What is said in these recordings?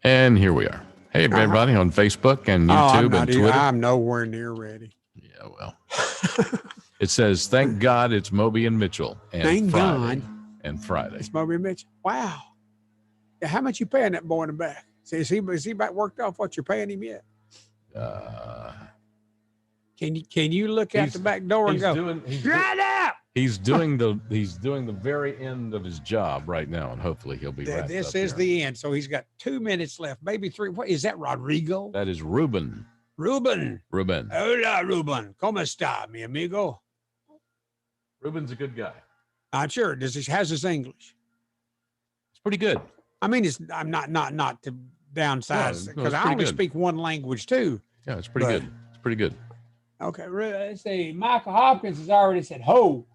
And here we are. Hey, everybody on Facebook and YouTube and Twitter. I'm nowhere near ready. Yeah, well. It says, thank God it's Moby and Mitchell. And thank Friday. God. And Friday. It's Moby and Mitchell. Wow. How much you paying that boy in the back? Is he about worked off what you're paying him yet? Can you look out the back door and go, shut up? He's doing the very end of his job right now, and hopefully he'll be wrapped This up is here. the end. So he's got 2 minutes left, maybe 3. What is that, Rodrigo? That is Ruben. Ruben. Hola, Ruben. ¿Cómo está, mi amigo? Ruben's a good guy. I'm sure. How's his English? It's pretty good. I mean, I'm not to downsize because I only speak one language too. Yeah, it's pretty good. It's pretty good. Okay, let's see. Michael Hopkins has already said ho,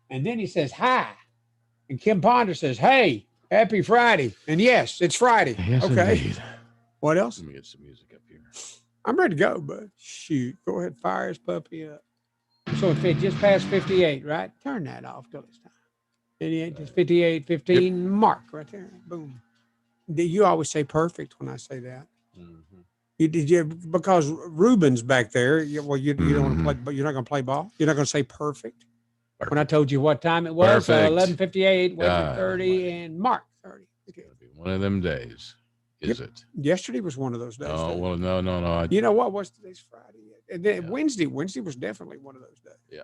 and then he says hi, and Kim Ponder says, "Hey, happy Friday!" And yes, it's Friday. Yes, okay. Indeed. What else? Let me get some music up here. I'm ready to go, bud. Shoot, go ahead, fire his puppy up. So it's just past 58, right? Turn that off till it's time. 58, just 58, 15 mark right there. Boom. You always say perfect when I say that. Mm-hmm. Because Ruben's back there. You don't want to play, but you're not going to play ball. You're not going to say perfect. When I told you what time it was, 11:58, 30, and mark 30. Okay. It'll be one of them days, is it? Yesterday was one of those days. Oh, well, no. You know what? What's today's Friday? And then Wednesday was definitely one of those days. Yeah.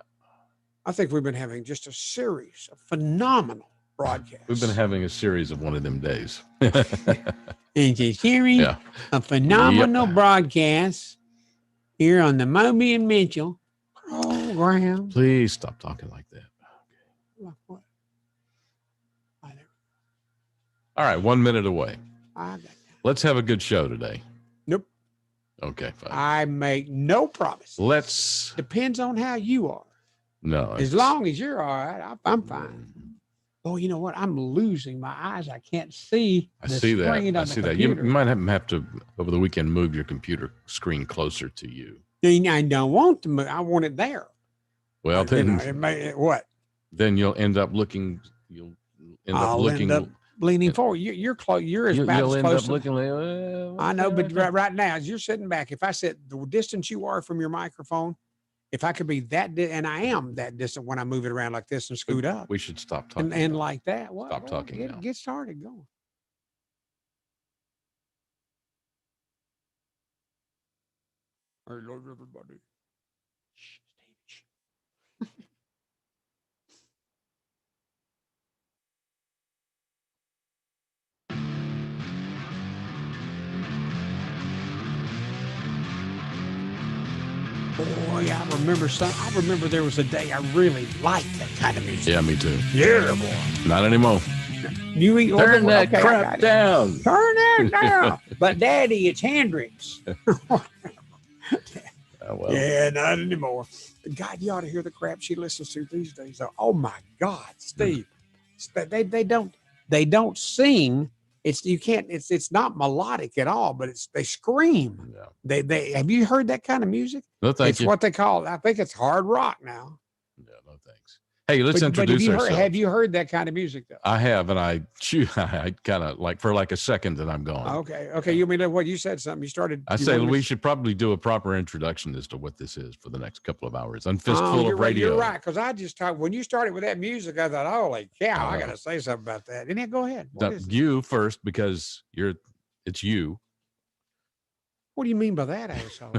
I think we've been having just a series of phenomenal broadcasts. We've been having a series of one of them days. It's a series of phenomenal broadcasts here on the Moby and Mitchell program. Please stop talking like that. Okay. What? All right, 1 minute away. I got that. Let's have a good show today. Nope. Okay, fine. I make no promises. Depends on how you are. No. As long as you're all right, I'm fine. Oh, you know what? I'm losing my eyes. I can't see. I see that. You might have to, over the weekend, move your computer screen closer to you. I don't want to move. I want it there. Well, then. What? Then you'll end up looking. I'll end up leaning forward. You're close. You're as bad as close. You'll end up looking like, I know, but right now, as you're sitting back, if I said the distance you are from your microphone, if I could be that, and I am that distant when I move it around like this and scoot up. We should stop talking. And like that. Stop talking now. Get started going. I love everybody. Boy, I remember there was a day I really liked that kind of music. Yeah, me too. Yeah, boy. Not anymore. Turn that crap down. Turn that down. But Daddy, it's Hendrix. Well. Yeah, not anymore. God, you ought to hear the crap she listens to these days. Oh my God, Steve. They don't sing. It's not melodic at all, but they scream. Yeah. They have you heard that kind of music? No, thank it's you. What they call, I think it's hard rock now. Yeah, no thanks. Hey, let's introduce ourselves. Have you heard that kind of music though? I have, and I kind of like for like a second, and I'm gone. Okay. You mean what you said? Something you started. I say we should probably do a proper introduction as to what this is for the next couple of hours on Fistful of Radio. You're right, because I just talked when you started with that music. I thought, holy cow, I got to say something about that. And then go ahead. You first, because it's you. What do you mean by that, asshole?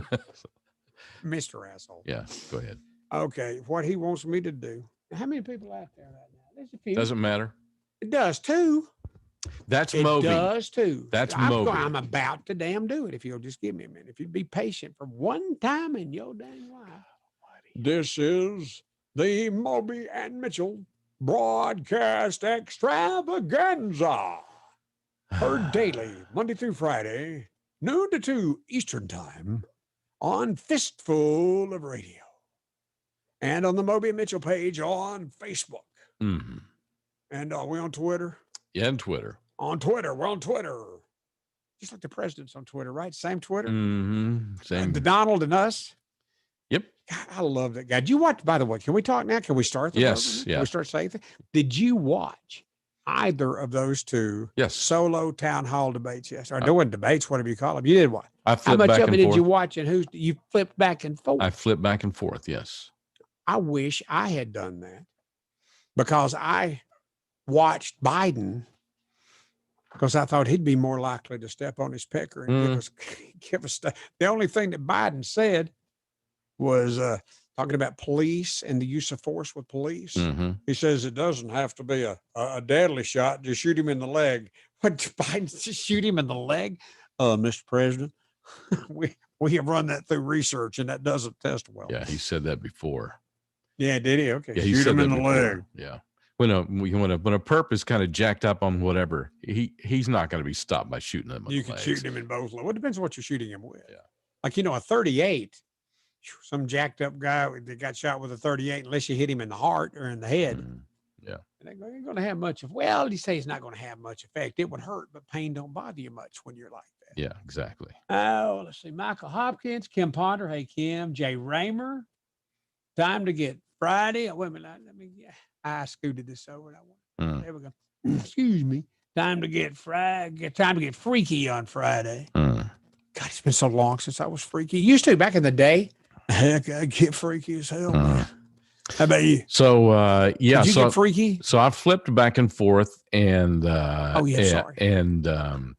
Mr. Asshole. Yeah, go ahead. Okay, what he wants me to do. How many people out there right now? There's a few. Doesn't matter. It does too. That's Moby. It does too. That's Moby. I'm about to damn do it. If you'll just give me a minute. If you'd be patient for one time in your dang life. This is the Moby and Mitchell broadcast extravaganza. Heard daily, Monday through Friday, noon to 2 Eastern time on Fistful of Radio. And on the Moby and Mitchell page on Facebook. Mm-hmm. And are we on Twitter? Yeah, and Twitter. On Twitter. We're on Twitter. Just like the president's on Twitter, right? Same Twitter? Mm-hmm. Same. The Donald and us? Yep. God, I love that guy. Did you watch, by the way, can we talk now? Can we start? Yes. Can we start saying things? Did you watch? either of those two Yes. solo town hall debates yesterday. Or doing debates, whatever you call them. You did what? I How flipped much back of it and did forth. you watch, and you flipped back and forth? I flipped back and forth. Yes. I wish I had done that because I watched Biden because I thought he'd be more likely to step on his pecker and give us the only thing that Biden said was talking about police and the use of force with police. Mm-hmm. He says it doesn't have to be a deadly shot. Just shoot him in the leg. What, Biden just shoot him in the leg? Mr. President, we have run that through research and that doesn't test well. Yeah, he said that before. Yeah, did he? Okay. Yeah, he shoot said him in that the before. leg. Yeah. When a perp is kind of jacked up on whatever, he's not going to be stopped by shooting him. You can shoot him in both legs. Well, it depends on what you're shooting him with. Yeah. Like, a 38, some jacked up guy that got shot with a 38, unless you hit him in the heart or in the head. Yeah. It ain't going to have much of, well, you say it's not going to have much effect. It would hurt, but pain don't bother you much when you're like that. Yeah, exactly. Oh, let's see. Michael Hopkins, Kim Ponder. Hey, Kim. Jay Raymer. Time to get Friday. Wait a minute. I scooted this over. There we go. Excuse me. Time to get freaky on Friday. God, it's been so long since I was freaky. Used to back in the day. Heck, I get freaky as hell. How about you? So yeah, Did you get freaky? So I flipped back and forth, and sorry. And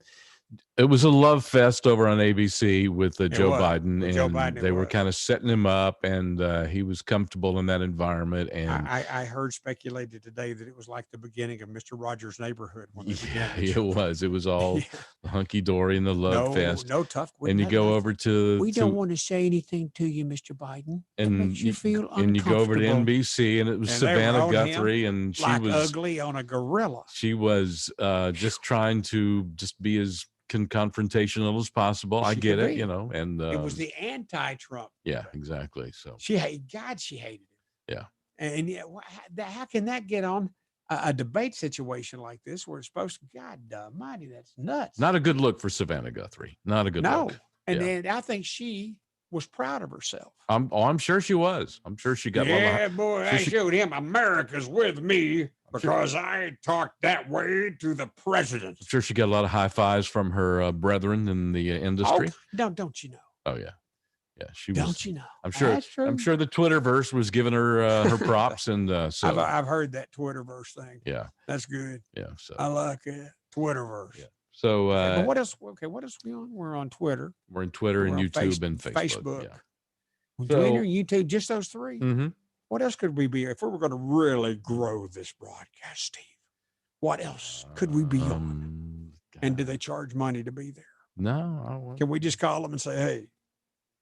it was a love fest over on ABC with Joe Biden, and Joe Biden, they were kind of setting him up, and he was comfortable in that environment. And I heard speculated today that it was like the beginning of Mr. Rogers' Neighborhood. When it was. It was all hunky dory in the love fest. No tough. And you go over to. We don't want to say anything to you, Mr. Biden. And makes you feel uncomfortable. And you go over to NBC, and it was Savannah Guthrie, and she was ugly on a gorilla. She was just trying to just be as confrontational as possible. I get it, and it was the anti-Trump. Yeah, exactly. So she hated him. Yeah. And how can that get on a debate situation like this where it's supposed to, God almighty, that's nuts. Not a good look for Savannah Guthrie. Not a good look. And then I think she was proud of herself. I'm sure she was. I'm sure she got I showed him America's with me because I talked that way to the president. I'm sure she got a lot of high fives from her brethren in the industry. Don't you know? Oh yeah. Yeah, she was. Don't you know? I'm sure. That's true. I'm sure the Twitterverse was giving her her props, and so I've heard that Twitterverse thing. Yeah, that's good. Yeah, so I like it. Twitterverse. Yeah. So but what else? Okay, what else are we on? We're on Twitter. We're on Twitter and YouTube and Facebook. Yeah. Twitter, YouTube, just those three. Mm-hmm. What else could we be if we were going to really grow this broadcast, Steve? What else could we be on? And do they charge money to be there? No, I won't. Can we just call them and say, "Hey,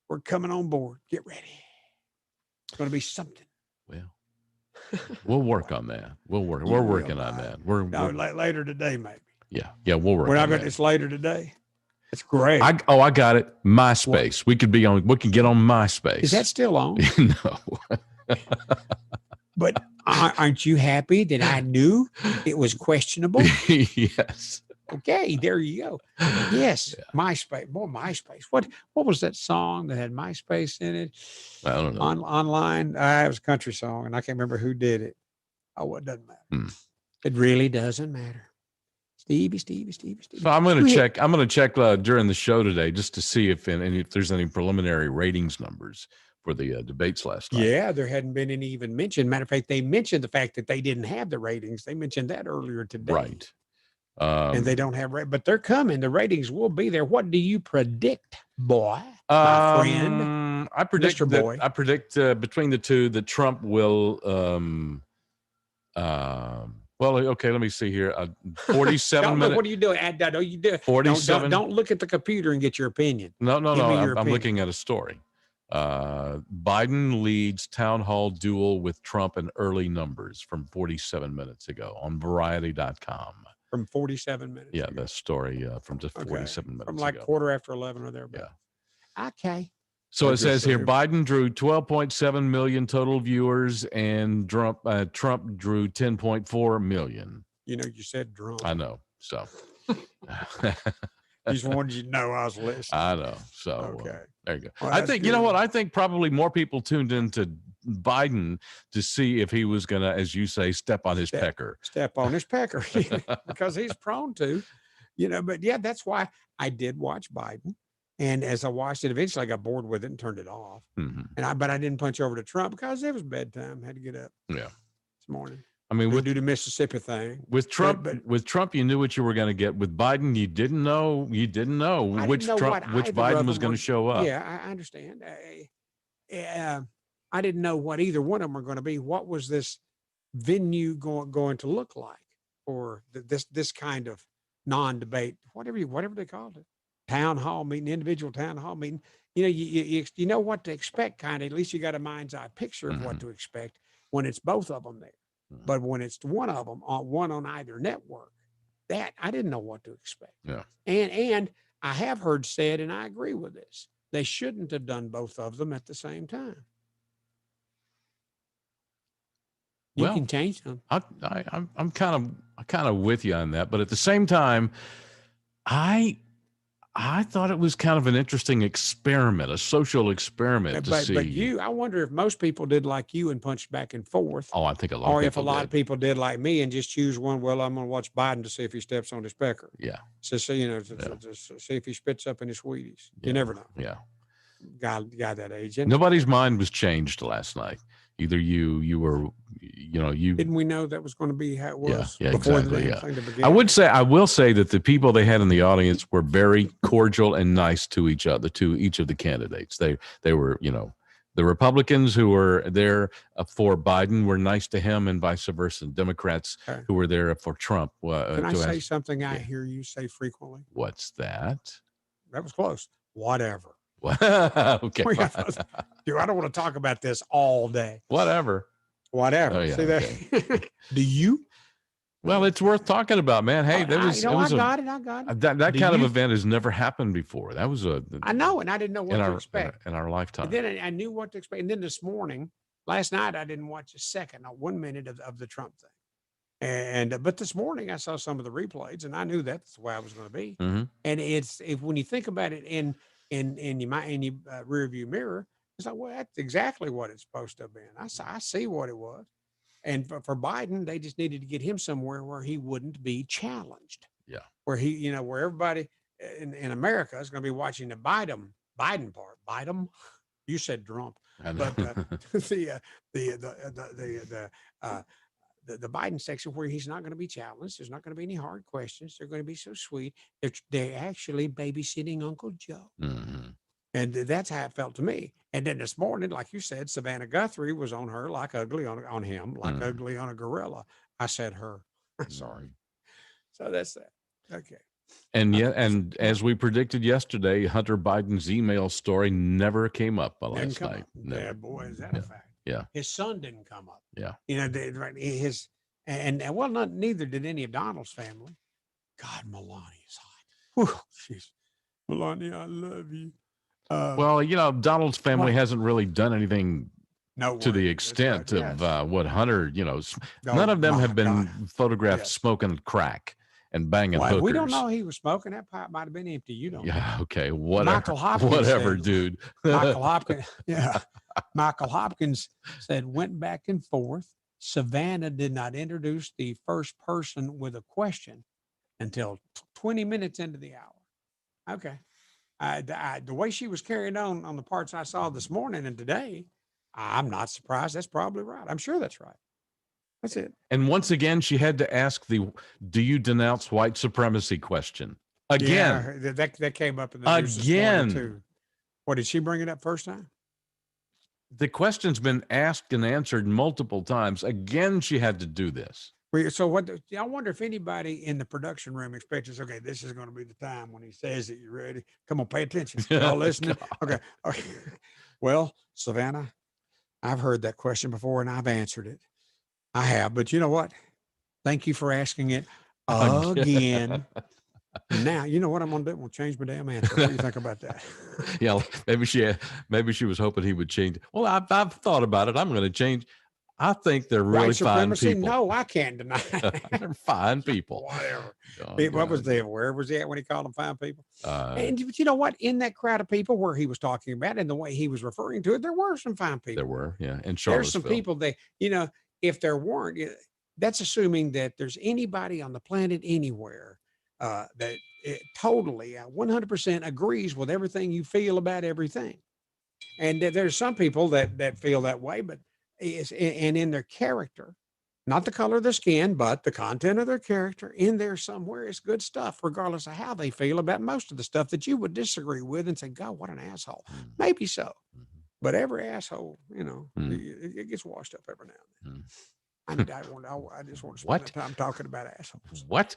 we're coming on board. Get ready. It's going to be something." Well, we'll work on that. We're working on that. We're later today, maybe. Yeah, we'll work. We're not going to. It's later today. It's great. I got it. MySpace. What? We can get on MySpace. Is that still on? No. But aren't you happy that I knew it was questionable? Yes. Okay, there you go. Yes, yeah. MySpace. Boy, MySpace. What was that song that had MySpace in it? I don't know. Online. It was a country song, and I can't remember who did it. Oh, it doesn't matter. It really doesn't matter. Stevie. So I'm going to check during the show today just to see if there's any preliminary ratings numbers for the debates last night. Yeah, there hadn't been any even mentioned. Matter of fact, they mentioned the fact that they didn't have the ratings. They mentioned that earlier today. Right. And they don't have, but they're coming. The ratings will be there. What do you predict, boy, my friend? I predict Mr. Boy. I predict between the two that Trump will. Well, okay. Let me see here. 47 minutes. What are you doing? You do 47. Don't look at the computer and get your opinion. No. I'm looking at a story. Biden leads town hall duel with Trump in early numbers from 47 minutes ago on Variety.com. From 47 minutes. Yeah, ago. that story from just 47 minutes from like ago. 11:15 or thereabouts. Yeah. Okay. So it says here, Biden drew 12.7 million total viewers, and Trump drew 10.4 million. You said drunk. I know. So. Just wanted you to know I was listening. I know. So okay. There you go. Well, I think, you know what? I think probably more people tuned into Biden to see if he was going to, as you say, step on his pecker. Step on his pecker because he's prone to, but yeah, that's why I did watch Biden. And as I watched it, eventually I got bored with it and turned it off. But I didn't punch over to Trump because it was bedtime. I had to get up this morning. I mean, do the Mississippi thing with Trump. With Trump, you knew what you were going to get. With Biden, you didn't know. You didn't know which Biden was going to show up. Yeah, I understand. I didn't know what either one of them were going to be. What was this venue going to look like for this kind of non-debate, whatever they called it, town hall meeting, individual town hall meeting. You know what to expect, kind of. At least you got a mind's eye picture of what to expect when it's both of them there. But when it's one of them, one on either network, that I didn't know what to expect. Yeah. And I have heard said, and I agree with this, they shouldn't have done both of them at the same time. You can change them. I'm kind of with you on that, but at the same time, I thought it was kind of an interesting experiment, a social experiment to see. But I wonder if most people did like you and punched back and forth. Oh, I think a lot. Or if a lot of people did like me and just choose one. Well, I'm going to watch Biden to see if he steps on his pecker. Yeah. So see if he spits up in his Wheaties. You never know. Yeah. Guy that age. Nobody's mind was changed last night. Either you were, didn't we know that was going to be how it was before exactly, the thing to begin? I will say that the people they had in the audience were very cordial and nice to each other, to each of the candidates. They were, the Republicans who were there for Biden were nice to him, and vice versa. And Democrats who were there for Trump. Can I say something I hear you say frequently? What's that? That was close. Whatever. Okay. Dude, I don't want to talk about this all day. Whatever. Oh, yeah, see that? Okay. Do you? Well, it's worth talking about, man. Hey, I got it. That kind of event has never happened before. That was I know, and I didn't know what to expect in our lifetime. And then I knew what to expect. And then this morning, last night, I didn't watch a second, not 1 minute of the Trump thing. But this morning I saw some of the replays, and I knew that's the way I was going to be. Mm-hmm. And when you think about it in your rear view mirror, it's like, well, that's exactly what it's supposed to have been. I see what it was. And for Biden, they just needed to get him somewhere where he wouldn't be challenged. Yeah. Where where everybody in America is going to be watching the Biden part. Biden, you said Trump, but the Biden section where he's not going to be challenged. There's not going to be any hard questions. They're going to be so sweet. They're actually babysitting Uncle Joe. Mm-hmm. And that's how it felt to me. And then this morning, like you said, Savannah Guthrie was on her like ugly on him, like ugly on a gorilla. I said her. Sorry. So that's that. Okay. And as we predicted yesterday, Hunter Biden's email story never came up last night. Yeah, boy, is that a fact? Yeah. His son didn't come up. Yeah. Neither did any of Donald's family. God, Melania's hot. Whew, jeez. Melania, I love you. Donald's family hasn't really done anything to the extent of what Hunter, none of them have been photographed smoking crack and banging hookers. We don't know he was smoking. That pipe might have been empty. You don't know. Yeah, okay. Whatever. Michael Hopkins whatever, dude. Michael Hopkins. Yeah. Michael Hopkins said, went back and forth. Savannah did not introduce the first person with a question until 20 minutes into the hour. Okay. The way she was carrying on the parts I saw this morning and today, I'm not surprised. That's probably right. I'm sure that's right. That's it. And once again, she had to ask the "Do you denounce white supremacy?" question again. Yeah, that came up in the news this morning too. What, did she bring it up first time? The question's been asked and answered multiple times. Again, she had to do this. So I wonder if anybody in the production room expects, okay, this is going to be the time when he says it. You ready? Come on, pay attention. Y'all listening? Okay. Well, Savannah, I've heard that question before and I've answered it. I have, but you know what? Thank you for asking it again. Now, you know what I'm going to do? I'm going to change my damn answer. What do you think about that? Yeah, maybe she was hoping he would change. Well, I've thought about it. I'm going to change. I think they're really White fine supremacy? people. No, I can't deny that. They're fine people. Whatever. Oh, What was God. there? Where was he at when he called them fine people? And But you know what? In that crowd of people where he was talking about and the way he was referring to it, there were some fine people. there were, yeah, in There's Charlottesville. some people that, if there weren't, that's assuming that there's anybody on the planet anywhere that totally 100% agrees with everything you feel about everything. And there's some people that feel that way, but and in their character, not the color of their skin, but the content of their character in there somewhere is good stuff, regardless of how they feel about most of the stuff that you would disagree with and say, God, what an asshole. Maybe so. But every asshole, it gets washed up every now and then. I just want to spend the time talking about assholes. What?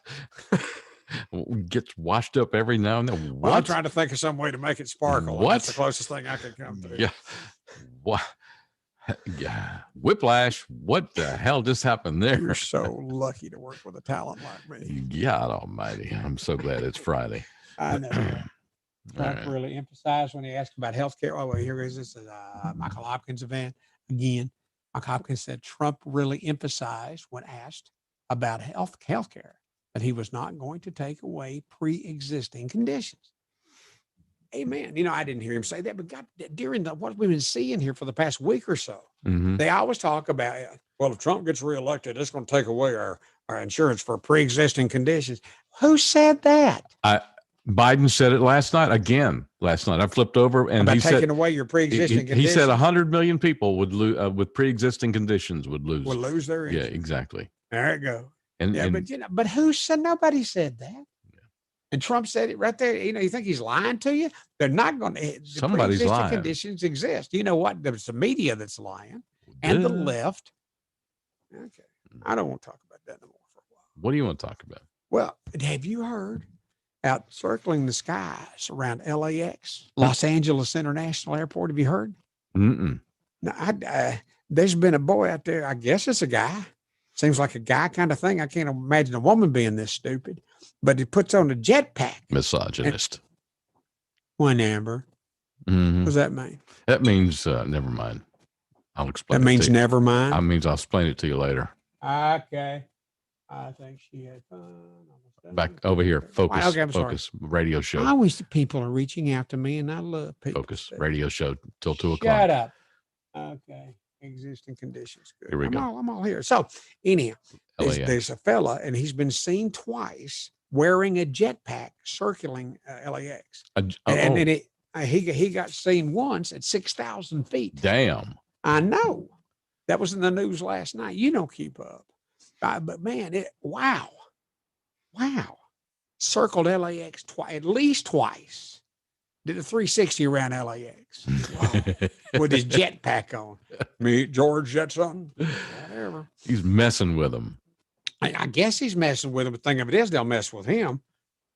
Gets washed up every now and then. What? Well, I'm trying to think of some way to make it sparkle. What? That's the closest thing I could come to. Yeah. What? Yeah. Whiplash. What the hell just happened there? You're so lucky to work with a talent like me. God almighty. I'm so glad it's Friday. I know. Trump really emphasized when he asked about healthcare. Oh, well, here is this Michael Hopkins event again. Michael Hopkins said Trump really emphasized when asked about healthcare that he was not going to take away pre-existing conditions. Amen. I didn't hear him say that, but God, during what we've been seeing here for the past week or so, they always talk about, well, if Trump gets reelected, it's going to take away our insurance for pre-existing conditions. Who said that? Biden said it last night. I flipped over and about he taking said, away your pre-existing conditions. He said 100 million people would lose with pre-existing conditions would lose their insurance. Yeah, exactly. There you go. And but who said? Nobody said that. And Trump said it right there. You think he's lying to you? They're not going to. Somebody's lying. Conditions exist. You know what? There's the media that's lying and the left. Okay. I don't want to talk about that no more for a while. What do you want to talk about? Well, have you heard out circling the skies around LAX, Los Angeles International Airport? Have you heard? Mm-mm. Now, there's been a boy out there. I guess it's a guy. Seems like a guy kind of thing. I can't imagine a woman being this stupid. But he puts on a jetpack. Misogynist. One Amber. Mm-hmm. What does that mean? That means never mind. I'll explain. That means never mind. That means I'll explain it to you later. Okay. I think she had fun. Back over here. Focus. Okay, I'm Focus. sorry. Radio show. I wish the people are reaching out to me, and I love people. Focus. Radio show till 2 o'clock. Shut up. Okay. Existing conditions. Good. Here we go. I'm all here. So anyhow, there's a fella, and he's been seen twice wearing a jetpack circling LAX. And he got seen once at 6,000 feet. Damn. I know. That was in the news last night. You don't keep up. But man, wow. Circled LAX at least twice. Did a 360 around LAX. Wow. With his jetpack on. Meet George Jetson. Whatever. He's messing with them. I guess he's messing with them. The thing of it is, they'll mess with him.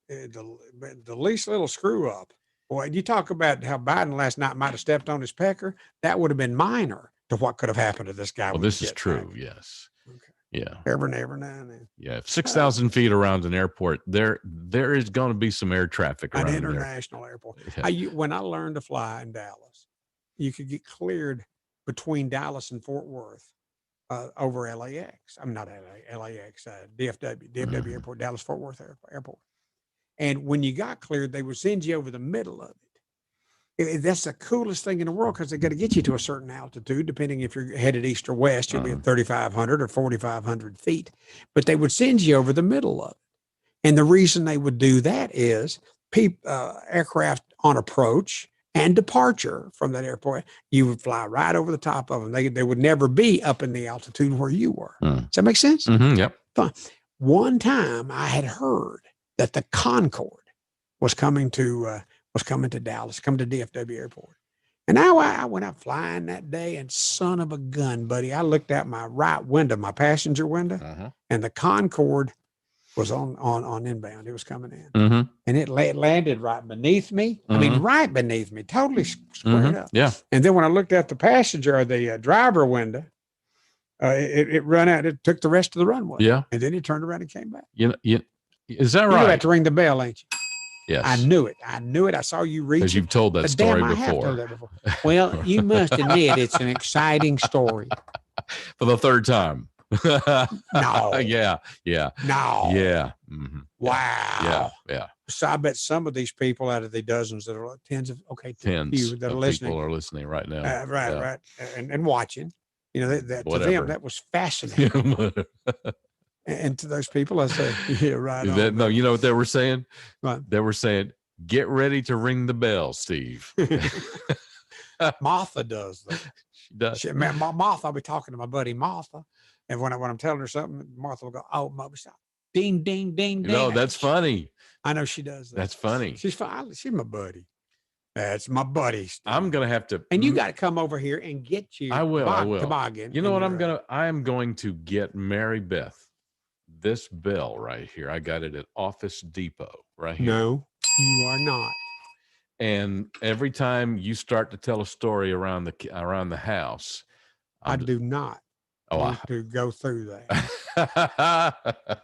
The least little screw up. Boy, you talk about how Biden last night might have stepped on his pecker. That would have been minor to what could have happened to this guy. Well, this is true. Yes. Okay. Yeah. Every now and then. Yeah. 6,000 feet around an airport, there is going to be some air traffic around an international airport. Yeah. When I learned to fly in Dallas, you could get cleared between Dallas and Fort Worth over LAX. I'm not LAX, DFW Airport, Dallas Fort Worth Airport. And when you got cleared, they would send you over the middle of it. That's the coolest thing in the world because they got to get you to a certain altitude, depending if you're headed east or west, you'll be at 3,500 or 4,500 feet. But they would send you over the middle of it. And the reason they would do that is aircraft on approach and departure from that airport, you would fly right over the top of them. They would never be up in the altitude where you were. Does that make sense? Mm-hmm, yep. Fine. One time I had heard that the Concorde was coming to Dallas, coming to DFW Airport. And I went out flying that day, and son of a gun, buddy, I looked out my right window, my passenger window, and the Concorde was on inbound. It was coming in, and it landed right beneath me. I mean, right beneath me, totally squared up. Yeah. And then when I looked at the passenger or the driver window, it ran out. It took the rest of the runway. Yeah. And then it turned around and came back. Is that right? You have to ring the bell, ain't you? Yes. I knew it. I saw you reach. Because you've told that story I have told that before. Well, you must admit it's an exciting story. For the third time. No. Yeah. No. Yeah. Mm-hmm. Wow. Yeah. So I bet some of these people out of the dozens that are tens of few that are listening. People are listening right now. Right. And watching. You know, that to them, that was fascinating. And to those people, I say, yeah, right. No, you know what they were saying? Right. They were saying, get ready to ring the bell, Steve. Martha does that. She does. Martha, I'll be talking to my buddy Martha. And when I'm telling her something, Martha will go, oh, Moby, stop. Ding, ding, ding, ding. No, that's funny. I know she does that. That's funny. She's fine. She's my buddy. That's my buddy. Steve. I'm going to have to. And you got to come over here and get you. I will. Toboggan. You know what I am going to get Mary Beth this bell right here. I got it at Office Depot right here. No, you are not. And every time you start to tell a story around the house, I do not want to go through that.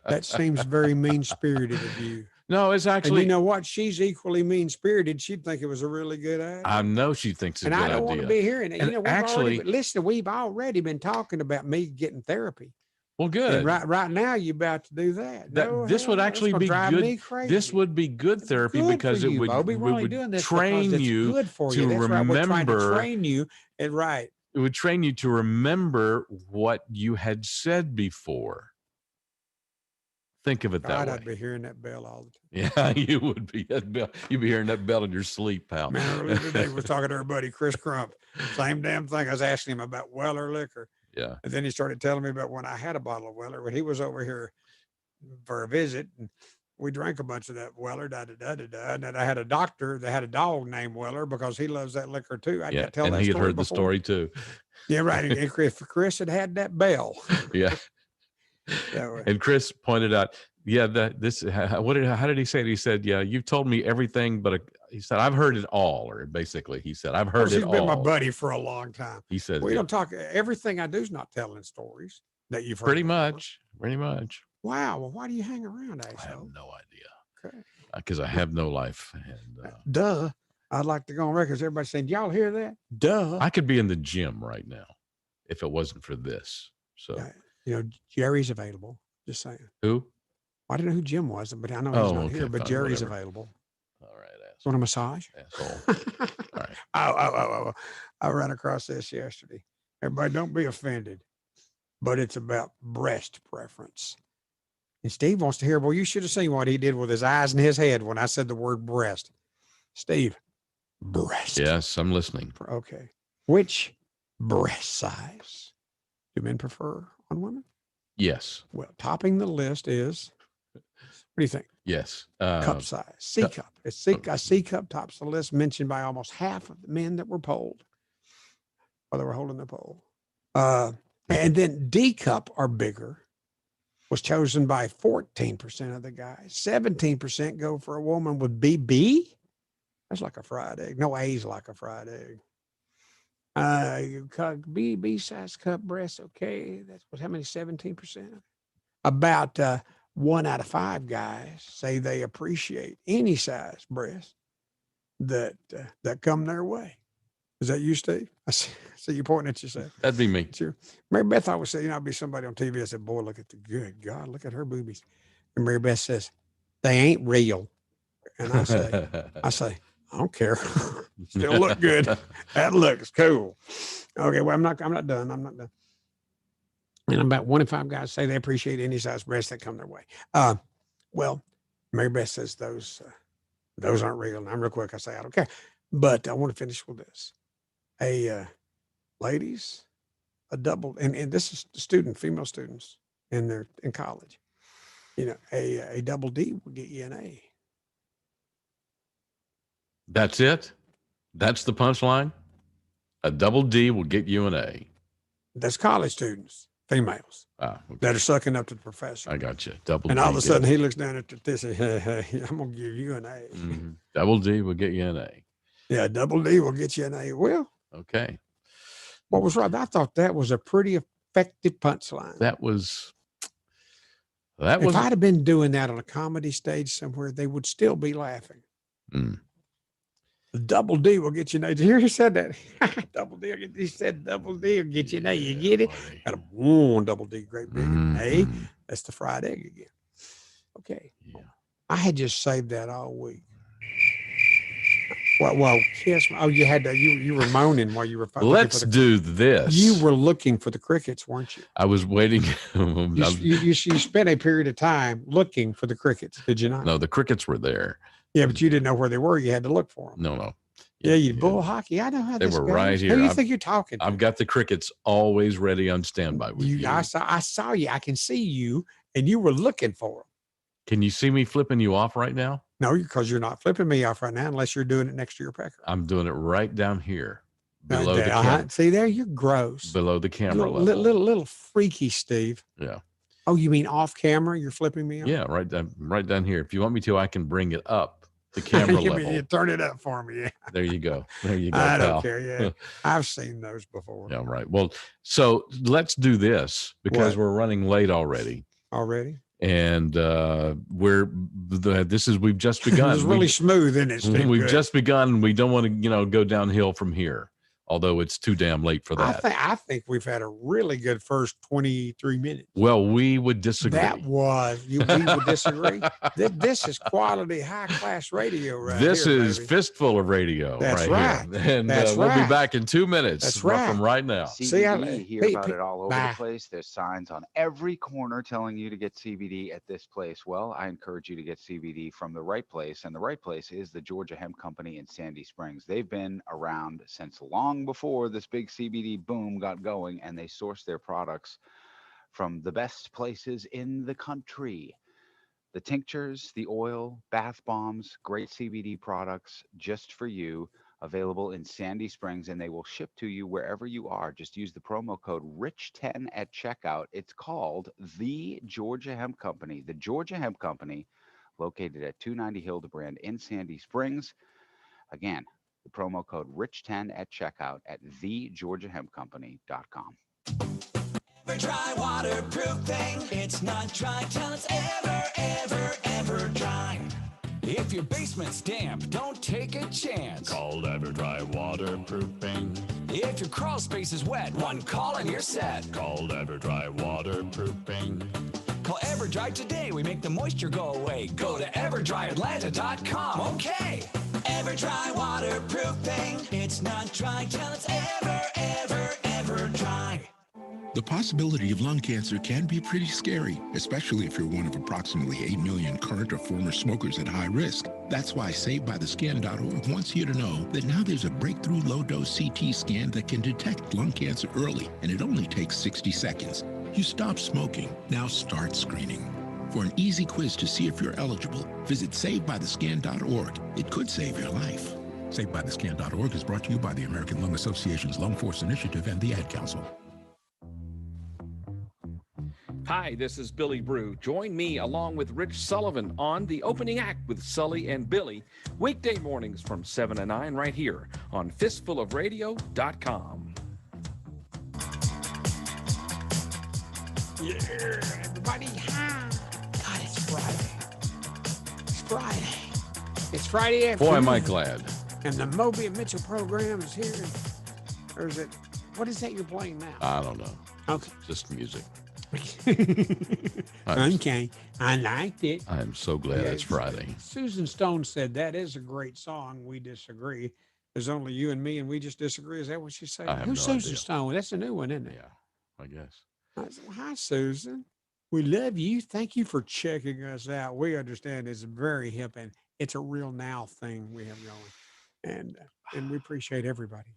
That seems very mean-spirited of you. No, it's actually. And you know what? She's equally mean-spirited. She'd think it was a really good idea. I know she thinks it's a good idea. And I don't want to be hearing it. And you know, we've already been talking about me getting therapy. Well, good. And right now, you're about to do that. This would actually be good. This would be good therapy because it would train you to remember. Train you, and right. It would train you to remember what you had said before. Think of it that way. I'd be hearing that bell all the time. Yeah, you would be. You'd be hearing that bell in your sleep, pal. Man, earlier today was talking to our buddy Chris Crump. Same damn thing. I was asking him about Weller liquor. Yeah. And then he started telling me about when I had a bottle of Weller, when he was over here for a visit, and we drank a bunch of that Weller, and then I had a doctor that had a dog named Weller because he loves that liquor too. I tell and that he had heard before. The story too. Yeah, right. And Chris had that bell. Yeah. And Chris pointed out, how did he say it? He said, yeah, you've told me everything, but he said, I've heard it all, or basically he said, I've heard it all. He's been my buddy for a long time. He said, we don't talk. Everything I do is not telling stories that you've heard. Pretty much. Wow. Well, why do you hang around, Asshole? I have no idea. Okay. Because I have no life. And, duh. I'd like to go on record. Everybody's saying, y'all hear that? Duh. I could be in the gym right now if it wasn't for this. So, Jerry's available. Just saying. Who? I don't know who Jim was, but I know he's not here, but Jerry's available. All right. Want a massage? Asshole. All right. Oh. I ran across this yesterday. Everybody don't be offended, but it's about breast preference. And Steve wants to hear, well, you should have seen what he did with his eyes and his head when I said the word breast. Steve, breast. Yes, I'm listening. Okay. Which breast size do men prefer on women? Yes. Well, topping the list is, what do you think? Yes. Cup size, C cup. A C cup tops the list, mentioned by almost half of the men that were polled, or they were holding the poll. And then D cup or bigger was chosen by 14% of the guys. 17% go for a woman with BB. That's like a fried egg. No, A's like a fried egg. B size cup breast. Okay, that's how many? 17%. About 1 out of 5 guys say they appreciate any size breast that come their way. Is that you, Steve? I see you pointing at yourself. That'd be me. Sure. Mary Beth always said, I'd be somebody on TV. I said, boy, look at the good God, look at her boobies. And Mary Beth says, they ain't real. And I say, I don't care. Still look good. That looks cool. Okay, well, I'm not done. I'm not done. And about 1 in 5 guys say they appreciate any size breasts that come their way. Well, Mary Beth says those aren't real. And I'm real quick. I say, I don't care. But I want to finish with this. Ladies, a double, and this is female students in college. A double D will get you an A. That's it? That's the punchline? A double D will get you an A. That's college students, females, that are sucking up to the professor. I got you. Double and D. And all of a sudden he looks down at this and hey, I'm going to give you an A. Mm-hmm. Double D will get you an A. Yeah, double D will get you an A. Well, okay. What was right? I thought that was a pretty effective punchline. That was. If I'd have been doing that on a comedy stage somewhere, they would still be laughing. Mm. Double D will get you. Did you hear he said that? Double D. He said double D will get you. You get it? Buddy. Got a one double D, great big. Hey, Mhm. that's the fried egg again. Okay. Yeah. I had just saved that all week. Well, kiss. Oh, you had to. You were moaning while you were. Let's do this. You were looking for the crickets, weren't you? I was waiting. You spent a period of time looking for the crickets, did you not? No, the crickets were there. Yeah, but you didn't know where they were. You had to look for them. No. Yeah, you bull hockey. I know how they this were goes. right here. Who do you think you're talking to? I've got the crickets always ready on standby with you. I saw you. I can see you, and you were looking for them. Can you see me flipping you off right now? No, because you're not flipping me off right now unless you're doing it next to your pecker. I'm doing it right down here below the camera. See there, you're gross. Below the camera level. Little freaky, Steve. Yeah. Oh, you mean off camera? You're flipping me off? Yeah, right down here. If you want me to, I can bring it up the camera level. You turn it up for me. Yeah. There you go. I don't pal. care. Yeah, I've seen those before. Yeah, right. Well, so let's do this because we're running late already. Already? And we've just begun. It's really smooth, isn't it, Steve? We've just begun. We don't want to, go downhill from here. Although it's too damn late for that. I think we've had a really good first 23 minutes. Well, we would disagree. We would disagree. This is quality, high-class radio right This here, is baby. Fistful of Radio. That's right. Here. And we'll be back in 2 minutes. That's right. From right now. CBD, you hear about it all over the place. There's signs on every corner telling you to get CBD at this place. Well, I encourage you to get CBD from the right place. And the right place is the Georgia Hemp Company in Sandy Springs. They've been around since long before this big CBD boom got going, and they source their products from the best places in the country. The tinctures, the oil, bath bombs, great CBD products just for you, available in Sandy Springs, and they will ship to you wherever you are. Just use the promo code RICH10 at checkout. It's called the Georgia Hemp Company. The Georgia Hemp Company, located at 290 Hildebrand in Sandy Springs. Again, the promo code RICH10 at checkout at thegeorgiahempcompany.com. Ever dry waterproof thing. It's not dry till it's ever dry. If your basement's damp, don't take a chance. Call EverDry Waterproofing. If your crawl space is wet, one call and you're set. Call EverDry Waterproofing. Call EverDry today. We make the moisture go away. Go to EverDryAtlanta.com. Okay. EverDry waterproofing. It's not dry till it's ever dry. The possibility of lung cancer can be pretty scary, especially if you're one of approximately 8 million current or former smokers at high risk. That's why SaveByTheScan.org wants you to know that now there's a breakthrough low-dose CT scan that can detect lung cancer early, and it only takes 60 seconds. You stop smoking, now start screening. For an easy quiz to see if you're eligible, visit SaveByTheScan.org. It could save your life. SaveByTheScan.org is brought to you by the American Lung Association's Lung Force Initiative and the Ad Council. Hi, this is Billy Brew. Join me along with Rich Sullivan on The Opening Act with Sully and Billy, weekday mornings from 7 to 9 right here on fistfulofradio.com. Yeah, everybody. God, it's Friday. It's Friday. It's Friday afternoon. Boy, am I glad. And the Moby and Mitchell program is here. Or is it, what is that you're playing now? I don't know. Okay. Just music. Okay, I liked it. I am so glad it's Friday. Susan Stone said that is a great song. We disagree. There's only you and me, and we just disagree. Is that what she said? Who's Susan Stone? That's a new one, isn't it? Yeah, I guess. I said, well, hi, Susan. We love you. Thank you for checking us out. We understand it's very hip, and it's a real now thing we have going, and we appreciate everybody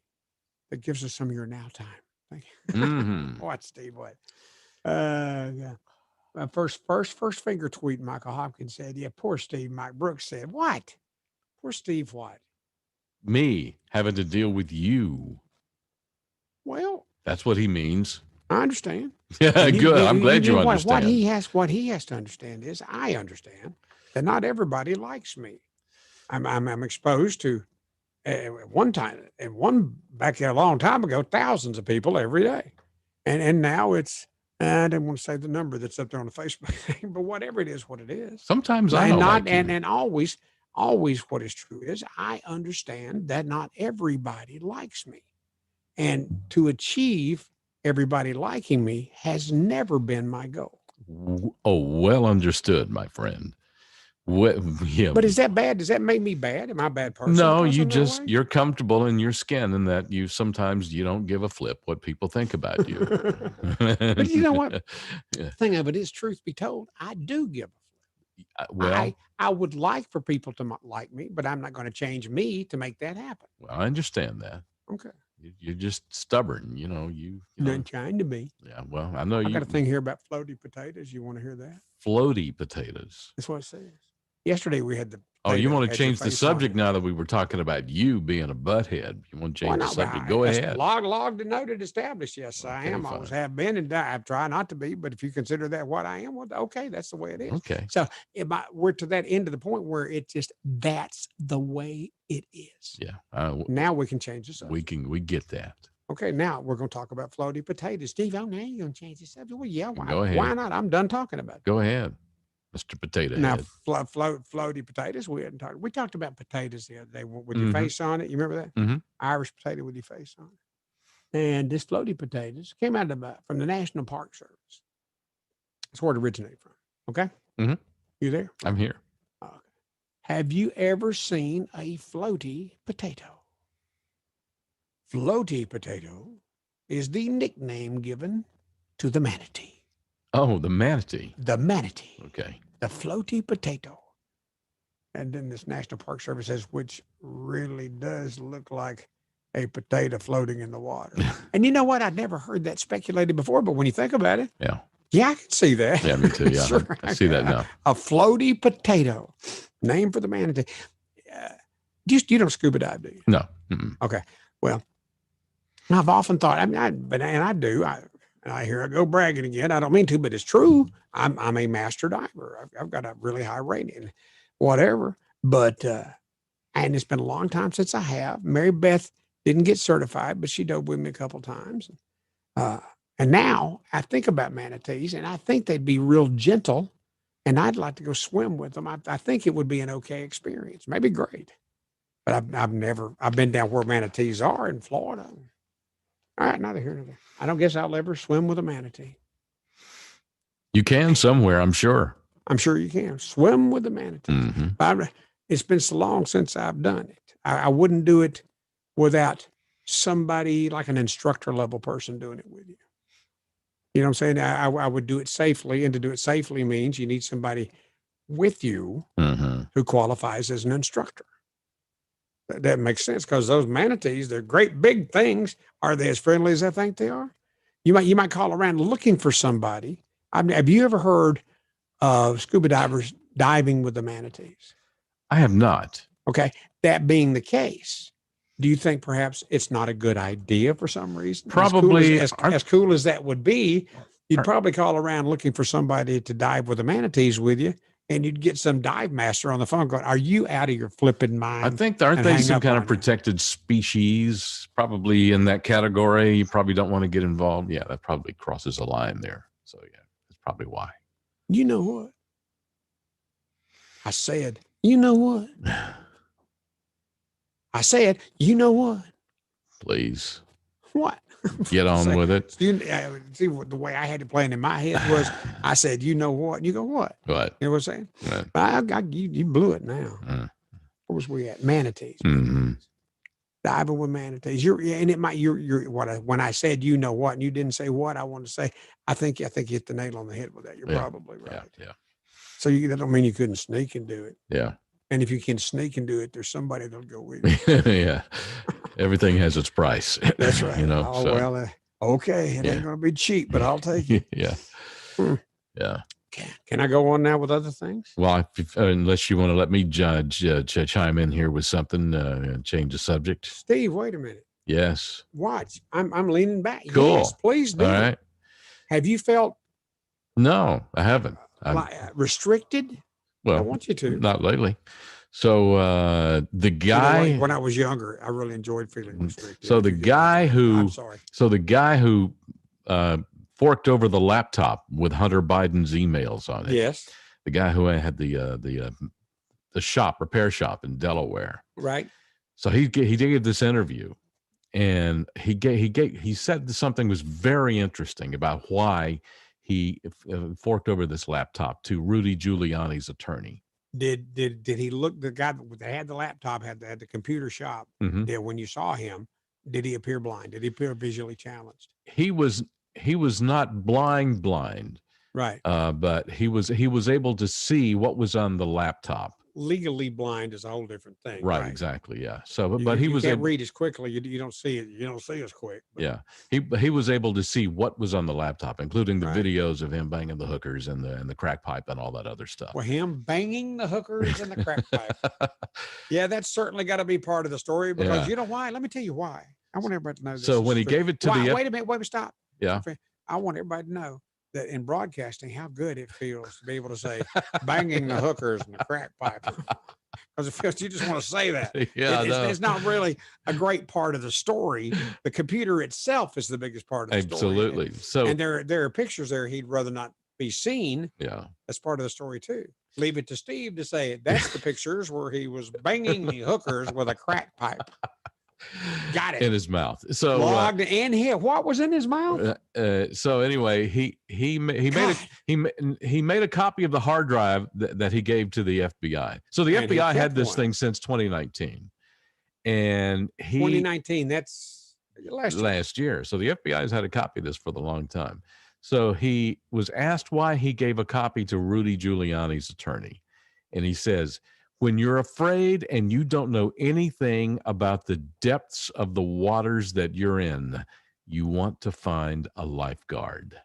that gives us some of your now time. Thank you. Mm-hmm. What, Steve? What? Yeah. First finger tweet, Michael Hopkins said, yeah, poor Steve. Mike Brooks said, what? Poor Steve, what? Me having to deal with you. Well, that's what he means. I understand. Yeah, good. I'm glad you understand. What he has to understand is I understand that not everybody likes me. I'm exposed to back a long time ago, thousands of people every day. And now it's, I didn't want to say the number that's up there on the Facebook thing, but whatever it is, what it is. Sometimes I don't like you. And always, always what is true is I understand that not everybody likes me. And to achieve everybody liking me has never been my goal. Oh, well understood, my friend. Yeah. But is that bad? Does that make me bad? Am I a bad person? No, because you I'm that just way? you're comfortable in your skin, and that you sometimes you don't give a flip what people think about you. But you know what? Yeah. The thing of it is, truth be told, I do give a Well, I would like for people to like me, but I'm not going to change me to make that happen. well, I understand that. Okay. You're just stubborn, you know. You know. Not trying to be. Yeah. Well, I know I you. got a thing here about floaty potatoes. You want to hear that? Floaty potatoes. That's what it says. Yesterday we had the. Oh, you potato want to that had your change the face on subject it. now that we were talking about you being a butthead? You want to Why change the not? subject? Well, Go that's ahead. Logged and noted, established. Yes, I Okay, am. I always fine. have been, and I try not to be. But if you consider that what I am, well, okay, that's the way it is. Okay. So we're to that end of the point where it just that's the way it is. Yeah. Now we can change the subject. We get that. Okay, now we're going to talk about floaty potatoes. Steve, now you're going to change the subject. Well, yeah, Go ahead. why not? I'm done talking about it. Go ahead, Mr. Potato Now, Head. floaty potatoes, we talked about potatoes the other day with your face on it. You remember that? Mhm. Irish potato with your face on it. And this floaty potatoes came out from the National Park Service. That's where it originated from. Okay? Mhm. You there? I'm here. Okay. Have you ever seen a floaty potato? Floaty potato is the nickname given to the manatee. Oh, the manatee. The manatee. Okay. The floaty potato. And then this National Park Service says, which really does look like a potato floating in the water. And you know what? I'd never heard that speculated before, but when you think about it, Yeah. I can see that. Yeah, me too. Yeah. Sure. I see that now. A floaty potato, name for the manatee. You don't scuba dive, do you? No. Mm-mm. Okay. Well, I've often thought, I do. Here I go bragging again. I don't mean to, but it's true. I'm a master diver. I've got a really high rating, whatever. But and it's been a long time since I have. Mary Beth didn't get certified, but she dove with me a couple times. And now I think about manatees, and I think they'd be real gentle, and I'd like to go swim with them. I think it would be an okay experience, maybe great. But I've been down where manatees are in Florida. All right, neither here nor there. I don't guess I'll ever swim with a manatee. You can somewhere, I'm sure. I'm sure you can swim with a manatee. Mm-hmm. It's been so long since I've done it. I wouldn't do it without somebody like an instructor level person doing it with you. You know what I'm saying? I would do it safely, and to do it safely means you need somebody with you who qualifies as an instructor. That makes sense, because those manatees, they're great big things. Are they as friendly as I think they are? You might call around looking for somebody. Have you ever heard of scuba divers diving with the manatees? I have not. Okay. That being the case, do you think perhaps it's not a good idea for some reason? Probably. As cool as that would be, you'd probably call around looking for somebody to dive with the manatees with you, and you'd get some dive master on the phone going, "Are you out of your flipping mind?" I think, aren't they some kind of protected species? Probably in that category. You probably don't want to get involved. Yeah, that probably crosses a line there. So yeah, that's probably why. You know what? I said, you know what? I said, you know what? Please. What? Get on with it. See, the way I had it playing in my head was, I said, you know what? And you go, what? What? You know what I'm saying? You blew it now. Where was we at? Manatees. Mm-hmm. Diving with manatees. When I said, you know what, and you didn't say what I wanted to say, I think you hit the nail on the head with that. You're probably right. Yeah. So that don't mean you couldn't sneak and do it. Yeah. And if you can sneak and do it, there's somebody that'll go with you. Yeah. Everything has its price. That's right. You know. Oh, so. Well, okay. It ain't going to be cheap, but I'll take it. Yeah. Yeah. Can I go on now with other things? Well, unless you want to let me chime in here with something and change the subject. Steve, wait a minute. Yes. Watch. I'm leaning back. Cool. Yes, please do. All right. Have you felt? No, I haven't. Restricted? Well, I want you to. Not lately. So the guy, when I was younger, I really enjoyed feeling restricted. So the guy who forked over the laptop with Hunter Biden's emails on it. Yes. The guy who had the repair shop in Delaware. Right. So he gave this interview, and he said something was very interesting about why he forked over this laptop to Rudy Giuliani's attorney. Did he look, the guy that had the laptop, had the computer shop? Mhm. When you saw him, did he appear blind? Did he appear visually challenged? He was not blind, Right. but he was able to see what was on the laptop. Legally blind is a whole different thing. Right. Exactly. Yeah. So, You- but he you was can't able, read as quickly. You don't see it. You don't see as quick. But yeah, he was able to see what was on the laptop, including the Right. videos of him banging the hookers and the crack pipe and all that other stuff. Well, him banging the hookers and the crack pipe. Yeah, that's certainly got to be part of the story, because Yeah. you know why? Let me tell you why. I want everybody to know this. So when is he true. gave it to Why- the wait a minute, stop. Yeah. I want everybody to know that in broadcasting, how good it feels to be able to say banging the hookers and the crack pipe. Because it feels, you just want to say that. Yeah, It's not really a great part of the story. The computer itself is the biggest part of the story. absolutely. So And there are pictures there he'd rather not be seen. yeah. That's part of the story too. Leave it to Steve to say that's the pictures where he was banging the hookers with a crack pipe. Got it. In his mouth. So Logged in here. What was in his mouth? so anyway, he made a copy of the hard drive that he gave to the FBI. So the And he FBI had kept this one. thing since 2019, and 2019. That's last year. So the FBI has had a copy of this for the long time. So he was asked why he gave a copy to Rudy Giuliani's attorney, and he says, when you're afraid and you don't know anything about the depths of the waters that you're in, you want to find a lifeguard.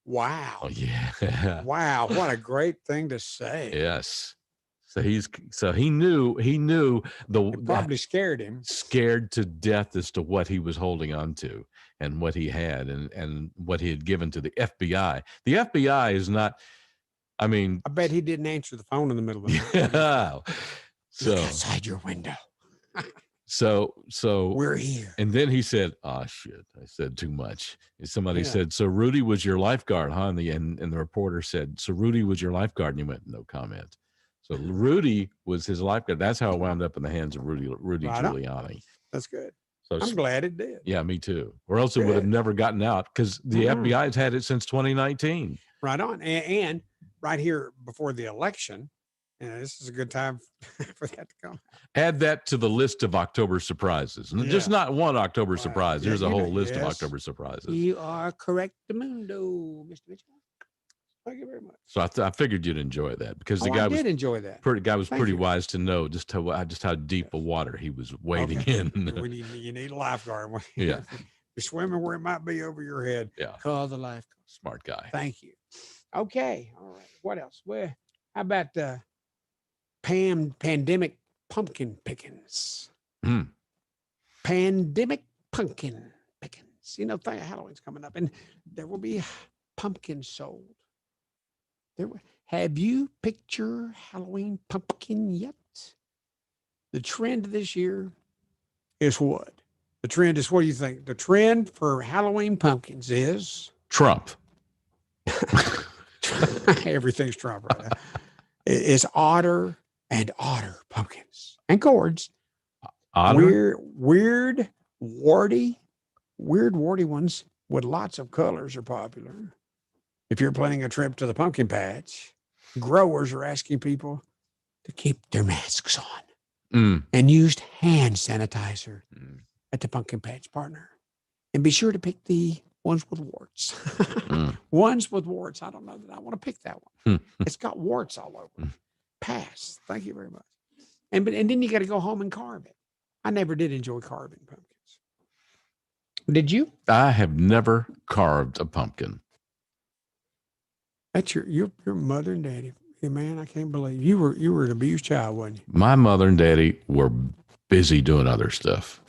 Wow. Oh, yeah. Wow. What a great thing to say. Yes. So he knew It probably scared him. scared to death as to what he was holding on to and what he had and what he had given to the FBI. The FBI is not, I mean, I bet he didn't answer the phone in the middle of the night. yeah. Look So outside your window. so We're here. and then he said, "Oh shit, I said too much." And somebody Yeah. said, "So Rudy was your lifeguard, huh?" And the reporter said, "So Rudy was your lifeguard?" And he went, "No comment." So Rudy was his lifeguard. That's how it wound up in the hands of Rudy Right on. Giuliani. That's good. So I'm glad it did. yeah, me too. Or else it would have Good. never gotten out because the Mhm. FBI has had it since 2019. Right on. And right here before the election, this is a good time for that to come. Add that to the list of October surprises. And just Yeah. not one October Right. surprise. Yeah, There's a you know, whole list of yes. October surprises. You are correct, Mundo, Mr. Mitchell. Thank you very much. So I figured you'd enjoy that because the Oh, guy I was did enjoy that. pretty Thank you. wise to know just how deep a water he was wading Okay. in. When you need a lifeguard. When Yeah. You're swimming where it might be over your head. Yeah. Call the lifeguard. Smart guy. Thank you. Okay. All right. What else? Well, how about pandemic pumpkin pickings? Hmm. Pandemic pumpkin pickings. You know, Halloween's coming up, and there will be pumpkins sold. Have you picked your Halloween pumpkin yet? The trend this year is what? The trend is, what do you think? The trend for Halloween pumpkins is Trump. everything's Trump right now. It's otter and otter pumpkins and gourds. Otter? Weird, warty ones with lots of colors are popular. If you're planning a trip to the pumpkin patch, growers are asking people to keep their masks on Mm. and use hand sanitizer Mm. at the pumpkin patch, partner. And be sure to pick the ones with warts. Mm. Ones with warts. I don't know that I want to pick that one. Hmm. It's got warts all over. Mm. Pass. Thank you very much. And then you got to go home and carve it. I never did enjoy carving pumpkins. Did you? I have never carved a pumpkin. That's your mother and daddy. Yeah, man, I can't believe you were an abused child, wasn't you? My mother and daddy were busy doing other stuff.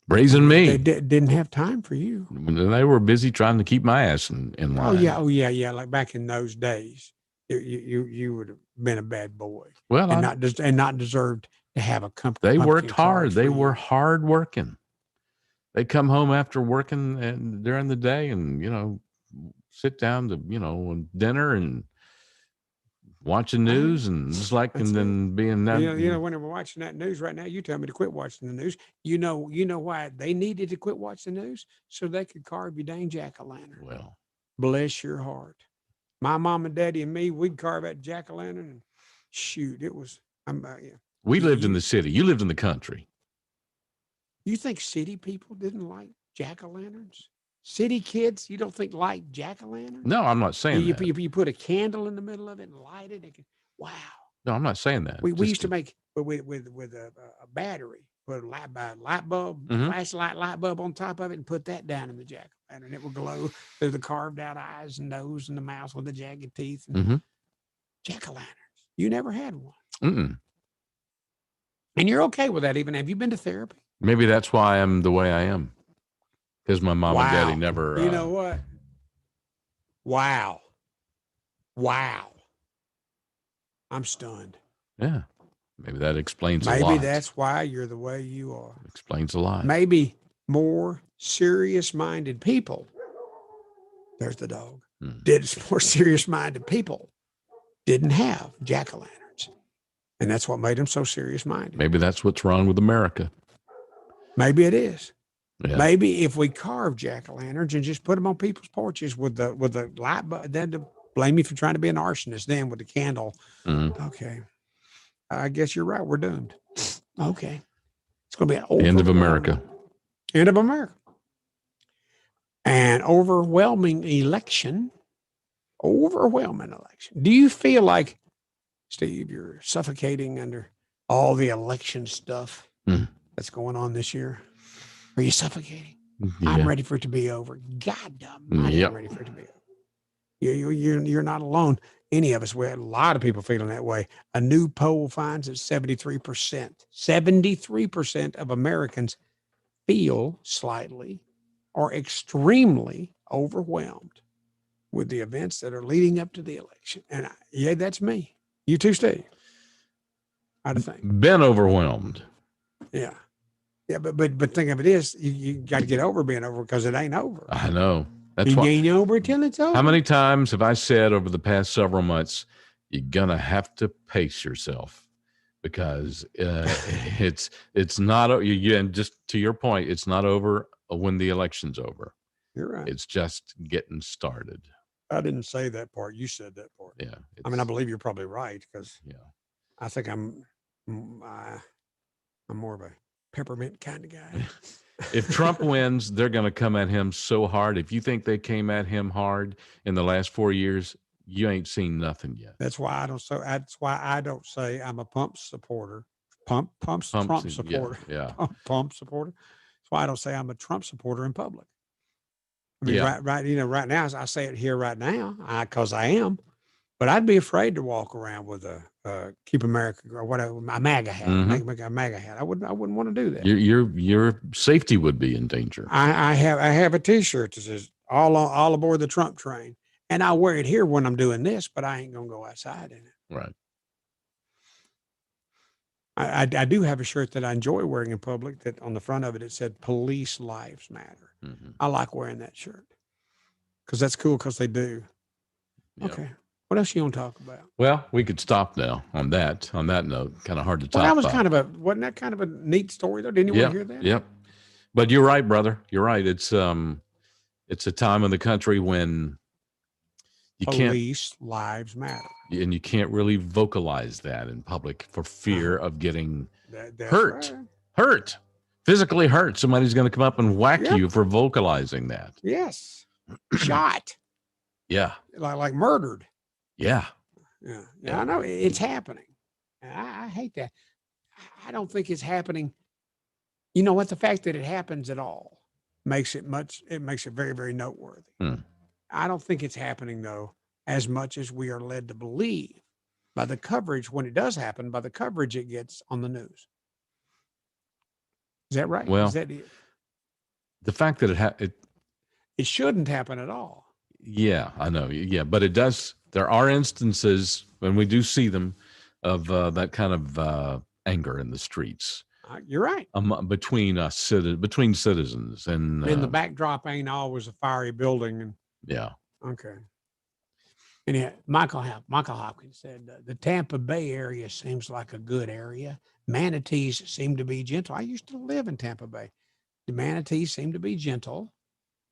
Raising me. They didn't have time for you. They were busy trying to keep my ass in line. Oh yeah. Like back in those days, you would have been a bad boy Well, and not deserved to have a company. they worked hard. They were hard working. They come home after working and during the day and, sit down to, and dinner and watching news and just like, That's and then being that. You know, when we're watching that news right now, you tell me to quit watching the news. You know why they needed to quit watching the news? So they could carve your dang jack-o'-lantern. Well, Bless your heart. My mom and daddy and me, we'd carve that jack-o'-lantern and shoot, it was, yeah. we lived in the city. You lived in the country. You think city people didn't like jack-o'-lanterns? City kids, you don't think like jack-o'-lanterns? No, I'm not saying You, that. you put a candle in the middle of it and light it. Wow. No, I'm not saying that. We Just used to make with a battery, put a light bulb, flashlight light bulb on top of it, and put that down in the jack-o'-lantern. It would glow through the carved out eyes and nose and the mouth with the jagged teeth. And jack-o'-lanterns. You never had one. Mm-mm. And you're okay with that even. Have you been to therapy? Maybe that's why I'm the way I am. Because my mom and daddy never. You know what? Wow. I'm stunned. Yeah. Maybe that explains a lot. Maybe that's why you're the way you are. Explains a lot. Maybe more serious-minded people. There's the dog. More serious-minded people didn't have jack-o'-lanterns. And that's what made them so serious-minded. Maybe that's what's wrong with America. Maybe it is. Yeah. Maybe if we carve jack-o'-lanterns and just put them on people's porches with the light bulb, then to blame you for trying to be an arsonist then with the candle. Okay. I guess you're right. We're doomed. Okay. It's going to be an End of America. End of America. An overwhelming election. Do you feel like, Steve, you're suffocating under all the election stuff that's going on this year? Are you suffocating? Yeah. I'm ready for it to be over. God damn, I'm ready for it to be over. You're not alone. Any of us, we had a lot of people feeling that way. A new poll finds that 73%, 73% of Americans feel slightly or extremely overwhelmed with the events that are leading up to the election. And that's me. You too, Steve. I'd think. Been overwhelmed. Yeah. Yeah, but thing of it is, you got to get over being over because it ain't over. I know. That's you why. ain't over till it's over. How many times have I said over the past several months, you're gonna have to pace yourself because it's not. And just to your point, it's not over when the election's over. You're right. It's just getting started. I didn't say that part. You said that part. Yeah. I mean, I believe you're probably right because I think I'm more of a peppermint kind of guy. If Trump wins, they're going to come at him so hard. If you think they came at him hard in the last 4 years, you ain't seen nothing yet. That's why I don't. So that's why I don't say I'm a Trump supporter. Trump supporter. Yeah. Trump supporter. That's why I don't say I'm a Trump supporter in public. I mean, right. Right now, I say it here right now, because I am. But I'd be afraid to walk around with a "Keep America" or whatever, a MAGA hat, make a MAGA hat. I wouldn't want to do that. Your safety would be in danger. I have a T-shirt that says "All aboard the Trump train," and I wear it here when I'm doing this, but I ain't gonna go outside in it. Right. I do have a shirt that I enjoy wearing in public. That on the front of it said "Police Lives Matter." I like wearing that shirt because that's cool. Because they do. Yep. Okay. What else you want to talk about? Well, we could stop now on that note. Kind of hard to talk about. Wasn't that kind of a neat story though? Didn't you want to hear that? Yep. But you're right, brother. You're right. It's a time in the country when police lives matter. And you can't really vocalize that in public for fear of getting hurt. Right. Hurt. Physically hurt. Somebody's going to come up and whack you for vocalizing that. Yes. Shot. Yeah. Like murdered. Yeah. Yeah, I know it's happening. I hate that. I don't think it's happening. You know what? The fact that it happens at all makes it very, very noteworthy. I don't think it's happening though as much as we are led to believe by the coverage when it does happen, by the coverage it gets on the news. Is that right? Well, is that it? The fact that it shouldn't happen at all. Yeah, I know. Yeah, but it does. There are instances when we do see them of that kind of anger in the streets. You're right. Between citizens, and the backdrop ain't always a fiery building. Yeah. Okay. And Michael Hopkins said the Tampa Bay area seems like a good area. Manatees seem to be gentle. I used to live in Tampa Bay. The manatees seem to be gentle.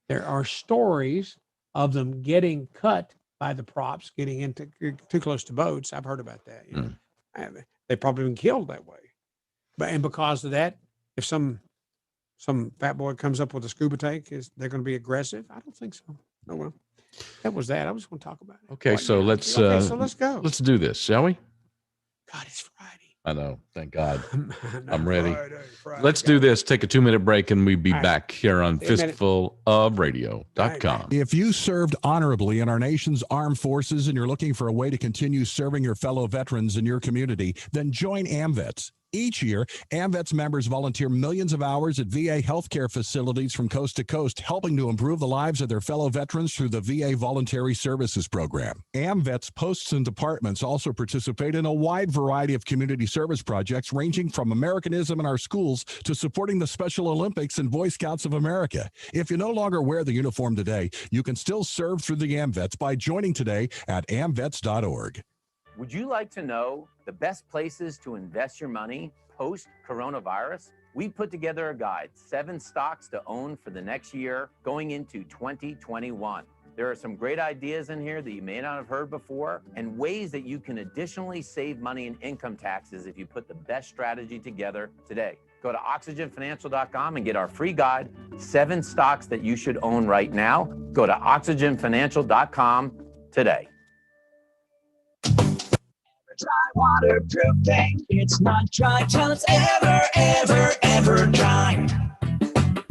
There are stories of them getting cut by the props, getting into too close to boats. I've heard about that. You know, they've probably been killed that way. And because of that, if some fat boy comes up with a scuba tank, they're going to be aggressive? I don't think so. Oh well, that was that. I was going to talk about it. Okay, so let's go. Let's do this, shall we? God, it's Friday. I know. Thank God. No, I'm ready. Friday. Let's do this. Take a 2-minute break, and we'll be back here on fistfulofradio.com. If you served honorably in our nation's armed forces and you're looking for a way to continue serving your fellow veterans in your community, then join AMVETS. Each year, AMVETS members volunteer millions of hours at VA healthcare facilities from coast to coast, helping to improve the lives of their fellow veterans through the VA Voluntary Services Program. AMVETS posts and departments also participate in a wide variety of community service projects, ranging from Americanism in our schools to supporting the Special Olympics and Boy Scouts of America. If you no longer wear the uniform today, you can still serve through the AMVETS by joining today at amvets.org. Would you like to know the best places to invest your money post-coronavirus? We put together a guide, 7 stocks to own for the next year going into 2021. There are some great ideas in here that you may not have heard before and ways that you can additionally save money in income taxes if you put the best strategy together today. Go to oxygenfinancial.com and get our free guide, 7 stocks that you should own right now. Go to oxygenfinancial.com today. Dry waterproofing. It's not dry till it's ever dry.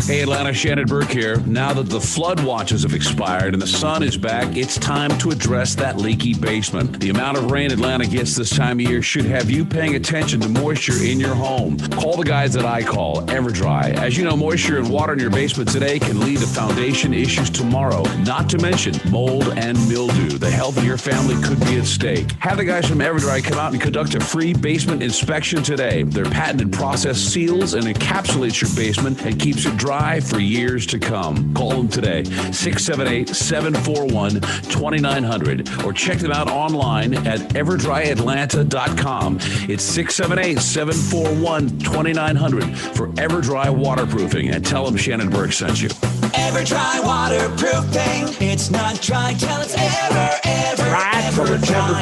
Hey Atlanta, Shannon Burke here. Now that the flood watches have expired and the sun is back, it's time to address that leaky basement. The amount of rain Atlanta gets this time of year should have you paying attention to moisture in your home. Call the guys that I call, EverDry. As you know, moisture and water in your basement today can lead to foundation issues tomorrow, not to mention mold and mildew. The health of your family could be at stake. Have the guys from EverDry come out and conduct a free basement inspection today. Their patented process seals and encapsulates your basement and keeps it dry for years to come. Call them today, 678-741-2900, or check them out online at everdryatlanta.com. It's 678-741-2900 for EverDry Waterproofing, and tell them Shannon Burke sent you. EverDry Waterproofing. It's not dry till it's ever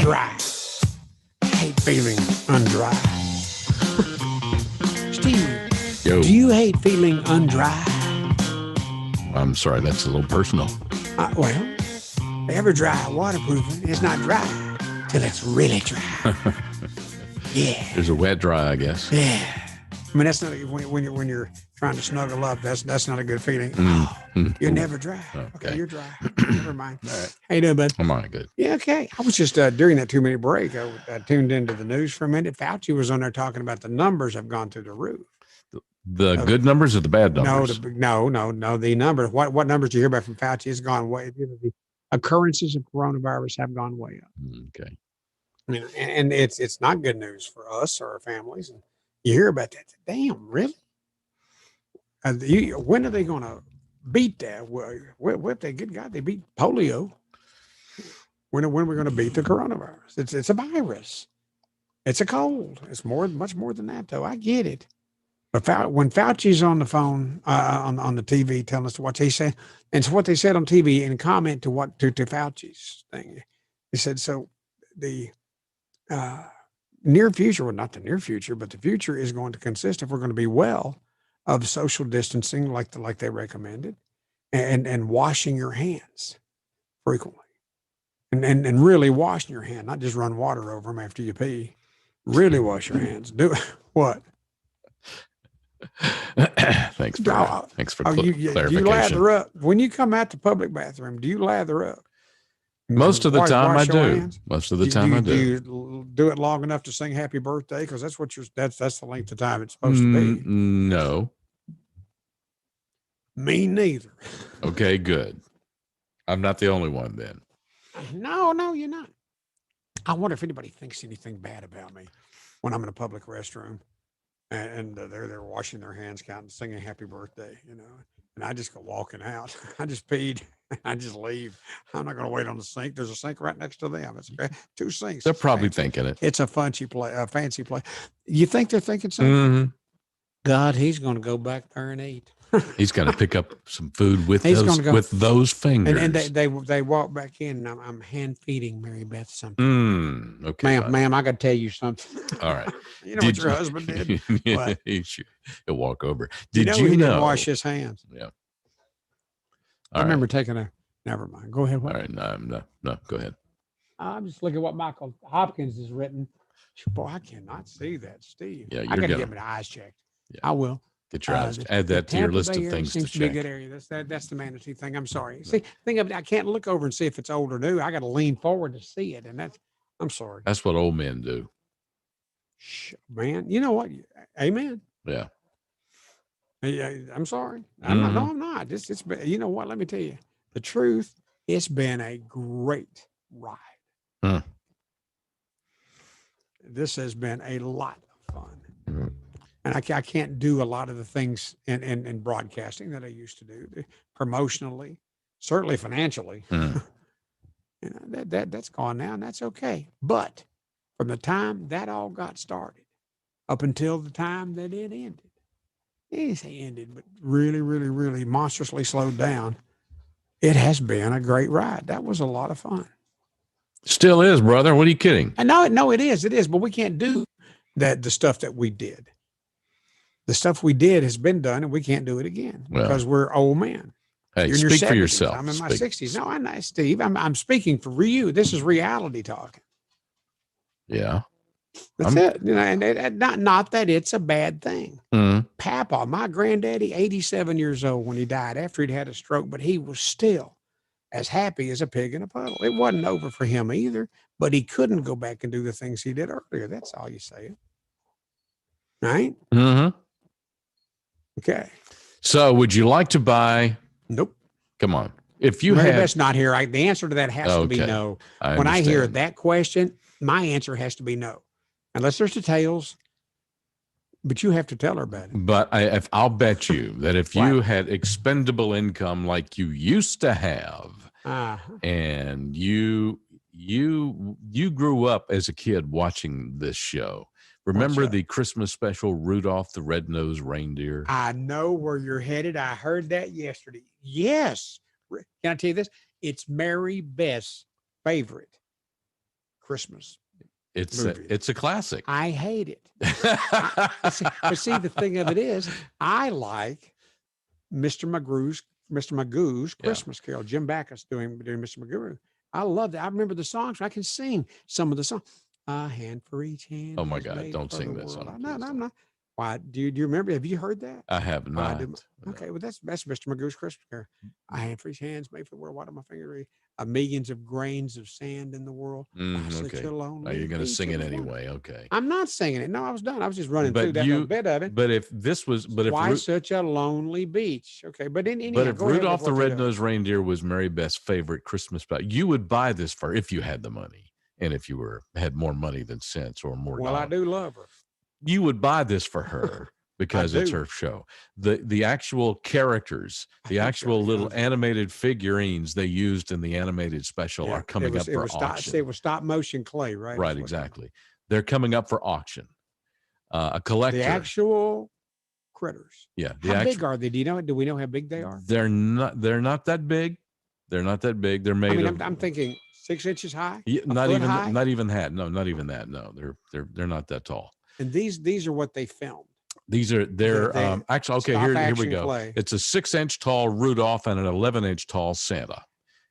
dry. I hate feeling undry. Steve, Yo. do you hate feeling undry? I'm sorry, that's a little personal. Well, EverDry waterproofing is not dry till it's really dry. Yeah. There's a wet dry, I guess. Yeah. I mean, that's not when you're trying to snuggle up. That's not a good feeling. You're never dry. Okay, you're dry. Never mind. All right. How you doing, bud? I'm all right, good. Yeah, okay. I was just during that 2-minute break. I tuned into the news for a minute. Fauci was on there talking about the numbers have gone through the roof. The good numbers or the bad numbers? No. The numbers. What numbers do you hear about from Fauci has gone way. The occurrences of coronavirus have gone way up. Okay. I mean, and it's not good news for us or our families. And you hear about that. Damn, really? When are they going to beat that? What they good God? They beat polio. When are we going to beat the coronavirus? It's a virus. It's a cold. It's much more than that, though. I get it. But when Fauci's on the phone, on the TV, telling us what he said, and it's what they said on TV in comment to Fauci's thing, he said, so the near future, well, not the near future, but the future is going to consist, if we're going to be well, of social distancing like they recommended, and washing your hands frequently, and really washing your hand, not just run water over them after you pee. Really wash your hands. Do what? Thanks for clarification. Do you lather up when you come out the public bathroom? Do you lather up? Most of the time I do. Hands? Most of the time I do. Do you do it long enough to sing happy birthday? Because that's what that's the length of time it's supposed to be. No. Me neither. Okay, good. I'm not the only one then. No, you're not. I wonder if anybody thinks anything bad about me when I'm in a public restroom. And they're washing their hands, counting, singing happy birthday, and I just go walking out. I just peed. I just leave. I'm not going to wait on the sink. There's a sink right next to them. It's okay. 2 sinks. They're It's probably fancy. thinking it. It's a fancy play. You think they're thinking something? Mm-hmm. God, he's going to go back there and eat. He's going to pick up some food with He's those gonna go- with those fingers. And they walk back in, and I'm hand feeding Mary Beth something. Okay, Ma'am, I got to tell you something. all right. You know what your husband did? What? He'll walk over. He Did didn't wash his hands. Yeah. I remember taking a. Never mind. Go ahead. What? All right. No. Go ahead. I'm just looking at what Michael Hopkins has written. Boy, I cannot see that, Steve. Yeah, I got to get my eyes checked. Yeah. I will. Get your eyes. Add that to your list of things to seems to be a check. good area. That's the Manatee thing. I'm sorry. See, think of it. I can't look over and see if it's old or new. I got to lean forward to see it, and I'm sorry. That's what old men do. Man, you know what? Amen. Yeah. I'm sorry. I'm not. It's been, you know what? Let me tell you the truth. It's been a great ride. This has been a lot of fun. And I can't do a lot of the things in broadcasting that I used to do promotionally, certainly financially. That's gone now, and that's okay. But from the time that all got started up until the time that it ended, it didn't say ended, but really, really, really monstrously slowed down. It has been a great ride. That was a lot of fun. Still is, brother. What are you kidding? And no, it is, but we can't do the stuff that we did. The stuff we did has been done, and we can't do it again because we're old men. Hey, You're in speak your for 70s. yourself. I'm in my 60s. No, I'm not, Steve. I'm speaking for you. This is reality talking. Yeah. That's it. You know, and not that it's a bad thing. Papa, my granddaddy, 87 years old when he died after he'd had a stroke, but he was still as happy as a pig in a puddle. It wasn't over for him either, but he couldn't go back and do the things he did earlier. That's all you say. Right? Mm-hmm. Okay. So would you like to buy? Nope. Come on. If you Mary had, Beth's not here. The answer to that has to be no. When I hear that question, my answer has to be no. Unless there's details, but you have to tell her about it. But I'll bet you that if you had expendable income like you used to have, and you grew up as a kid watching this show. Remember the Christmas special, Rudolph the Red-Nosed Reindeer? I know where you're headed. I heard that yesterday. Yes. Can I tell you this? It's Mary Beth's favorite Christmas. It's a classic. I hate it. But see, the thing of it is, I like Mr. Magoo's Christmas Carol. Jim Backus doing Mr. Magoo. I love that. I remember the songs. I can sing some of the songs. A hand for each hand. Oh my God! Don't sing that song. No, I'm not. Why? Do you remember? Have you heard that? I have not. Okay, well that's Mr. Magoo's Christmas Carol. A hand for each hands made for the world. What on my finger? Millions of grains of sand in the world. Okay. Now you're going to sing it anyway. Okay. I'm not singing it. No, I was done. I was just running through that little bit of it. But if this was, why such a lonely beach? Okay, but if Rudolph the Red-Nosed Reindeer was Mary Beth's favorite Christmas spot, you would buy this for if you had the money. And if you had more money than sense or more, I do love her. You would buy this for her because it's her show. The actual characters, the actual little animated figurines they used in the animated special are coming up for auction. It was stop motion clay, right? Right, exactly. They're coming up for auction. A collector. The actual critters. Yeah. How big are they? Do we know how big they are? They're not that big. They're not that big. They're made of. I'm thinking 6 inches high. Yeah, not even that. No, not even that. No, they're not that tall. And these are what they filmed. They're actually okay. Here we go. Clay. It's a 6-inch tall Rudolph and an 11-inch tall Santa,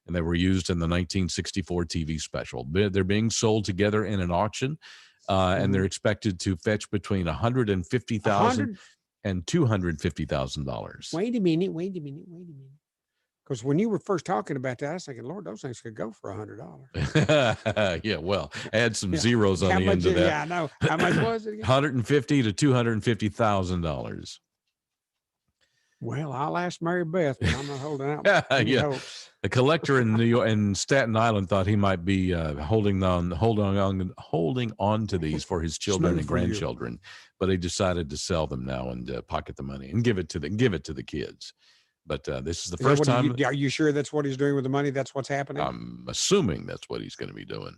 and they were used in the 1964 TV special. They're being sold together in an auction, and they're expected to fetch between $150,000 and $250,000. Wait a minute. Because when you were first talking about that, I was thinking, Lord, those things could go for $100. Yeah, well, add some zeros on the end of that. Yeah, I know. How much was it again? $150,000 to $250,000. Well, I'll ask Mary Beth, but I'm not holding out. Yeah, a collector in New York and Staten Island thought he might be holding on to these for his children and grandchildren, but he decided to sell them now and pocket the money and give it to the kids. But this is the first time. Are you sure that's what he's doing with the money? That's what's happening? I'm assuming that's what he's going to be doing.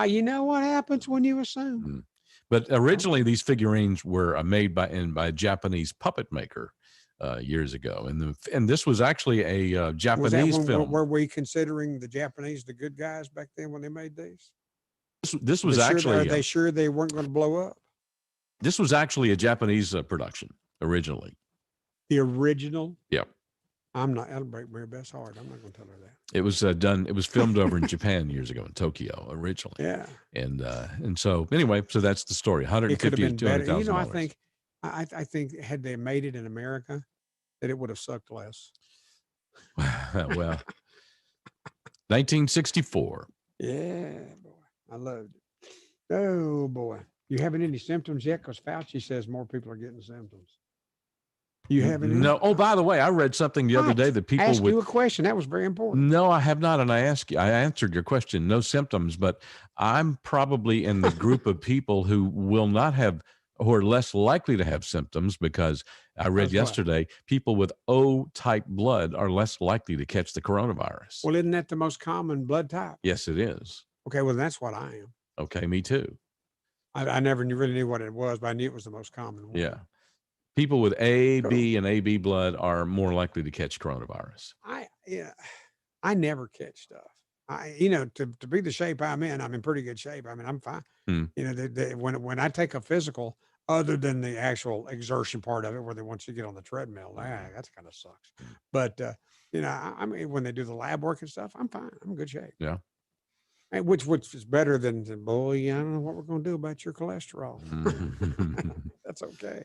You know what happens when you assume. But originally, these figurines were made by a Japanese puppet maker years ago, and this was actually a Japanese film. Were we considering the Japanese the good guys back then when they made these? This was actually. Are they sure they weren't going to blow up? This was actually a Japanese production originally. The original? Yep. That'll break Mary Beth's heart. I'm not going to tell her that. It was done. It was filmed over in Japan years ago in Tokyo originally. Yeah. And so anyway, so that's the story. 150 to 200,000. You know, I think had they made it in America, that it would have sucked less. Well, 1964. Yeah, boy, I loved it. Oh boy, you having any symptoms yet? Because Fauci says more people are getting symptoms. You haven't? No. Oh, by the way, I read something the other day that people ask you a question. That was very important. No, I have not, and I answered your question. No symptoms, but I'm probably in the group of people who will not have, who are less likely to have symptoms, because I read yesterday people with O type blood are less likely to catch the coronavirus. Well, isn't that the most common blood type? Yes, it is. Okay, well, that's what I am. Okay, me too. I never really knew what it was, but I knew it was the most common one. Yeah. People with AB and AB blood are more likely to catch coronavirus. I never catch stuff. To be the shape I'm in pretty good shape. I mean, I'm fine. You know, when I take a physical, other than the actual exertion part of it, where they want you to get on the treadmill, that kind of sucks. But you know, I mean, when they do the lab work and stuff, I'm fine. I'm in good shape. Yeah. Which is better than, boy, I don't know what we're going to do about your cholesterol. That's okay.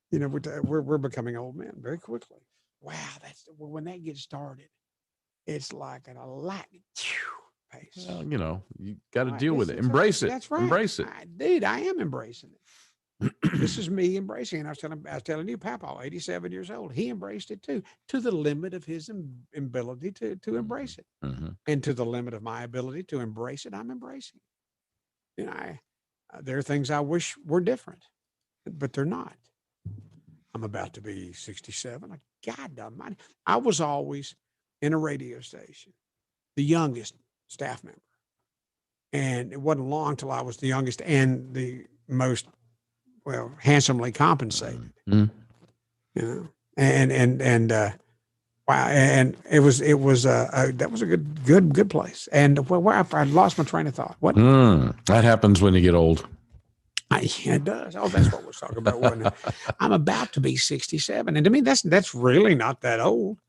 You know, we're becoming old men very quickly. Wow, when that gets started, it's like at a lightning pace. Well, you know, you got to deal with it. Embrace it. That's right. Embrace it. I am embracing it. This is me embracing it. I was telling you, Papa, 87 years old, he embraced it too, to the limit of his ability to embrace it, and to the limit of my ability to embrace it. I'm embracing it. You know, there are things I wish were different, but they're not. I'm about to be 67. God almighty. I was always in a radio station, the youngest staff member. And it wasn't long till I was the youngest and the most, handsomely compensated. You know, and wow. And it was that was a good place. And I lost my train of thought. What? That happens when you get old. It does. Oh, that's what we're talking about, wasn't it? I'm about to be 67. And to me, that's really not that old.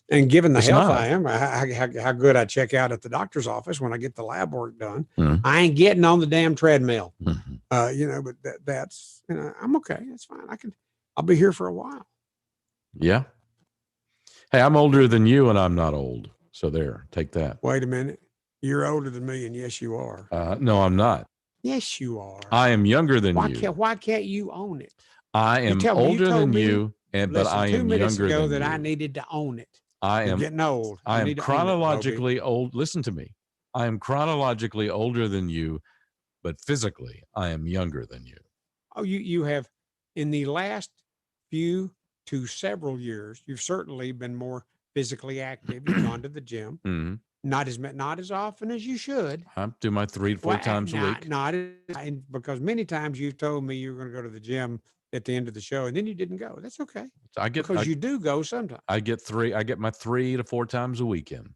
And given the health I am, how good I check out at the doctor's office when I get the lab work done, I ain't getting on the damn treadmill. You know, but that's, you know, I'm okay. That's fine. I'll be here for a while. Yeah. Hey, I'm older than you and I'm not old. So there, take that. Wait a minute. You're older than me. And yes, you are. No, I'm not. Yes, you are. I am younger than you. Why can't you own it? I am older than you, but I am 2 minutes younger ago than that you. I needed to own it. I'm getting old. I am chronologically old. Listen to me. I am chronologically older than you, but physically I am younger than you. Oh, you have, in the last few to several years, you've certainly been more physically active. You've gone to the gym. Not as often as you should. I do my 3 to 4 times a week. Because many times you've told me you're going to go to the gym at the end of the show, and then you didn't go. That's okay. Because you do go sometimes. I get my 3 to 4 times a week in.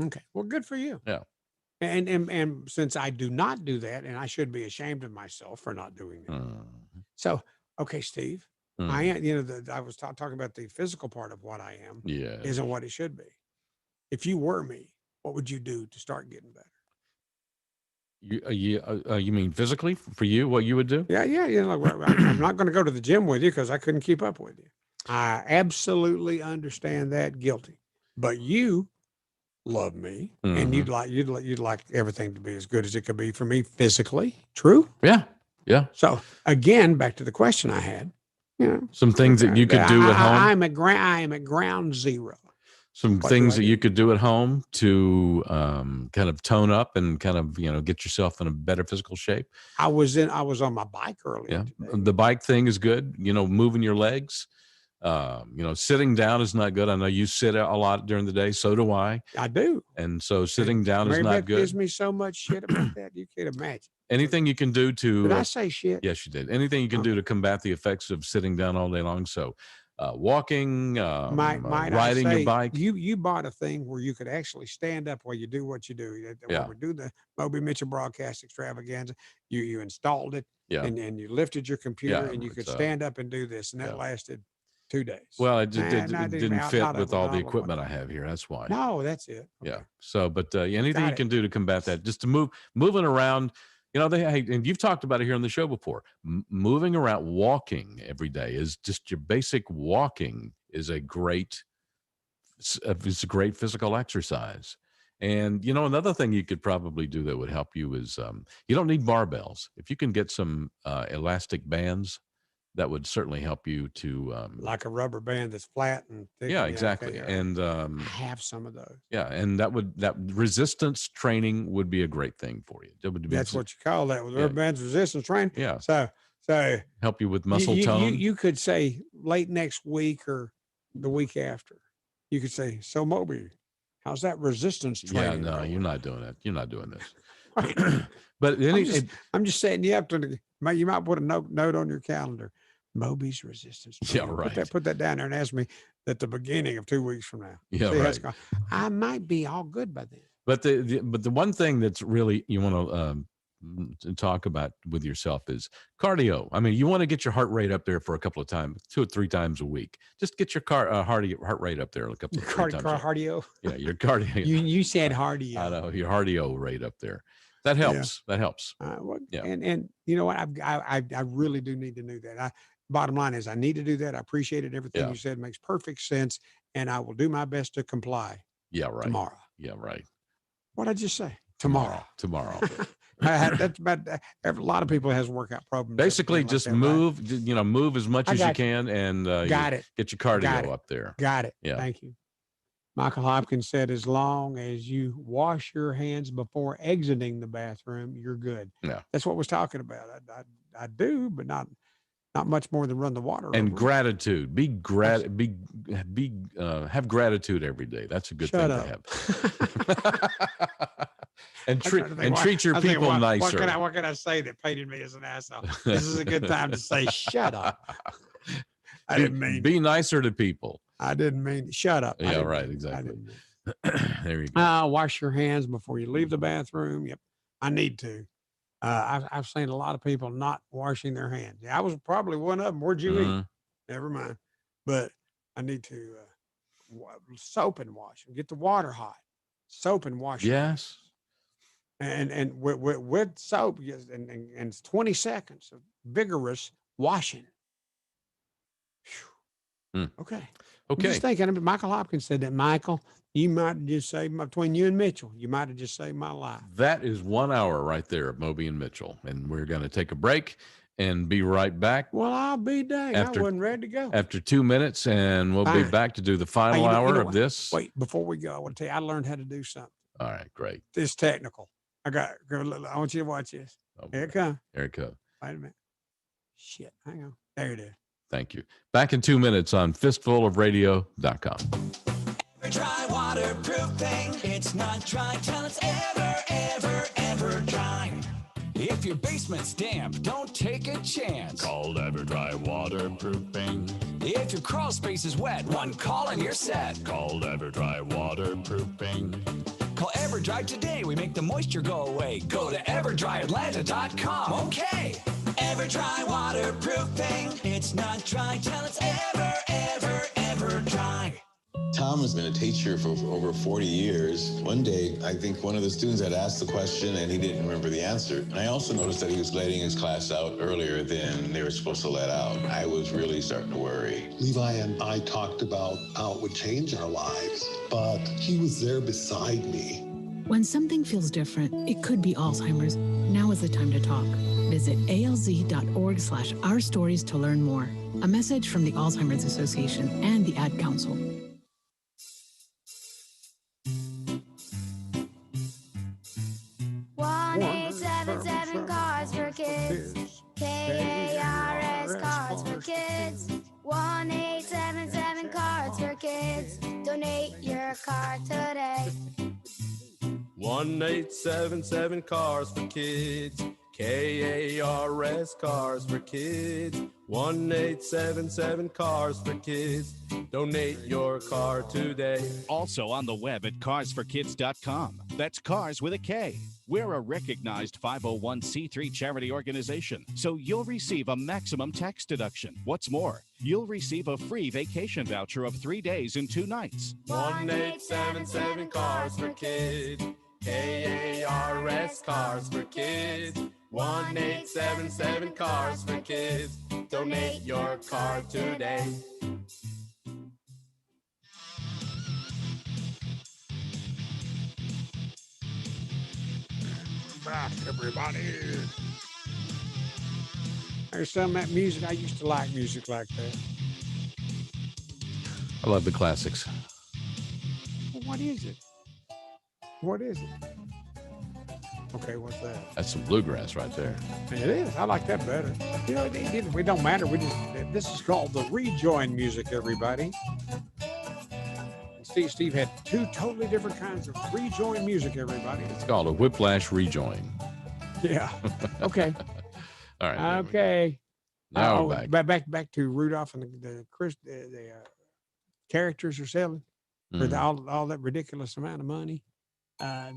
Okay. Well, good for you. Yeah. And since I do not do that, and I should be ashamed of myself for not doing that. So, okay, Steve, I am, you know, I was talking about the physical part of what I am. Yeah. Isn't what it should be. If you were me, what would you do to start getting better? You mean physically for you, what you would do? Yeah. You know, I'm not going to go to the gym with you because I couldn't keep up with you. I absolutely understand that. Guilty. But you love me, and you'd like everything to be as good as it could be for me physically. True? Yeah. Yeah. So again, back to the question I had. You know, some things that you could do at home. I am at ground zero. Some things that you could do at home to kind of tone up and kind of, you know, get yourself in a better physical shape. I was on my bike earlier. Yeah. The bike thing is good. You know, moving your legs. Sitting down is not good. I know you sit a lot during the day. So do I. I do. And so sitting down Mary is not Beth good. gives me so much shit about that. You can't imagine. Anything you can do to. Did I say shit? Yes, you did. Anything you can do to combat the effects of sitting down all day long. So walking, riding your bike. You bought a thing where you could actually stand up while you do what you do. When we do the Moby Mitchell broadcast extravaganza, you installed it and you lifted your computer and you could stand up and do this. And that lasted 2 days. Well, it didn't fit with all the equipment I have here. That's why. No, that's it. Okay. Yeah. So, but anything you can do to combat that, just to moving around. And you've talked about it here on the show before. Moving around, walking every day is just your basic walking is a great physical exercise. And another thing you could probably do that would help you is you don't need barbells. If you can get some elastic bands, that would certainly help you to like a rubber band that's flat and thick. Yeah, exactly. Okay, and I have some of those. Yeah, and that resistance training would be a great thing for you. That's what you call that with rubber bands, resistance training. Yeah. So help you with muscle tone. You could say late next week or the week after. You could say, "So Moby, how's that resistance training?" Yeah, no, you're not doing it. You're not doing this. But I'm just saying you might put a note on your calendar. Moby's resistance training. Yeah, right. Put that down there and ask me at the beginning of 2 weeks from now. Yeah, see right. I might be all good by then. But the one thing that's really you want to talk about with yourself is cardio. I mean, you want to get your heart rate up there for a couple of times, 2 or 3 times a week. Just get your heart rate up there a couple of times. Cardio. Yeah, your cardio. You said cardio. I know your cardio rate up there. That helps. Yeah. That helps. And you know what? I really do need to do that. Bottom line is I need to do that. I appreciate it. Everything you said makes perfect sense, and I will do my best to comply. Yeah, right. Tomorrow. Yeah, right. What did I just say? Tomorrow. That's about a lot of people has workout problems. Basically, just move. Right? Move as much as you can, and get your cardio up there. Got it. Yeah. Thank you. Michael Hopkins said, as long as you wash your hands before exiting the bathroom, you're good. Yeah. That's what we're talking about. I do, but not much more than run the water. And gratitude. Have gratitude every day. That's a good thing to have. and treat your people nicer. What can I say that painted me as an asshole? This is a good time to say, shut up. I didn't mean be nicer to people. I didn't mean shut up. Yeah, right. Exactly. There you go. Wash your hands before you leave the bathroom. Yep. I need to. I've seen a lot of people not washing their hands. I was probably one of them. Where'd you eat? Never mind. But I need to soap and wash them. Get the water hot. Soap and wash. Yes. And with soap, and 20 seconds of vigorous washing. Okay. I'm just thinking, Michael Hopkins said that, Michael, you might have just saved between you and Mitchell, you might have just saved my life. That is 1 hour right there of Moby and Mitchell. And we're going to take a break and be right back. Well, I'll be dang. I wasn't ready to go. After 2 minutes, and we'll be back to do the final hour of this. Wait, before we go, I want to tell you, I learned how to do something. All right, great. It's technical. I want you to watch this. Here it comes. Here it comes. Wait a minute. Shit, hang on. There it is. Thank you. Back in 2 minutes on fistfulofradio.com. Dry waterproofing. It's not dry till it's ever dry. If your basement's damp, don't take a chance. Call EverDry Waterproofing. If your crawl space is wet, one call and you're set. Call EverDry Waterproofing. Call EverDry today. We make the moisture go away. Go to EverDryAtlanta.com. Okay. EverDry Waterproofing. It's not dry till it's ever dry. Tom has been a teacher for over 40 years. One day, I think one of the students had asked the question and he didn't remember the answer. And I also noticed that he was letting his class out earlier than they were supposed to let out. I was really starting to worry. Levi and I talked about how it would change our lives, but he was there beside me. When something feels different, it could be Alzheimer's. Now is the time to talk. Visit alz.org/ourstories to learn more. A message from the Alzheimer's Association and the Ad Council. 1-877 Cards for Kids. KARS Cards for Kids. 1-877 Donate your car today. 1-877 Cars for Kids. KARS Cars for Kids. 1-877 Cars for Kids. Donate your car today. Also on the web at carsforkids.com. That's cars with a K. We're a recognized 501c3 charity organization, so you'll receive a maximum tax deduction. What's more, you'll receive a free vacation voucher of 3 days and 2 nights. 1-877 Cars for Kids. KARS Cars for Kids. 1-877 Cars for Kids. Donate your car today. Back, everybody. There's some of that music. I used to like music like that. I love the classics. Well, what is it? What is it? Okay, what's that? That's some bluegrass right there. It is. I like that better. You know, it don't matter. This is called the rejoin music, everybody. Steve had 2 totally different kinds of rejoin music, everybody. It's called a whiplash rejoin. Yeah. Okay. All right. Okay. Now we're back to Rudolph and the characters are selling for all that ridiculous amount of money.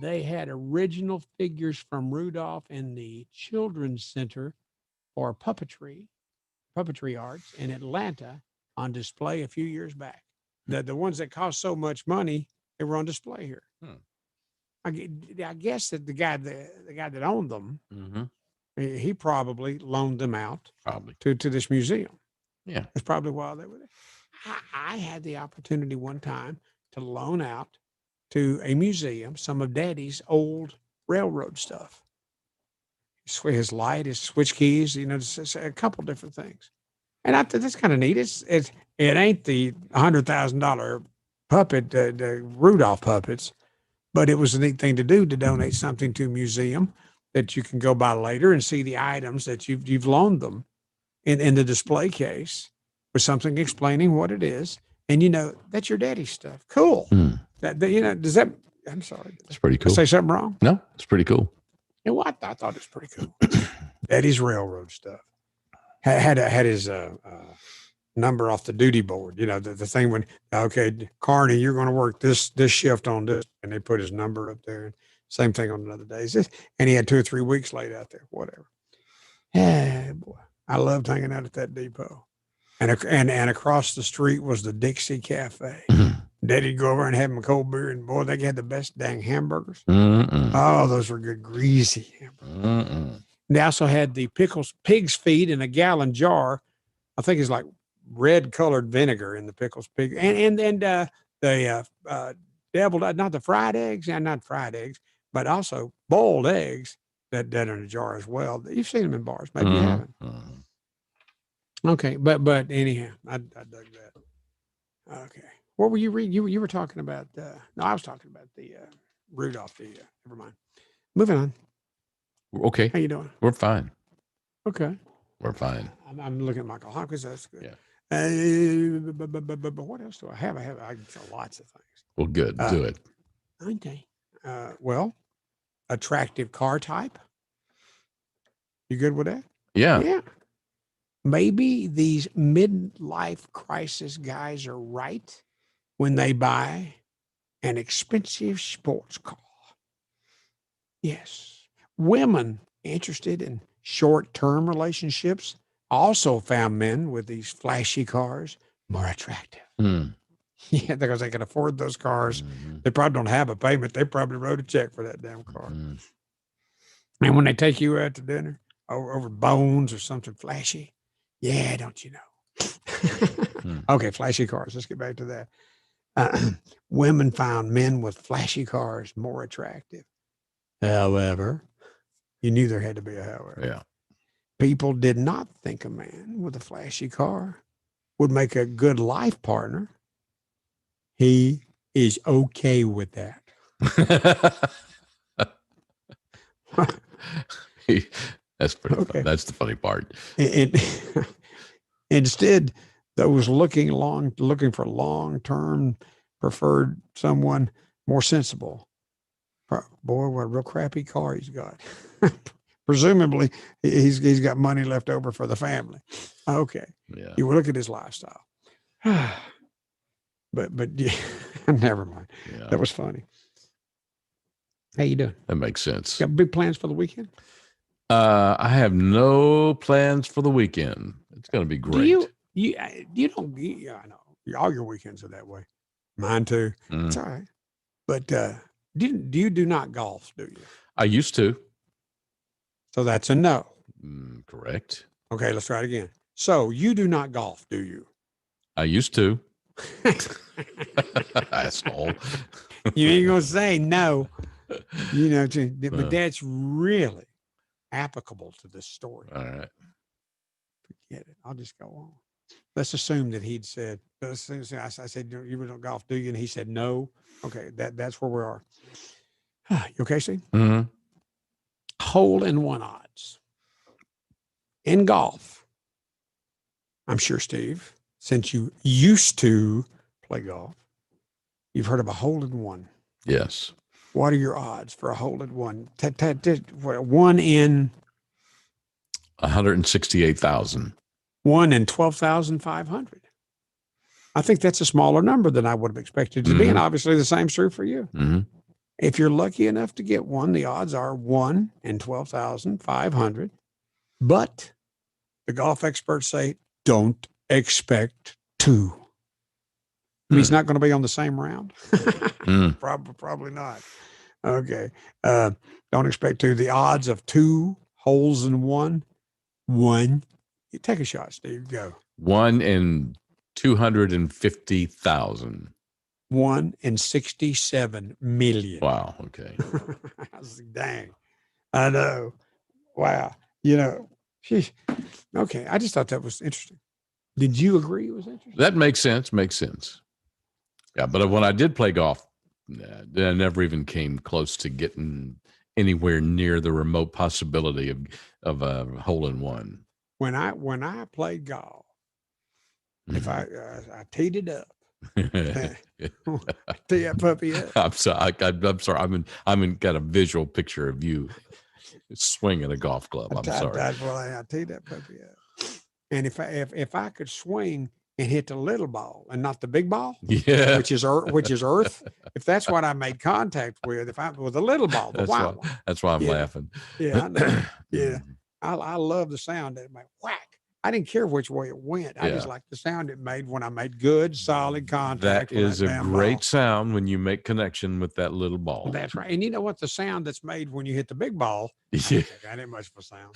They had original figures from Rudolph in the Children's Center for Puppetry Arts in Atlanta on display a few years back. The ones that cost so much money, they were on display here. I guess that the guy that owned them, he probably loaned them out to this museum. Yeah, that's probably why they were there. I had the opportunity one time to loan out to a museum some of Daddy's old railroad stuff. His light, his switch keys, just a couple different things. And I thought that's kind of neat. It ain't the $100,000 puppet, the Rudolph puppets, but it was a neat thing to do, to donate something to a museum that you can go by later and see the items that you've loaned them in the display case with something explaining what it is. And that's your daddy's stuff. Cool. Does that? I'm sorry. It's pretty cool. Did I say something wrong? No, it's pretty cool. You know what? I thought it was pretty cool. Daddy's railroad stuff. Had his number off the duty board. The thing when, okay, Carney, you're going to work this shift on this, and they put his number up there. Same thing on another day. And he had 2 or 3 weeks laid out there. Whatever. Yeah, boy, I loved hanging out at that depot. And across the street was the Dixie Cafe. Daddy'd go over and have him a cold beer, and boy, they had the best dang hamburgers. Oh, those were good, greasy hamburgers. They also had the pig's feet in a gallon jar. I think it's like red colored vinegar in the pickles pig, and the deviled, not the fried eggs, and not fried eggs, but also boiled eggs that in a jar as well. You've seen them in bars, maybe you haven't. Okay, but anyhow, I dug that. Okay, what were you reading? You were talking about. No, I was talking about the Rudolph. Never mind. Moving on. Okay. How you doing? We're fine. Okay. We're fine. I'm looking at Michael Hopkins. That's good. Yeah. But what else do I have? I have lots of things. Well, good. Do it. Okay. Well, attractive car type. You good with that? Yeah. Yeah. Maybe these midlife crisis guys are right when they buy an expensive sports car. Yes. Women interested in short-term relationships also found men with these flashy cars more attractive. Yeah, because they can afford those cars. They probably don't have a payment. They probably wrote a check for that damn car. And when they take you out to dinner over bones or something flashy, yeah, don't you know? Okay, flashy cars. Let's get back to that. Women found men with flashy cars more attractive. However, you knew there had to be a however. Yeah. People did not think a man with a flashy car would make a good life partner. He is okay with that. That's pretty funny. That's the funny part. Instead, those looking for long-term preferred someone more sensible. Boy, what a real crappy car he's got. Presumably, he's got money left over for the family. Okay. Yeah. You look at his lifestyle. but yeah, never mind. Yeah. That was funny. How you doing? That makes sense. Got big plans for the weekend? I have no plans for the weekend. It's going to be great. You don't, yeah, I know. All your weekends are that way. Mine too. Mm. It's all right. But you do not golf, do you? I used to. So that's a no. Correct. Okay, let's try it again. So you do not golf, do you? I used to. Asshole. You ain't gonna say no. You know, but that's really applicable to this story. All right. Forget it. I'll just go on. Let's assume that he'd said, I said, you don't golf, do you? And he said, no. Okay, that's where we are. You okay, Steve? Mm-hmm. Hole-in-one odds in golf. I'm sure, Steve, since you used to play golf, you've heard of a hole-in-one. Yes. What are your odds for a hole-in-one? One in 168,000. 1 in 12,500. I think that's a smaller number than I would have expected it to be, and obviously the same's true for you. Mm-hmm. If you're lucky enough to get one, the odds are 1 in 12,500. But the golf experts say don't expect 2. I mean, he's not going to be on the same round. Probably not. Okay. Don't expect 2. The odds of 2 holes in one. You take a shot, Steve. Go. 1 in 250,000. 1 in 67 million. Wow. Okay. I was like, dang. I know. Wow. You know, geez. Okay. I just thought that was interesting. Did you agree it was interesting? That makes sense. Yeah. But when I did play golf, I never even came close to getting anywhere near the remote possibility of a hole in one. When I played golf, if I teed it up, tee that puppy up. I'm sorry. I'm got a visual picture of you swinging a golf club. I'm sorry. I teed that puppy up, and if I could swing and hit the little ball and not the big ball, yeah, which is earth. If that's what I made contact with, if I with the little ball, that's why I'm laughing. Yeah, I know. Yeah, I love the sound that it made. Whack. I didn't care which way it went. I just liked the sound it made when I made good, solid contact. That is a great sound when you make connection with that little ball. That's right. And you know what? The sound that's made when you hit the big ball, that ain't much of a sound.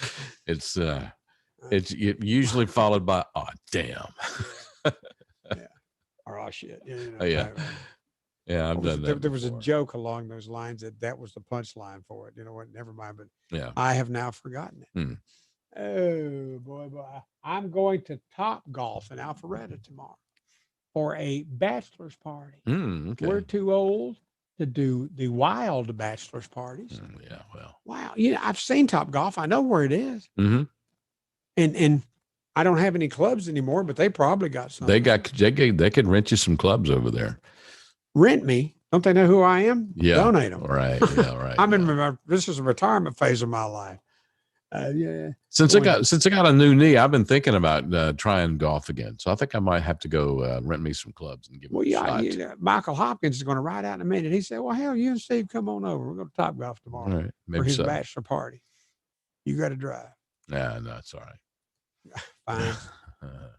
It's usually followed by, oh, damn. Yeah. Or, oh, shit. Yeah, I've done that. There was a joke along those lines that was the punchline for it. You know what? Never mind. But yeah, I have now forgotten it. Oh, boy. I'm going to Top Golf in Alpharetta tomorrow for a bachelor's party. Okay. We're too old to do the wild bachelor's parties. Yeah, well. Wow. I've seen Top Golf. I know where it is. Mm-hmm. And I don't have any clubs anymore, but they probably got some. They could rent you some clubs over there. Rent me? Don't they know who I am? Yeah. Donate them. Right. Yeah. Right. This is a retirement phase of my life. Yeah. Since I got a new knee, I've been thinking about trying golf again. So I think I might have to go rent me some clubs and give them a shot. Michael Hopkins is going to ride out in a minute. He said, well, hell, you and Steve come on over. We're going to Top Golf tomorrow All right. Maybe for his so. bachelor party. You got to drive. Yeah, no, it's all right. Fine.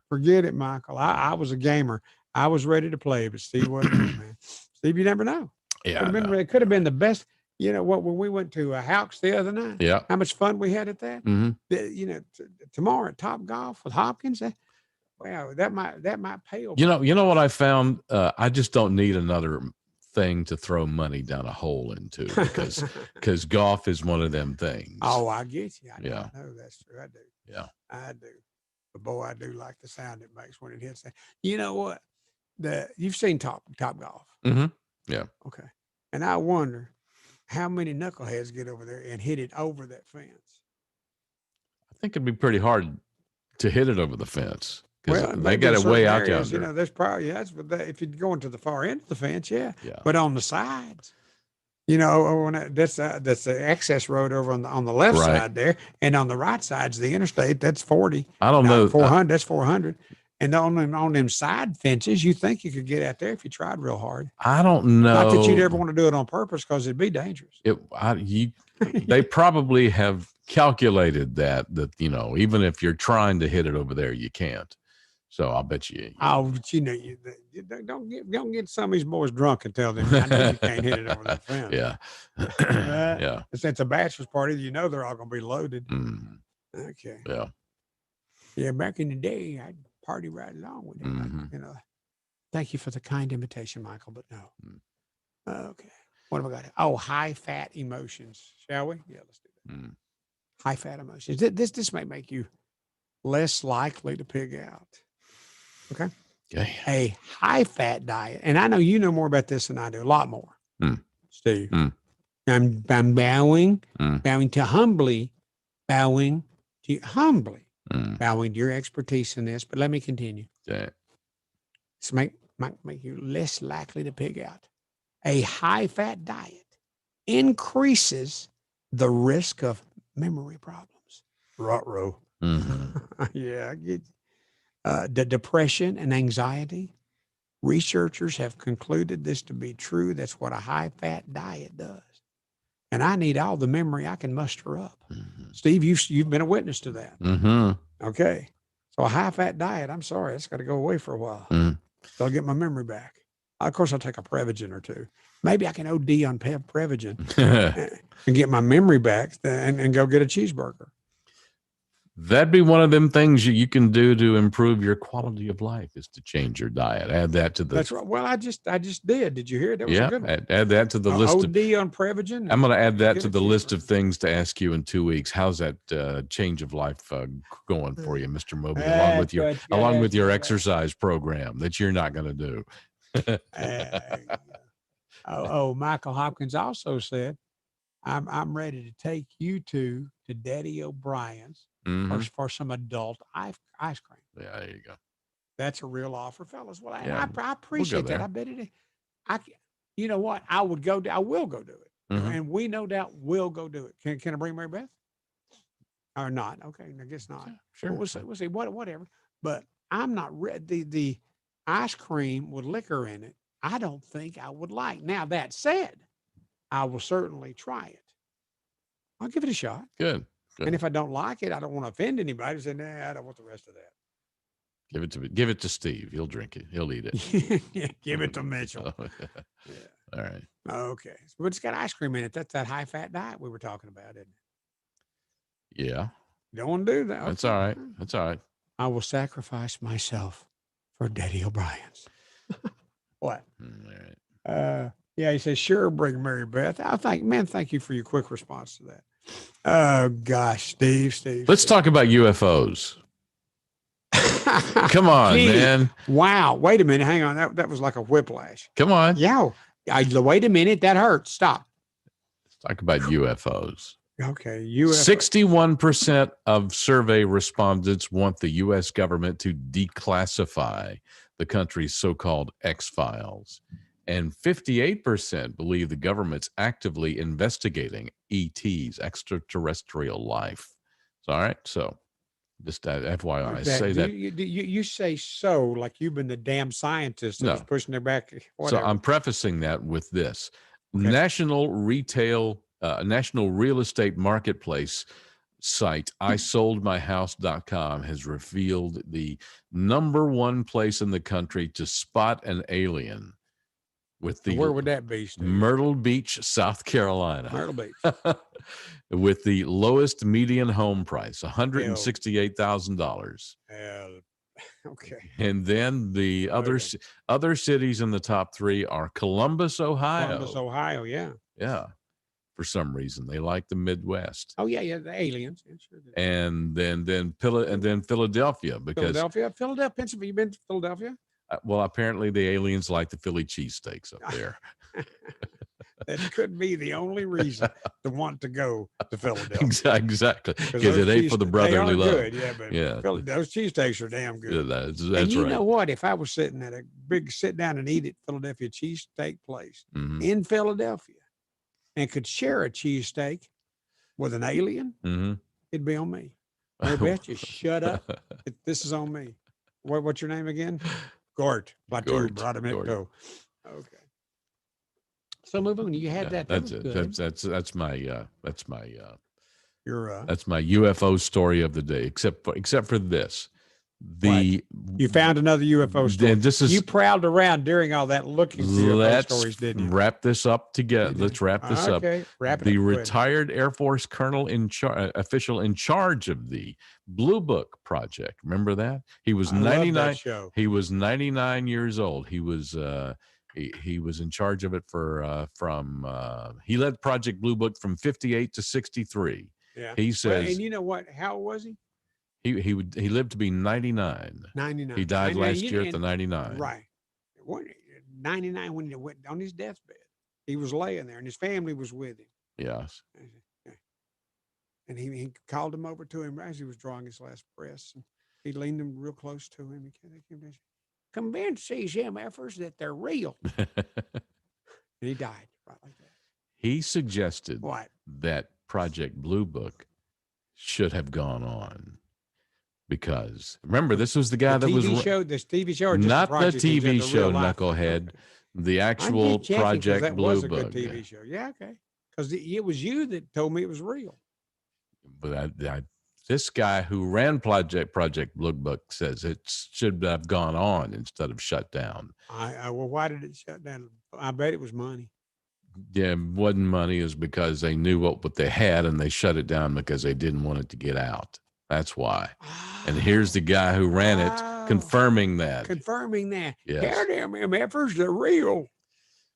Forget it, Michael. I was a gamer. I was ready to play, but Steve wasn't, man. Steve, you never know. Yeah. It could have been the best. You know what? When we went to Houck's the other night, yeah, how much fun we had at that. Mm-hmm. Tomorrow at Top Golf with Hopkins. Wow, that might pale. You know what I found? I just don't need another thing to throw money down a hole into because golf is one of them things. Oh, I get you. I know that's true. I do. Yeah, I do. But boy, I do like the sound it makes when it hits that. You know what? You've seen Top Golf. Mm-hmm. Yeah. Okay. And I wonder how many knuckleheads get over there and hit it over that fence. I think it'd be pretty hard to hit it over the fence. because Well, they maybe got in it way certain out areas, yonder. there's probably that's what if you're going to the far end of the fence, yeah. Yeah. But on the sides, that's the access road over on the left Right. side there, and on the right side's the interstate. That's 40. I don't know. 400. That's 400. And on them side fences, you think you could get out there if you tried real hard. I don't know. Not that you'd ever want to do it on purpose because it'd be dangerous. They probably have calculated that even if you're trying to hit it over there, you can't. So I'll bet you. Oh, but you don't get some of these boys drunk and tell them I know you can't hit it over the fence. Yeah. Yeah. Since it's a bachelor's party, they're all going to be loaded. Mm. Okay. Yeah. Yeah. Back in the day, I'd party right along with them. Mm-hmm. Thank you for the kind invitation, Michael, but no. Okay. What have I got? Oh, high fat emotions. Shall we? Yeah, let's do that. Mm. High fat emotions. This may make you less likely to pig out. Okay. Okay. A high fat diet. And I know you know more about this than I do, a lot more. Steve. I'm bowing to humbly, bowing to your expertise in this, but let me continue. Okay. This might make you less likely to pig out. A high fat diet increases the risk of memory problems. Ruh-roh. Mm-hmm. Yeah, I get the depression and anxiety. Researchers have concluded this to be true. That's what a high fat diet does. And I need all the memory I can muster up. Mm-hmm. Steve, you've been a witness to that. Mm-hmm. Okay. So a high fat diet, I'm sorry, it's got to go away for a while. So I'll get my memory back. Of course, I'll take a Prevagen or two. Maybe I can OD on Prevagen and get my memory back and go get a cheeseburger. That'd be one of them things you can do to improve your quality of life is to change your diet. Add that to the. That's right. Well, I just did. Did you hear it? That was a good one. Add that to the list. OD on Prevagen. I'm going to add that to the list of things to ask you in 2 weeks. How's that change of life going for you, Mr. Moby? Along with your exercise program that you're not going to do. Michael Hopkins also said, "I'm ready to take you to Daddy O'Brien's for some adult ice cream." Yeah, there you go. That's a real offer, fellas. Well, Yeah, I appreciate that. I bet it is. You know what? I will go do it, and we no doubt will go do it. Can I bring Mary Beth or not? Okay, I guess not. Sure. We'll see. Whatever. But I'm not ready. The ice cream with liquor in it, I don't think I would like. Now, that said, I will certainly try it. I'll give it a shot. Good. And if I don't like it, I don't want to offend anybody. Say, nah, I don't want the rest of that. Give it to Steve. He'll drink it. He'll eat it. Yeah, give it to Mitchell. Yeah. All right. Okay. But it's got ice cream in it. That's that high fat diet we were talking about, isn't it? Yeah. You don't want to do that. That's all right. That's all right. I will sacrifice myself for Daddy O'Brien's. What? All right. Yeah, he says, sure, bring Mary Beth. Thank you for your quick response to that. Oh, gosh, Steve. Let's talk about UFOs. Come on, man. Wow. Wait a minute. Hang on. That was like a whiplash. Come on. Yeah. Wait a minute. That hurts. Stop. Let's talk about UFOs. Okay. 61% of survey respondents want the U.S. government to declassify the country's so-called X-Files. And 58% believe the government's actively investigating ETs, extraterrestrial life. So, all right. So just FYI, I say that. You say so like you've been the damn scientist that's pushing their back. Whatever. So I'm prefacing that with this. Okay. National real estate marketplace site isoldmyhouse.com has revealed the #1 place in the country to spot an alien. Where would that be, Steve? Myrtle Beach, South Carolina. Myrtle Beach. With the lowest median home price, $168,000. Okay. And then the other cities in the top 3 are Columbus, Ohio. Columbus, Ohio, yeah. Yeah. For some reason, they like the Midwest. Oh, yeah, the aliens. Yeah, sure. And then Philadelphia, because Philadelphia, Pennsylvania. You been to Philadelphia? Well, apparently the aliens like the Philly cheesesteaks up there. That could be the only reason to want to go to Philadelphia. Exactly. Because it ain't for the brotherly love. Good, yeah, but those cheesesteaks are damn good. Yeah, that's and you right. know what? If I was sitting at a big sit down and eat at Philadelphia cheesesteak place Mhm. in Philadelphia and could share a cheesesteak with an alien, it'd be on me. Mary Beth, just shut up. This is on me. What's your name again? Gort. Gort. Bradamento. Okay. So move on. You had that. That's was it. good. That's my Your that's my UFO story of the day. Except for this, you found another UFO story. This is you prowled around during all that looking for UFO stories, didn't you? Wrap this up together. Let's wrap this up. Okay, wrap it The up. retired Air Force colonel official in charge of the Blue Book project. Remember that? He was 99. He was 99 years old. He was he was in charge of it he led Project Blue Book from 58 to 63. Yeah. He says, and you know what? How old was he? He lived to be 99. 99. He died last year at the 99. Right. 99 when he went on his deathbed. He was laying there and his family was with him. Yes. And he called him over to him as he was drawing his last breaths. And he leaned him real close to him. He came convince these MFers that they're real. And he died right like that. He suggested What? that Project Blue Book should have gone on. Because remember, this was the guy that was this TV show, or just not the TV show, real life? knucklehead, Okay. the actual Project that Blue was a Book. good TV show. Yeah, okay. Because it was you that told me it was real. But this guy who ran Project Blue Book says it should have gone on instead of shut down. Well, why did it shut down? I bet it was money. Yeah, it wasn't money. Is because they knew what they had and they shut it down because they didn't want it to get out. That's why. And here's the guy who ran it confirming that. Yes. Yes. Damn MFers are real.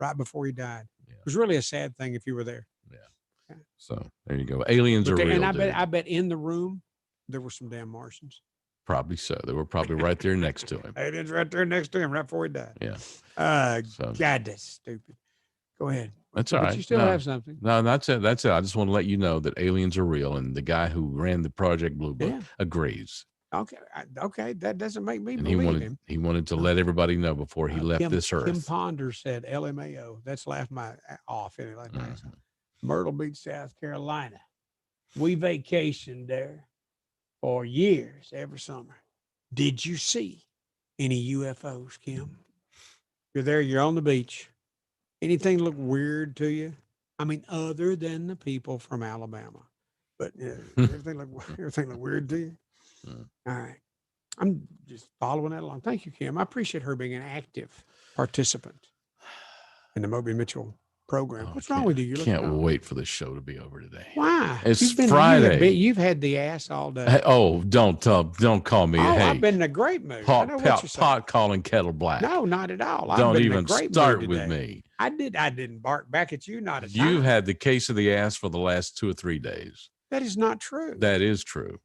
Right before he died. Yeah. It was really a sad thing if you were there. Yeah. So there you go. Aliens are real. And I bet in the room there were some damn Martians. Probably so. They were probably right there next to him. Aliens right there next to him right before he died. Yeah. God, that's stupid. Go ahead. That's all right. You still have something. No, that's it. That's it. I just want to let you know that aliens are real, and the guy who ran the Project Blue Book agrees. Okay. Okay. That doesn't make me And believe him. he wanted to let everybody know before he left this earth. Kim Ponder said LMAO. That's laughed my off. Anyway, Myrtle Beach, South Carolina. We vacationed there for years every summer. Did you see any UFOs, Kim? You're there. You're on the beach. Anything look weird to you? I mean, other than the people from Alabama, but everything look weird to you. All right, I'm just following that along. Thank you, Kim. I appreciate her being an active participant in the Moby Mitchell program. What's wrong with you? You can't wait for the show to be over today. Why? It's Friday. You've had the ass all day. Hey, don't call me. Hey, I've been in a great mood. I know what you're saying. Pot calling kettle black. No, not at all. Don't I've been even in a great start mood with today. me. I didn't bark back at you. Not at You've had the case of the ass for the last 2 or 3 days. That is not true. That is true.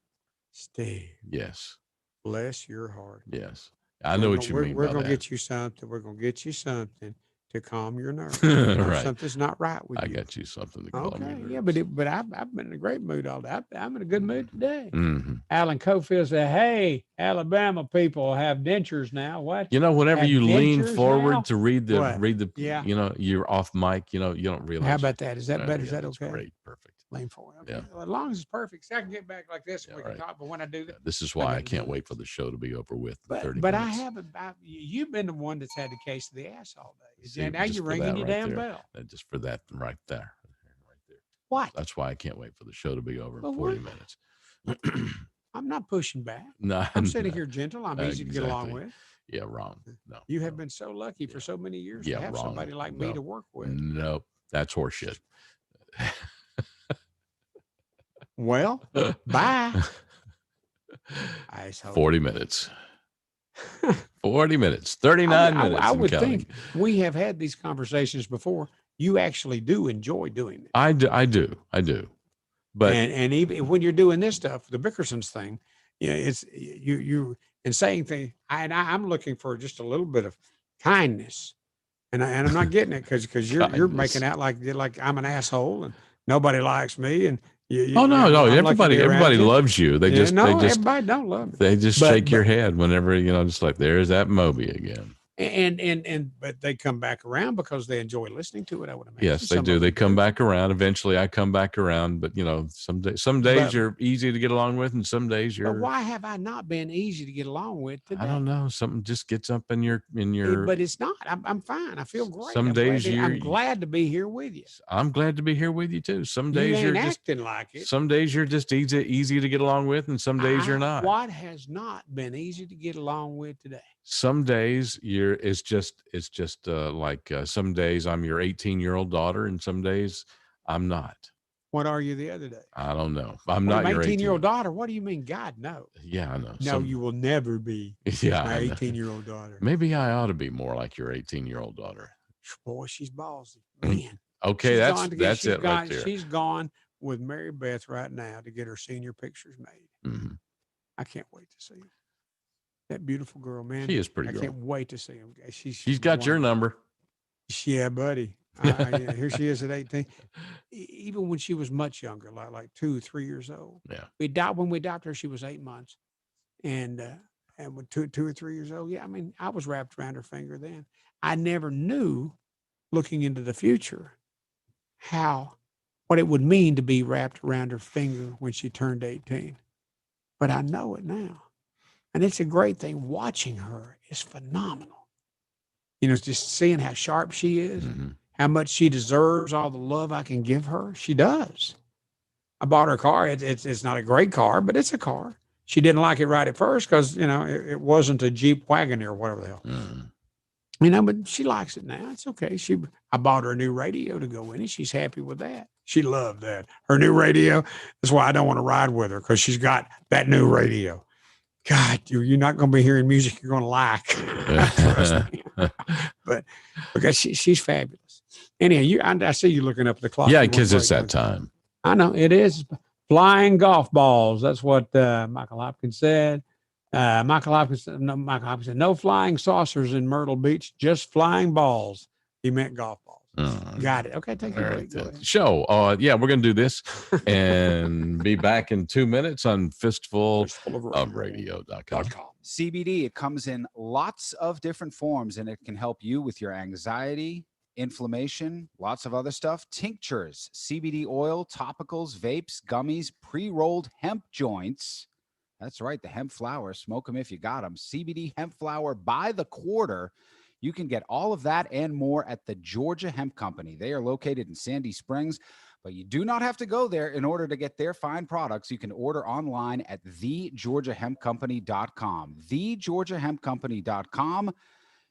Steve. Yes. Bless your heart. Yes. I know what you mean. We're by going to that. get you something. We're going to get you something to calm your nerves. Right. Something's not right with you. I got you something to calm your nerves. Yeah, but I've been in a great mood all day. I'm in a good mood today. Mm-hmm. Alan Cofield said, "Hey, Alabama people have dentures now." What? You know, whenever Have you lean dentures forward now? to read the What? Yeah. you know, you're off mic. You know, you don't realize. How about that? Is that better? Is that that's okay? Great. Perfect. Lean forward. Okay. Yeah. Well, as long as it's perfect, so I can get back like this and we can right. talk. But when I do that, This is why I can't wait for the show to be over with. In 30 but I minutes. haven't. You've been the one that's had the case of the ass all day. See, Now just you're for ringing that your right damn there. bell. Just for that right there. What? That's why I can't wait for the show to be over Well, in 40 what? minutes. I'm not pushing back. No, I'm sitting no. here gentle. I'm easy to get along Exactly. with. Yeah, wrong. No. You have been so lucky for so many years Yeah, to have wrong. somebody like me No. to work with. Nope. That's horseshit. Well, bye. 40 minutes. 40 minutes. 39 minutes. I and would counting. think we have had these conversations before. You actually do enjoy doing it. I do. But and even when you're doing this stuff, the Bickersons thing, it's you and saying things. I'm looking for just a little bit of kindness And I'm not getting it because you're making out like I'm an asshole and nobody likes me. And no, everybody loves you. They just everybody don't love me. They just shake your head whenever, just like, there's that Moby again. But they come back around because they enjoy listening to it, I would imagine. Yes, they do. They come back around. Eventually I come back around, but some days you're easy to get along with and some days you're. But why have I not been easy to get along with today? I don't know. Something just gets up in your. But it's not. I'm fine. I feel great. Some days I'm glad to be here with you. I'm glad to be here with you too. Some days you're acting like it. Some days you're just easy to get along with, and some days you're not. What has not been easy to get along with today? Some days it's just like some days I'm your 18-year-old daughter, and some days I'm not. What are you the other day? I don't know. I'm not your 18-year-old daughter. What do you mean? God, no. Yeah, I know. No, you will never be my 18-year-old daughter. Maybe I ought to be more like your 18-year-old daughter. Boy, she's ballsy. Man. Okay, that's it right there. She's gone with Mary Beth right now to get her senior pictures made. Mm-hmm. I can't wait to see them. That beautiful girl, man. She is pretty. I can't wait to see him. She's got your number. Yeah, buddy. Here she is at 18. Even when she was much younger, like 2 or 3 years old. Yeah. When we adopted her, she was 8 months, and when 2 or 3 years old. Yeah, I mean, I was wrapped around her finger then. I never knew, looking into the future, what it would mean to be wrapped around her finger when she turned 18. But I know it now. And it's a great thing. Watching her is phenomenal. Just seeing how sharp she is, how much she deserves all the love I can give her. She does. I bought her a car. It's not a great car, but it's a car. She didn't like it right at first because, it wasn't a Jeep Wagoneer or whatever the hell. But she likes it now. It's okay. I bought her a new radio to go in it. She's happy with that. She loved that. Her new radio. That's why I don't want to ride with her, because she's got that new radio. God, you're not going to be hearing music you're going to like. Trust me. But because she's fabulous. Anyhow, I see you looking up at the clock. Yeah, because it's that time. I know it is. Flying golf balls. That's what Michael Hopkins said. Michael Hopkins said, no flying saucers in Myrtle Beach, just flying balls. He meant golf balls. Got it. Okay, take a break. Show. Yeah, we're going to do this and be back in 2 minutes on fistfulofradio.com. CBD, it comes in lots of different forms, and it can help you with your anxiety, inflammation, lots of other stuff. Tinctures, CBD oil, topicals, vapes, gummies, pre-rolled hemp joints. That's right, the hemp flower. Smoke them if you got them. CBD hemp flower by the quarter. You can get all of that and more at the Georgia Hemp Company. They are located in Sandy Springs, but you do not have to go there in order to get their fine products. You can order online at thegeorgiahempcompany.com. Thegeorgiahempcompany.com.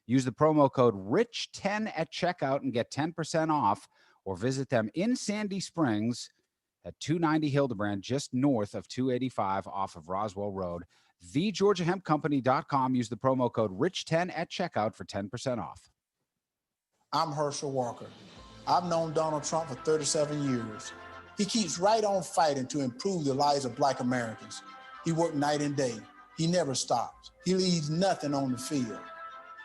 Use the promo code RICH10 at checkout and get 10% off, or visit them in Sandy Springs at 290 Hildebrand, just north of 285 off of Roswell Road. TheGeorgiaHempCompany.com. Use the promo code RICH10 at checkout for 10% off. I'm Herschel Walker. I've known Donald Trump for 37 years. He keeps right on fighting to improve the lives of Black Americans. He works night and day. He never stops. He leaves nothing on the field.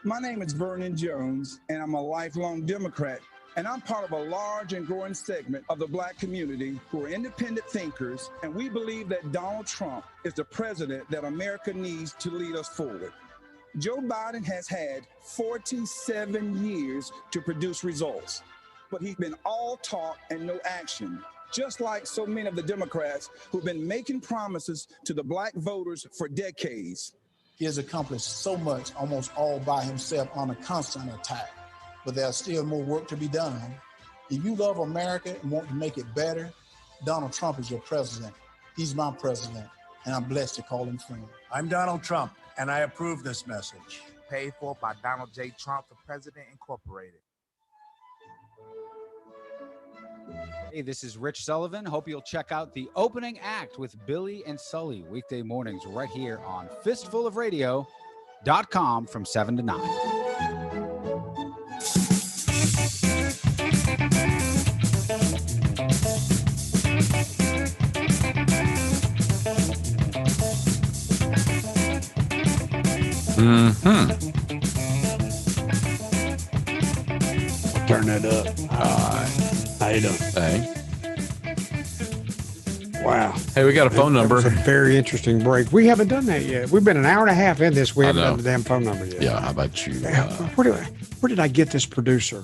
My name is Vernon Jones, and I'm a lifelong Democrat. And I'm part of a large and growing segment of the Black community who are independent thinkers, and we believe that Donald Trump is the president that America needs to lead us forward. Joe Biden has had 47 years to produce results, but he's been all talk and no action, just like so many of the Democrats who've been making promises to the Black voters for decades. He has accomplished so much almost all by himself on a constant attack. But there's still more work to be done. If you love America and want to make it better, Donald Trump is your president. He's my president, and I'm blessed to call him friend. I'm Donald Trump, and I approve this message. Paid for by Donald J. Trump for President Incorporated. Hey, this is Rich Sullivan. Hope you'll check out the opening act with Billy and Sully weekday mornings right here on fistfulofradio.com from 7 to 9. turn that up. How you doing? Hey. Wow. Hey, we got a phone number. It's a very interesting break. We haven't done that yet. We've been an hour and a half in this. We haven't done the damn phone number yet. Yeah, how about you? Where did I get this producer?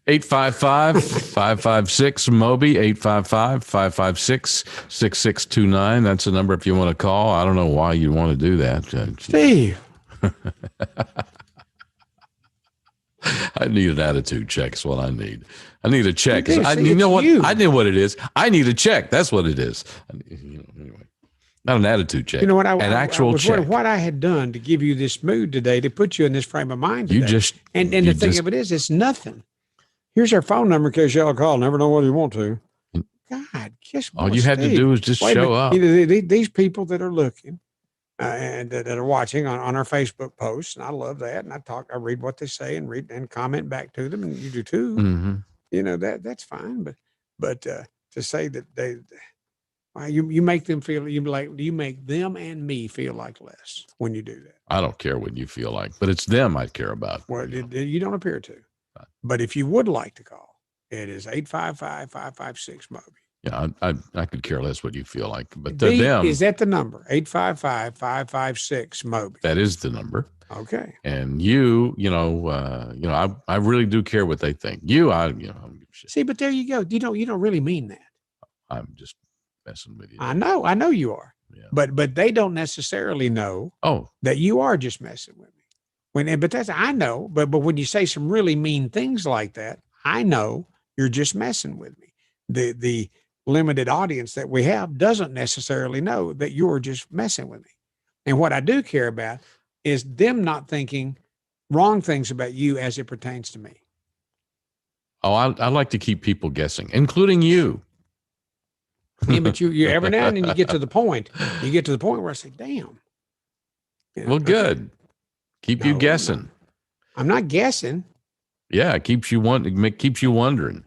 855-556-MOBY, 855-556-6629. That's the number if you want to call. I don't know why you want to do that. Steve. I need an attitude check is what I need. I need a check. You know what? I know what it is. I need a check. That's what it is. Anyway, not an attitude check. You know what? An actual check. What I had done to give you this mood today, to put you in this frame of mind today. And the thing of it is, it's nothing. Here's our phone number in case y'all call. Never know what you want to. God, kiss all you had to do was just show up. These people that are looking and that are watching on our Facebook posts, and I love that. And I read what they say and read and comment back to them, and you do too. Mm-hmm. You know that's fine. But to say that you make them feel you make them and me feel like less when you do that. I don't care what you feel like, but it's them I care about. Well, you don't appear to. But if you would like to call, it is 855-556-MOBY. Yeah, I could care less what you feel like, but to them, is that the number? 855-556-MOBY. That is the number. Okay. And I really do care what they think. I don't give a shit. See, but there you go. You don't really mean that. I'm just messing with you. I know you are. Yeah. But they don't necessarily know that you are just messing with me. I know, but when you say some really mean things like that, I know you're just messing with me. The limited audience that we have doesn't necessarily know that you're just messing with me. And what I do care about is them not thinking wrong things about you as it pertains to me. Oh, I like to keep people guessing, including you. Yeah, but you every now and then you get to the point where I say, damn. Well, good. Keep you guessing. I'm not guessing. Yeah, it keeps you wondering.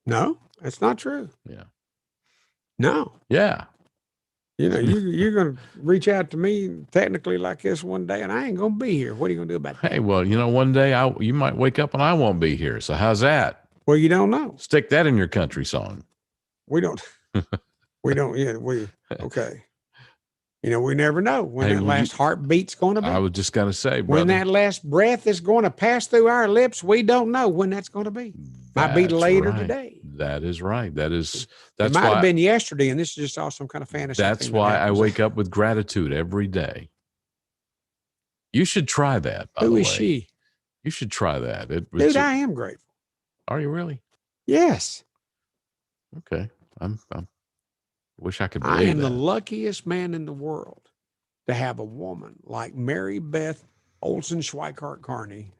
No, that's not true. Yeah. No. Yeah. You're going to reach out to me technically like this one day, and I ain't going to be here. What are you going to do about that? Hey, well, one day you might wake up and I won't be here. So how's that? Well, you don't know. Stick that in your country song. We don't. Okay. We never know when that last heartbeat's going to be. I was just going to say, brother. When that last breath is going to pass through our lips, we don't know when that's going to be. Might be later today. That is right. That's it might have been yesterday, and this is just all some kind of fantasy. That's why I wake up with gratitude every day. You should try that. Who is she? You should try that. Dude, I am grateful. Are you really? Yes. Okay. I'm wish I could believe I am that. the luckiest man in the world to have a woman like Mary Beth Olson Schweikart Carney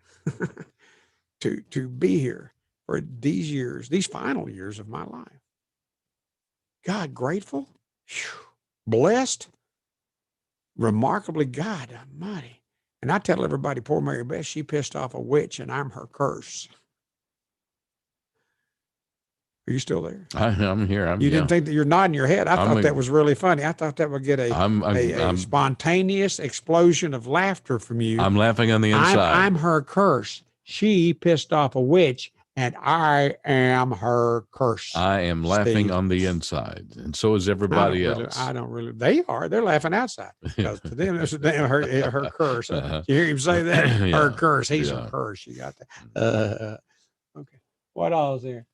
to be here for these final years of my life. God, grateful, blessed, remarkably, God Almighty. And I tell everybody, poor Mary Beth, she pissed off a witch, and I'm her curse. Are you still there? I'm here. You didn't think that you're nodding your head. I thought that was really funny. I thought that would get a spontaneous explosion of laughter from you. I'm laughing on the inside. I'm her curse. She pissed off a witch, and I am her curse. I am laughing on the inside, and so is everybody else. I don't really. They are. They're laughing outside. Because to them, it's her curse. You hear him say that? Her curse. He's her curse. You got that? Okay. What all is there?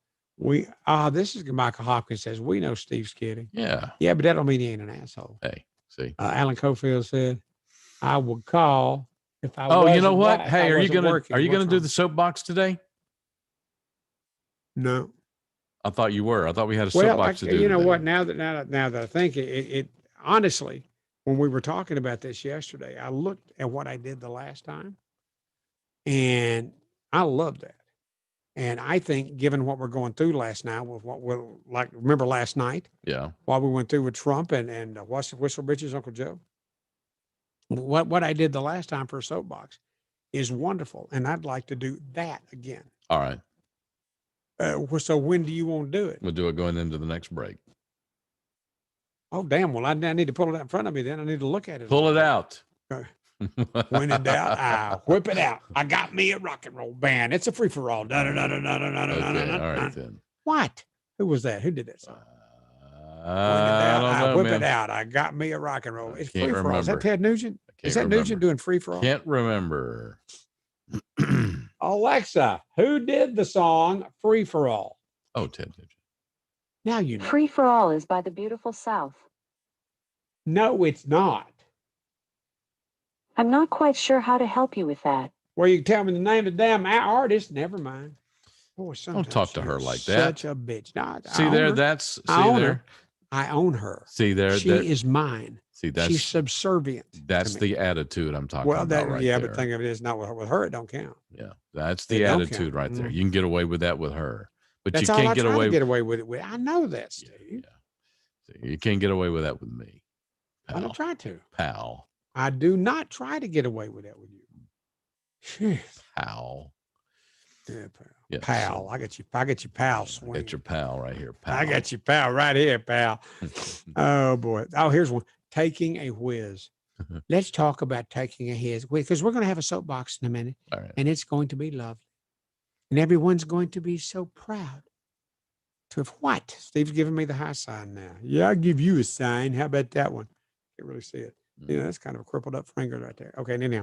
This is Michael Hopkins says, we know Steve's kidding. Yeah. Yeah, but that don't mean he ain't an asshole. Hey, see. Alan Cofield said, I would call if I was. Oh, you know what? Hey, are you gonna do the soapbox today? No. I thought you were. I thought we had a soapbox to do. You know today. what? Now that I think it honestly, when we were talking about this yesterday, I looked at what I did the last time, and I love that. And I think, given what we're going through last night, with what we're like, remember last night? Yeah. While we went through with Trump and Whistle Bitches, Uncle Joe. What I did the last time for a soapbox is wonderful, and I'd like to do that again. All right. So when do you want to do it? We'll do it going into the next break. Oh, damn. Well, I need to pull it out in front of me then. I need to look at it. Pull it out. Okay. When in doubt, I whip it out. I got me a rock and roll band. It's a free for all. Okay, all right then. What? Who was that? Who did that song? I don't know, whip man. it out. I got me a rock and roll. It's Can't free for all. Is that remember. Ted Nugent? Is that remember. Nugent doing free for all? Can't remember. Alexa, who did the song Free for All? Oh, Ted Nugent. Now you know. Free for All is by the Beautiful South. No, it's not. I'm not quite sure how to help you with that. Well, you can tell me the name of the damn artist. Never mind. Boy, Don't talk to her like that. Such a bitch. No, See there, I own her. See there, she is mine. See, she's subservient. That's the attitude I'm talking about. Right yeah, there. but think of it as not with her. It don't count. Yeah, that's the attitude right there. You can get away with that with her, but That's you can't get away. Get away with it. I know that, Steve. Yeah. See, you can't get away with that with me. Pal. I don't try to. Pal. I do not try to get away with that with you. Pal. Yeah, pal. Yes. Pal. I got you, pal. Swing. Get your pal right here, pal. I got you, pal, right here, pal. Oh boy. Oh, here's one. Taking a whiz. Let's talk about taking a whiz because we're going to have a soapbox in a minute, and it's going to be lovely, and everyone's going to be so proud. To have what? Steve's giving me the high sign now. Yeah, I'll give you a sign. How about that one? Can't really see it. That's kind of a crippled up finger right there. Okay, now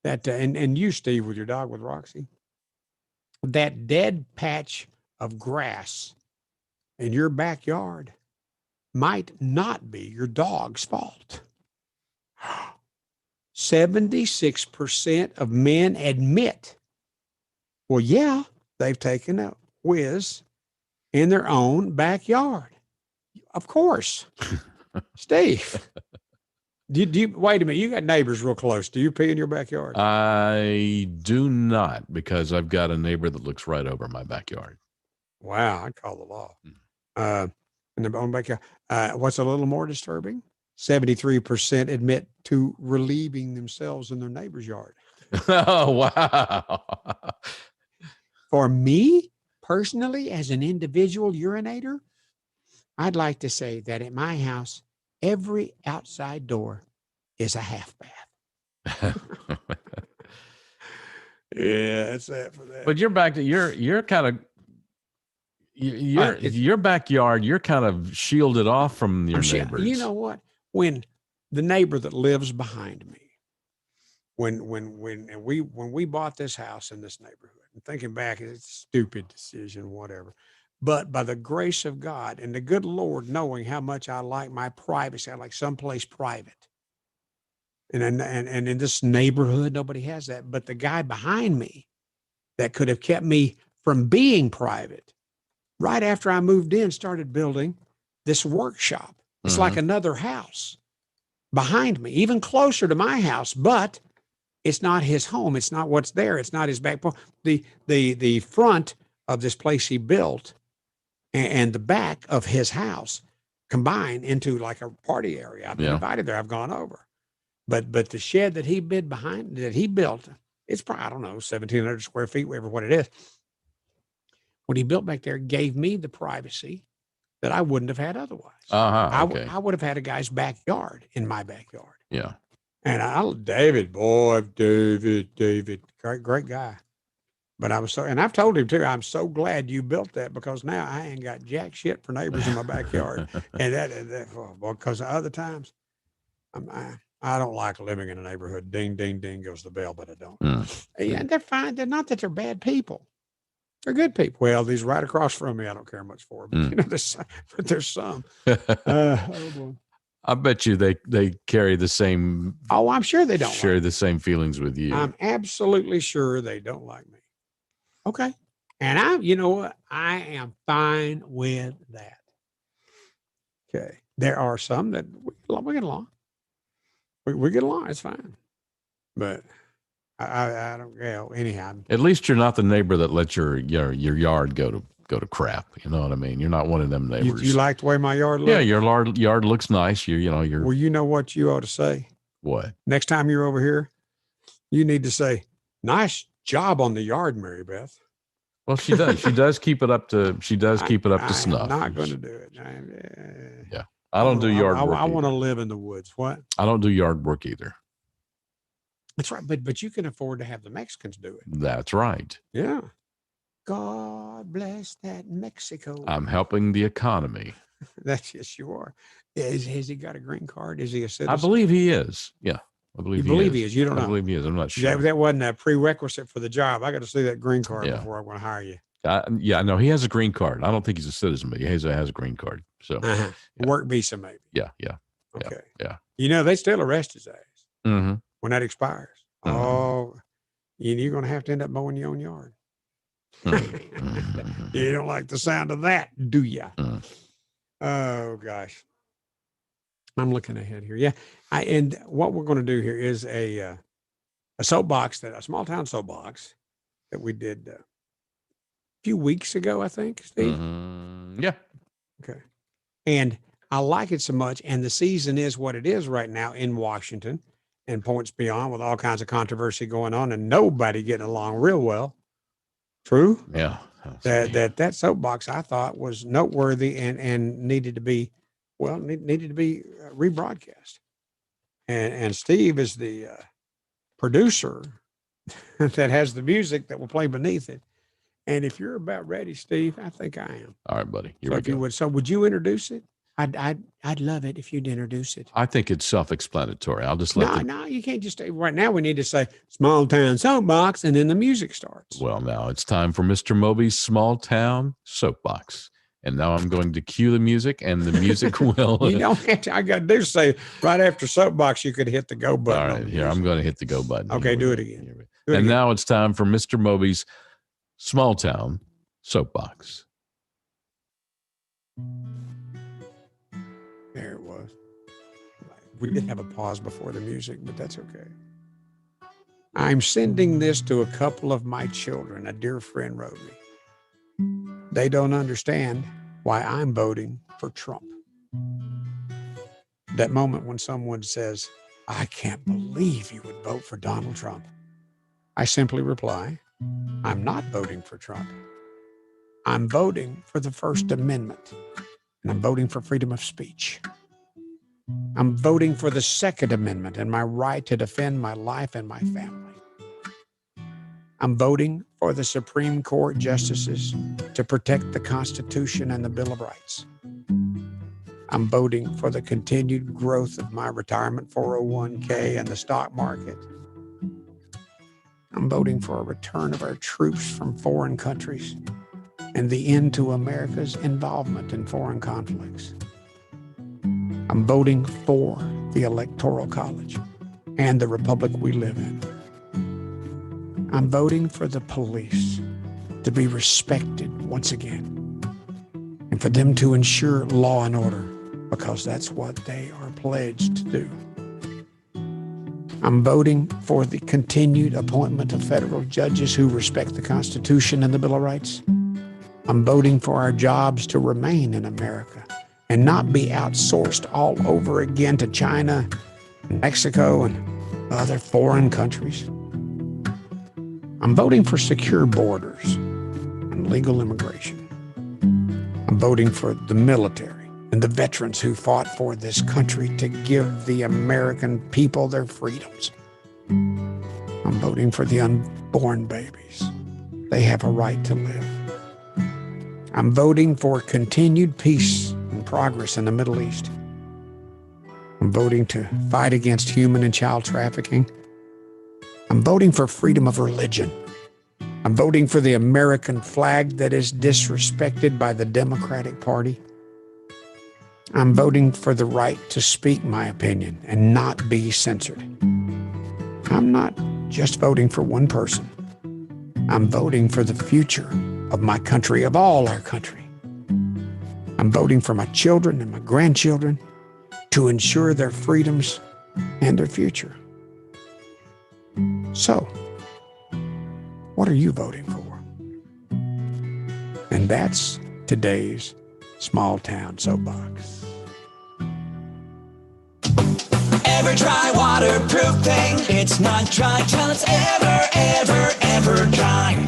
that and you, Steve, with your dog with Roxy, that dead patch of grass in your backyard might not be your dog's fault. 76% of men admit, well, yeah, they've taken a whiz in their own backyard. Of course. Steve, do you wait a minute? You got neighbors real close. Do you pee in your backyard? I do not, because I've got a neighbor that looks right over my backyard. Wow, I'd call the law. In their own backyard. What's a little more disturbing? 73% admit to relieving themselves in their neighbor's yard. Oh, wow. For me, personally, as an individual urinator, I'd like to say that at my house, every outside door is a half bath. Yeah, that's that for that. But you're back to you're kind of your backyard. You're kind of shielded off from your neighbors. You know what? When the neighbor that lives behind me, when we bought this house in this neighborhood, and thinking back, it's a stupid decision, whatever. But by the grace of God and the good Lord, knowing how much I like my privacy, I like someplace private. And in this neighborhood, nobody has that. But the guy behind me that could have kept me from being private, right after I moved in, started building this workshop. It's like another house behind me, even closer to my house, but it's not his home. It's not what's there. It's not his back. The front of this place he built and the back of his house combine into like a party area. I've been invited there. I've gone over. But the shed that he built, it's probably, I don't know, 1,700 square feet, whatever what it is. What he built back there gave me the privacy that I wouldn't have had otherwise. Okay. I would have had a guy's backyard in my backyard. Yeah. And David, great guy. But I was and I've told him too, I'm so glad you built that because now I ain't got jack shit for neighbors in my backyard. and because other times I don't like living in a neighborhood. Ding, ding, ding goes the bell, but I don't. And they're fine. They're not that they're bad people. They're good people. Well, these right across from me, I don't care much for, but there's some. Oh boy. I bet you they carry the same. Oh, I'm sure they don't share the same feelings with you. I'm absolutely sure they don't like me. Okay. And you know what? I am fine with that. Okay. There are some that we get along. We get along. It's fine. But I don't, anyhow. At least you're not the neighbor that lets your yard go to crap. You know what I mean? You're not one of them neighbors. You like the way my yard looks? Yeah, your yard looks nice. You're. Well, you know what you ought to say? What? Next time you're over here, you need to say, "Nice job on the yard, Mary Beth." Well, she does. She does keep it up to. She does keep it up to snuff. I'm not going to do it. Yeah, I don't do yard work. I want to live in the woods. What? I don't do yard work either. That's right. But you can afford to have the Mexicans do it. That's right. Yeah. God bless that Mexico. I'm helping the economy. That's yes, you are. Has he got a green card? Is he a citizen? I believe he is. Yeah. I believe he is. You don't know. I believe he is. I'm not sure. That wasn't a prerequisite for the job. I got to see that green card before I want to hire you. Yeah, no, he has a green card. I don't think he's a citizen, but he has a green card. So work visa, maybe. Yeah. Okay. Yeah. You know, they still arrest his ass when that expires. Oh, you're going to have to end up mowing your own yard. You don't like the sound of that, do you? Oh gosh. I'm looking ahead here. Yeah. And what we're going to do here is a soapbox, a small town soapbox that we did a few weeks ago, I think, Steve. Yeah. Okay. And I like it so much. And the season is what it is right now in Washington and points beyond, with all kinds of controversy going on and nobody getting along real well. True. Yeah. That soapbox I thought was noteworthy and needed to be rebroadcast. And Steve is the producer that has the music that will play beneath it. And if you're about ready, Steve, I think I am. All right, buddy. Here we go. Would you introduce it? I'd love it if you'd introduce it. I think it's self-explanatory. I'll just let No, you can't just right now. We need to say small town soapbox, and then the music starts. Well, now it's time for Mr. Moby's small town soapbox. And now I'm going to cue the music, and the music will. You don't have to. I got to do say right after soapbox, you could hit the go button. All right, here I'm going to hit the go button. Okay, do it again. Now it's time for Mr. Moby's small town soapbox. There it was. We did have a pause before the music, but that's okay. I'm sending this to a couple of my children. A dear friend wrote me. They don't understand why I'm voting for Trump. That moment when someone says, I can't believe you would vote for Donald Trump. I simply reply, I'm not voting for Trump. I'm voting for the First Amendment, and I'm voting for freedom of speech. I'm voting for the Second Amendment and my right to defend my life and my family. I'm voting for the Supreme Court justices to protect the Constitution and the Bill of Rights. I'm voting for the continued growth of my retirement 401k and the stock market. I'm voting for a return of our troops from foreign countries and the end to America's involvement in foreign conflicts. I'm voting for the Electoral College and the republic we live in. I'm voting for the police to be respected once again and for them to ensure law and order, because that's what they are pledged to do. I'm voting for the continued appointment of federal judges who respect the Constitution and the Bill of Rights. I'm voting for our jobs to remain in America and not be outsourced all over again to China, Mexico, and other foreign countries. I'm voting for secure borders and legal immigration. I'm voting for the military and the veterans who fought for this country to give the American people their freedoms. I'm voting for the unborn babies. They have a right to live. I'm voting for continued peace and progress in the Middle East. I'm voting to fight against human and child trafficking. I'm voting for freedom of religion. I'm voting for the American flag that is disrespected by the Democratic Party. I'm voting for the right to speak my opinion and not be censored. I'm not just voting for one person. I'm voting for the future of my country, of all our country. I'm voting for my children and my grandchildren to ensure their freedoms and their future. So, what are you voting for? And that's today's small town soapbox. Ever try waterproofing? It's not dry till it's ever, ever, ever dry.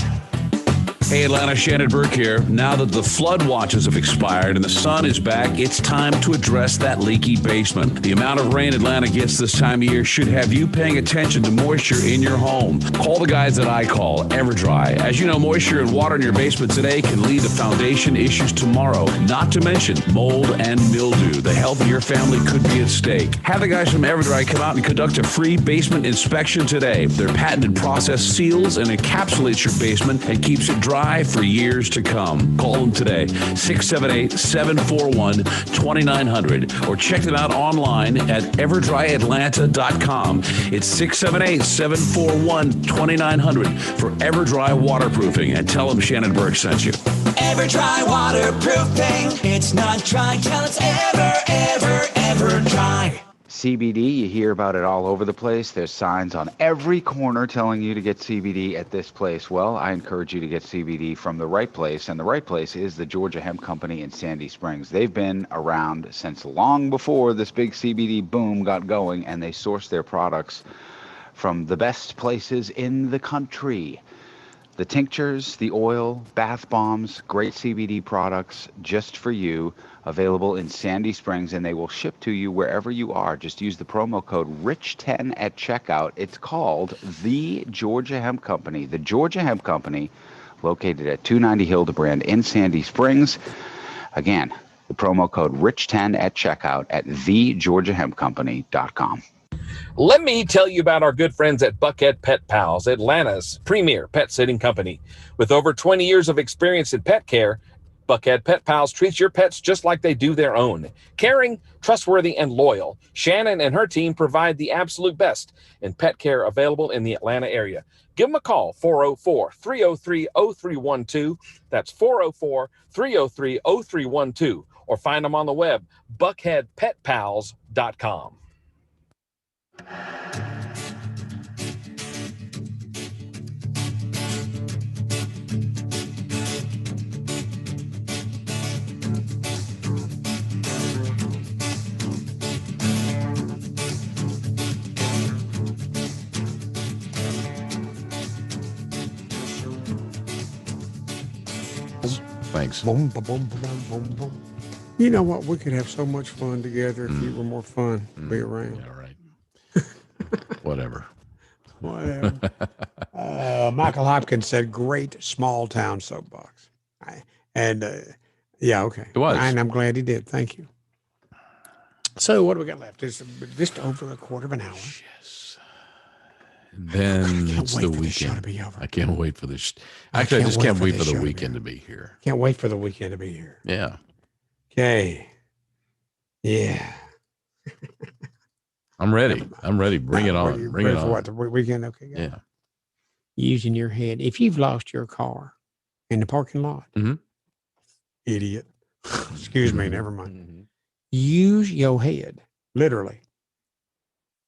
Hey, Atlanta, Shannon Burke here. Now that the flood watches have expired and the sun is back, it's time to address that leaky basement. The amount of rain Atlanta gets this time of year should have you paying attention to moisture in your home. Call the guys that I call, EverDry. As you know, moisture and water in your basement today can lead to foundation issues tomorrow, not to mention mold and mildew. The health of your family could be at stake. Have the guys from EverDry come out and conduct a free basement inspection today. Their patented process seals and encapsulates your basement and keeps it dry for years to come. Call them today, 678-741-2900, or check them out online at everdryatlanta.com. It's 678-741-2900 for EverDry Waterproofing, and tell them Shannon Burke sent you. EverDry Waterproofing. It's not dry till it's ever dry. CBD, you hear about it all over the place. There's signs on every corner telling you to get CBD at this place. Well, I encourage you to get CBD from the right place, and the right place is the Georgia Hemp Company in Sandy Springs. They've been around since long before this big CBD boom got going, and they source their products from the best places in the country. The tinctures, the oil, bath bombs, great CBD products just for you, available in Sandy Springs, and they will ship to you wherever you are. Just use the promo code RICH10 at checkout. It's called the Georgia Hemp Company. The Georgia Hemp Company, located at 290 Hildebrand in Sandy Springs. Again, the promo code RICH10 at checkout at thegeorgiahempcompany.com. Let me tell you about our good friends at Buckhead Pet Pals, Atlanta's premier pet sitting company. With over 20 years of experience in pet care, Buckhead Pet Pals treats your pets just like they do their own. Caring, trustworthy, and loyal, Shannon and her team provide the absolute best in pet care available in the Atlanta area. Give them a call, 404-303-0312. That's 404-303-0312. Or find them on the web, buckheadpetpals.com. Thanks. Boom, boom, boom, boom, boom, boom. You know what? We could have so much fun together if you were more fun to be around. Yeah, right. Whatever. Whatever. Michael Hopkins said, "Great small town soapbox." Yeah, okay. It was. And I'm glad he did. Thank you. So what do we got left? It's just over a quarter of an hour. Yes. Then it's the weekend. I can't wait for this. Actually, I just can't wait for the weekend to be here. Can't wait for the weekend to be here. Yeah. Okay. Yeah. I'm ready. Bring it on. Bring it on. For what, the weekend? Okay. Yeah. Using your head. If you've lost your car in the parking lot, idiot. Excuse me. Never mind. Use your head. Literally.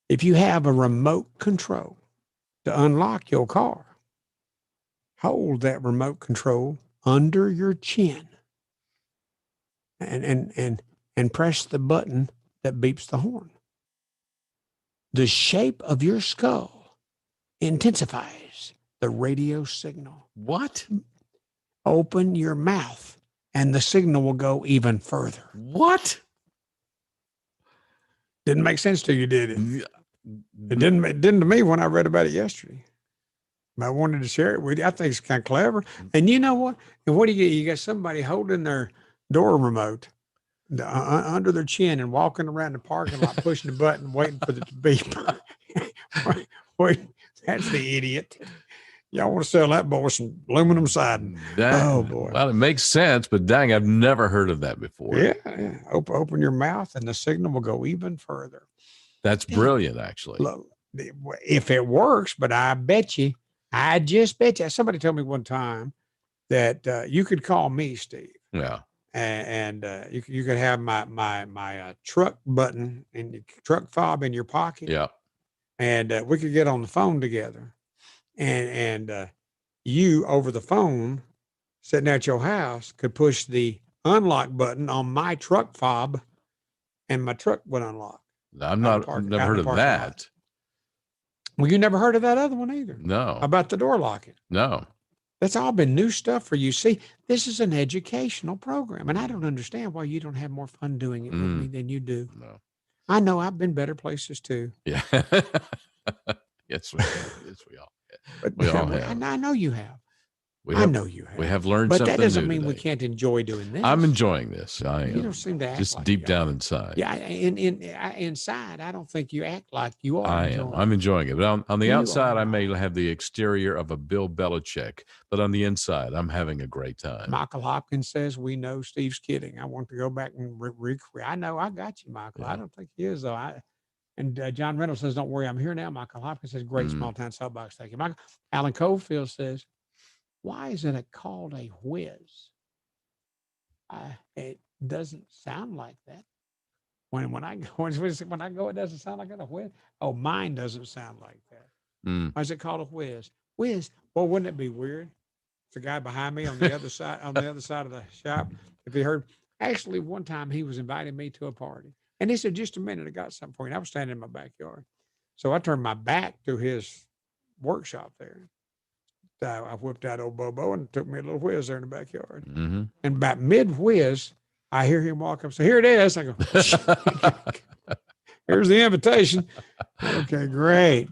If you have a remote control to unlock your car, hold that remote control under your chin and press the button that beeps the horn. The shape of your skull intensifies the radio signal. What? Open your mouth and the signal will go even further. What? Didn't make sense to you, did it? It didn't to me when I read about it yesterday. I wanted to share it with you. I think it's kind of clever. And you know what? And what do you get? You got somebody holding their door remote under their chin and walking around the parking lot, pushing the button, waiting for it to beep. Wait, that's the idiot. Y'all want to sell that boy some aluminum siding. Oh, boy. Well, it makes sense, but dang, I've never heard of that before. Yeah. Open your mouth and the signal will go even further. That's brilliant, actually. Look, if it works, but I just bet you. Somebody told me one time that you could call me, Steve. Yeah. And you could have my truck button and your truck fob in your pocket. Yeah. And we could get on the phone together. And you over the phone, sitting at your house, could push the unlock button on my truck fob, and my truck would unlock. I've never heard of that. Lot. Well, you never heard of that other one either. No. About the door locking. No. That's all been new stuff for you. See, this is an educational program, and I don't understand why you don't have more fun doing it with me than you do. No. I know I've been better places too. Yeah. Yes, we all. But We all have. I know you have. I know you have. We have learned but something that doesn't new mean we today. can't enjoy doing this. I'm enjoying this. I am. You don't seem to act just like deep you down are. inside. Yeah, inside, I don't think you act like you are. I am. I'm enjoying it. But on the You outside, are. I may have the exterior of a Bill Belichick, but on the inside, I'm having a great time. Michael Hopkins says, we know Steve's kidding. I want to go back and recreate. I know I got you, Michael. I don't think he is, though. John Reynolds says, don't worry, I'm here now. Michael Hopkins says, great small town soapbox. Thank you. Michael. Alan Cofield says, why is it called a whiz? It doesn't sound like that. When I go, it doesn't sound like a whiz. Oh, mine doesn't sound like that. Why is it called a whiz? Whiz. Well, wouldn't it be weird? The guy behind me on the other side, of the shop. If he heard, actually, one time he was inviting me to a party, and he said, "Just a minute, I got something for you." And I was standing in my backyard, so I turned my back to his workshop there. I whipped out old Bobo and took me a little whiz there in the backyard. Mm-hmm. And about mid whiz, I hear him walk up and say, "Here it is." I go, "Here's the invitation." Okay, great.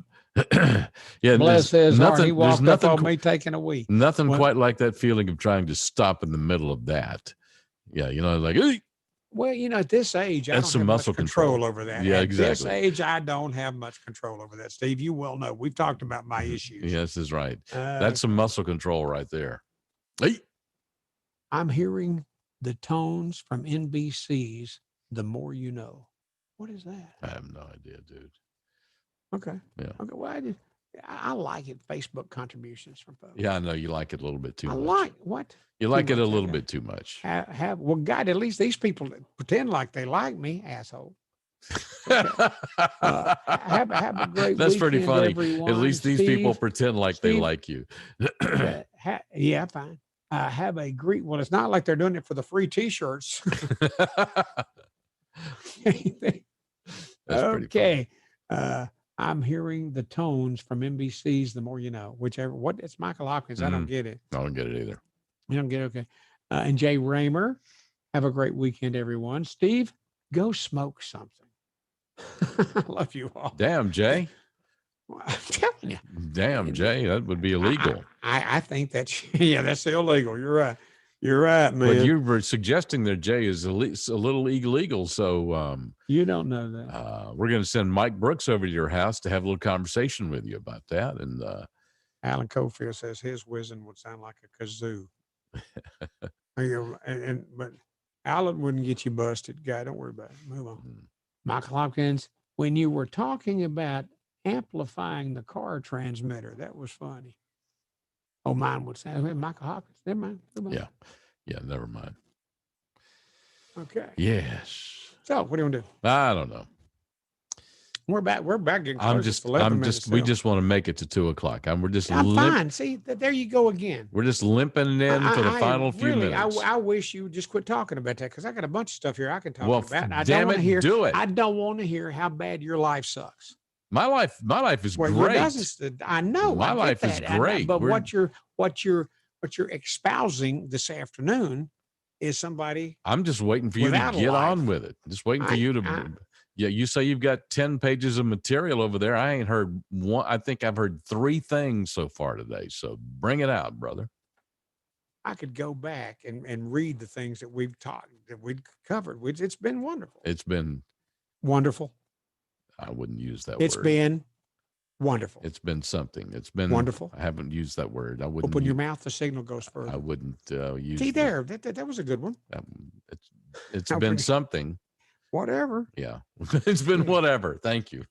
Yeah, bless his heart. He walked up nothing on me taking a week. Nothing quite like that feeling of trying to stop in the middle of that. Yeah, like, hey. Well, at this age, I That's don't some have muscle much control control over that. Yeah, At exactly. this age, I don't have much control over that, Steve. You well know. We've talked about my issues. Yes, is right. That's some muscle control right there. Hey. I'm hearing the tones from NBC's The More You Know. What is that? I have no idea, dude. Okay. Yeah. Okay. Well, I like it. Facebook contributions from folks. Yeah, I know you like it a little bit too much. I like what? You like it a little bit too much. Well, God, at least these people pretend like they like me, asshole. Okay. Have a great That's weekend, pretty funny. everyone. At least these people pretend like they like you. Yeah, fine. Have a great. Well, it's not like they're doing it for the free T-shirts. Okay. I'm hearing the tones from NBC's The More You Know. It's Michael Hopkins. I don't get it. I don't get it either. You don't get it. Okay. And Jay Raymer. Have a great weekend, everyone. Steve, go smoke something. I love you all. Damn, Jay. Well, I'm telling you. Damn, Jay. That would be illegal. I think that's illegal. You're right. You're right, man. But you were suggesting that Jay is a little illegal. So you don't know that. We're going to send Mike Brooks over to your house to have a little conversation with you about that. And Alan Cofield says his whizzing would sound like a kazoo. But Alan wouldn't get you busted, guy. Don't worry about it. Move on. Michael Hopkins, when you were talking about amplifying the car transmitter, that was funny. Oh, mine would sound. Michael Hopkins. Never mind. Yeah, never mind. Okay. Yes. So, what do you want to do? I don't know. We're back getting close. We just want to make it to 2:00. I'm fine. See, there you go again. We're just limping in for the final few minutes. I wish you would just quit talking about that because I got a bunch of stuff here I can talk about. I damn it, do it. I don't want to hear how bad your life sucks. My life is great. I know. My life is great. But what you're espousing this afternoon is somebody. I'm just waiting for you to get on with it. Just waiting for you to. Yeah, you say you've got 10 pages of material over there. I ain't heard one. I think I've heard 3 things so far today. So bring it out, brother. I could go back and read the things that we've taught, that we've covered. It's been wonderful. It's been wonderful. I wouldn't use that word. It's been wonderful. It's been something. It's been wonderful. I haven't used that word. I wouldn't open your mouth. The signal goes further. I wouldn't use. See there, that was a good one. It's been something. Whatever. Yeah, it's been whatever. Thank you.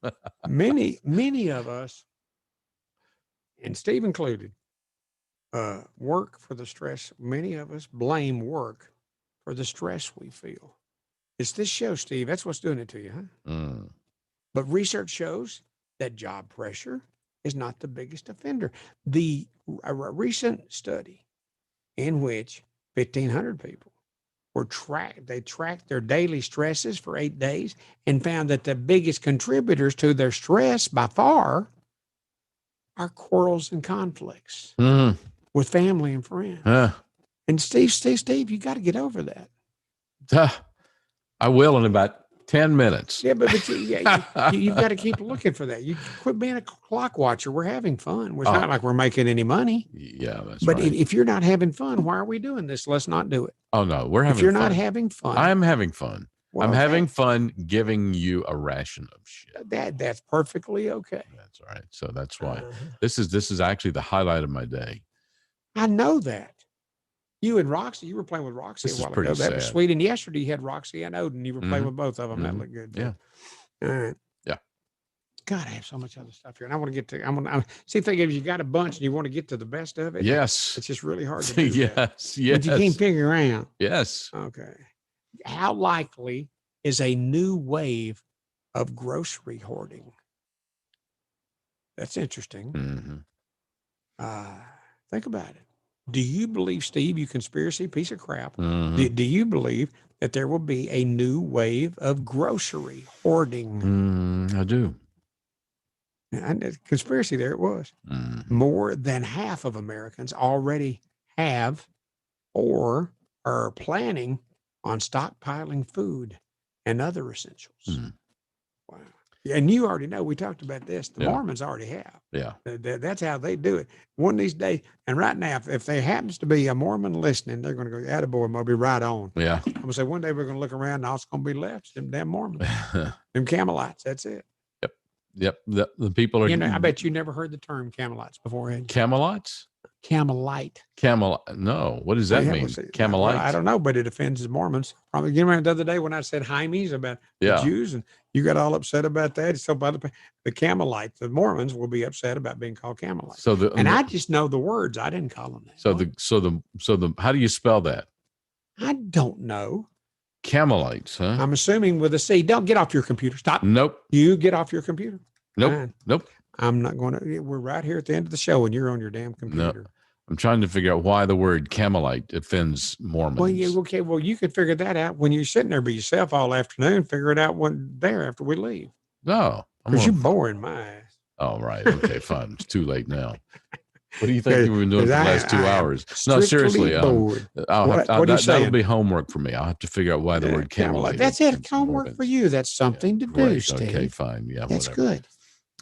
many of us, and Steve included, work for the stress. Many of us blame work for the stress we feel. It's this show, Steve. That's what's doing it to you, huh? But research shows that job pressure is not the biggest offender. A recent study in which 1,500 people they tracked their daily stresses for 8 days and found that the biggest contributors to their stress by far are quarrels and conflicts with family and friends. And Steve, you got to get over that. I will in about 10 minutes. Yeah, but you've got to keep looking for that. You quit being a clock watcher. We're having fun. It's not like we're making any money. Yeah, that's but right. If you're not having fun, why are we doing this? Let's not do it. Oh, no, we're having If you're fun. not having fun. I'm having fun. Well, I'm having fun giving you a ration of shit. That's perfectly okay. That's all right. So that's why this is actually the highlight of my day. I know that. You and Roxy, you were playing with Roxy This a is while pretty ago. That was sad. sweet. And yesterday you had Roxy and Odin. You were playing with both of them. That Mhm. looked good. Yeah. All right. Yeah. God, I have so much other stuff here. And I want to get to, I'm see if they give you got a bunch and you want to get to the best of it. Yes. It's just really hard to do. Yes. That. Yes. But you can't figure out. Yes. Okay. How likely is a new wave of grocery hoarding? That's interesting. Mm-hmm. Think about it. Do you believe, Steve, you conspiracy piece of crap, Mm-hmm. do you believe that there will be a new wave of grocery hoarding? I do. And conspiracy, there it was. More than half of Americans already have or are planning on stockpiling food and other essentials. Wow. And you already know, we talked about this. The Mormons already have. Yeah. That's how they do it. One of these days, and right now, if there happens to be a Mormon listening, they're going to go, attaboy, Moby, right on. Yeah. I'm going to say, one day we're going to look around and all that's going to be left is them damn Mormons. Them Camellites, that's it. Yep. The people are. I bet you never heard the term Camelites before. Camelots? Camelite. No. What does that mean? Camelite? Well, I don't know, but it offends the Mormons. Probably. You remember the other day when I said Jaimes about the Jews, and you got all upset about that. So by the Camelite, the Mormons will be upset about being called Camelite. So I just know the words. I didn't call them that. So the how do you spell that? I don't know. Camelites, huh? I'm assuming with a C. Don't get off your computer. Stop. Nope. You get off your computer. Nope. Fine. Nope. I'm not going to. We're right here at the end of the show, and you're on your damn computer. No. I'm trying to figure out why the word Camelite offends Mormons. Well, okay. Well, you could figure that out when you're sitting there by yourself all afternoon. Figure it out after we leave. No, because you're boring my ass. Oh, right. Okay, fine. It's too late now. What do you think you've been doing for the last 2 hours? No, seriously. That'll be homework for me. I'll have to figure out why the word Camelite. That's it. Homework for you. That's something to do, Steve. Okay, fine. Yeah, that's whatever. good.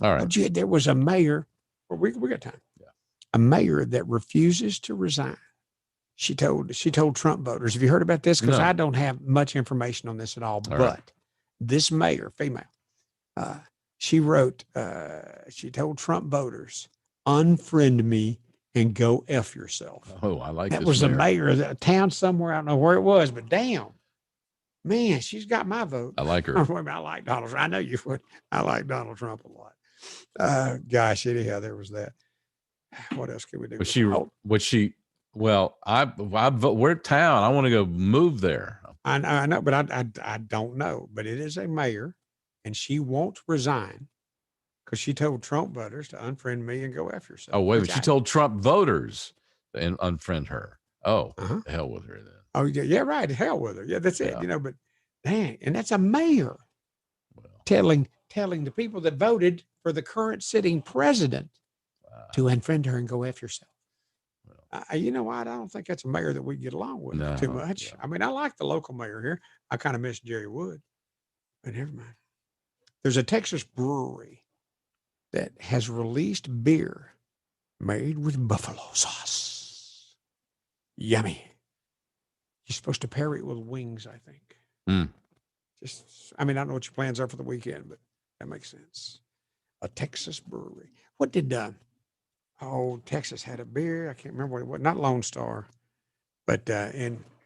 All right. There was a mayor. Well, we got time. Yeah. A mayor that refuses to resign. She told Trump voters. Have you heard about this? Because I don't have much information on this at all. But this mayor, female, she wrote. She told Trump voters, unfriend me and go F yourself. Oh, I like that. This was mayor. a mayor of a town somewhere. I don't know where it was, but damn, man, she's got my vote. I like her. I like Donald Trump. I know you would. I like Donald Trump a lot. Gosh, anyhow, there was that. What else can we do? We're town. I want to go move there. I know, but I don't know. But it is a mayor, and she won't resign because she told Trump voters to unfriend me and go after yourself. Oh, wait, she told Trump voters to unfriend her. Oh, the hell with her then. Oh, yeah, right. Hell with her. Yeah, that's it. But dang, and that's a mayor telling the people that voted for the current sitting president to unfriend her and go F yourself. You know what? I don't think that's a mayor that we get along with too much. Yeah. I mean, I like the local mayor here. I kind of miss Jerry Wood, but never mind. There's a Texas brewery that has released beer made with buffalo sauce. Yummy. You're supposed to pair it with wings, I think. I don't know what your plans are for the weekend, but that makes sense. A Texas brewery. What did Texas had a beer. I can't remember what it was. Not Lone Star, but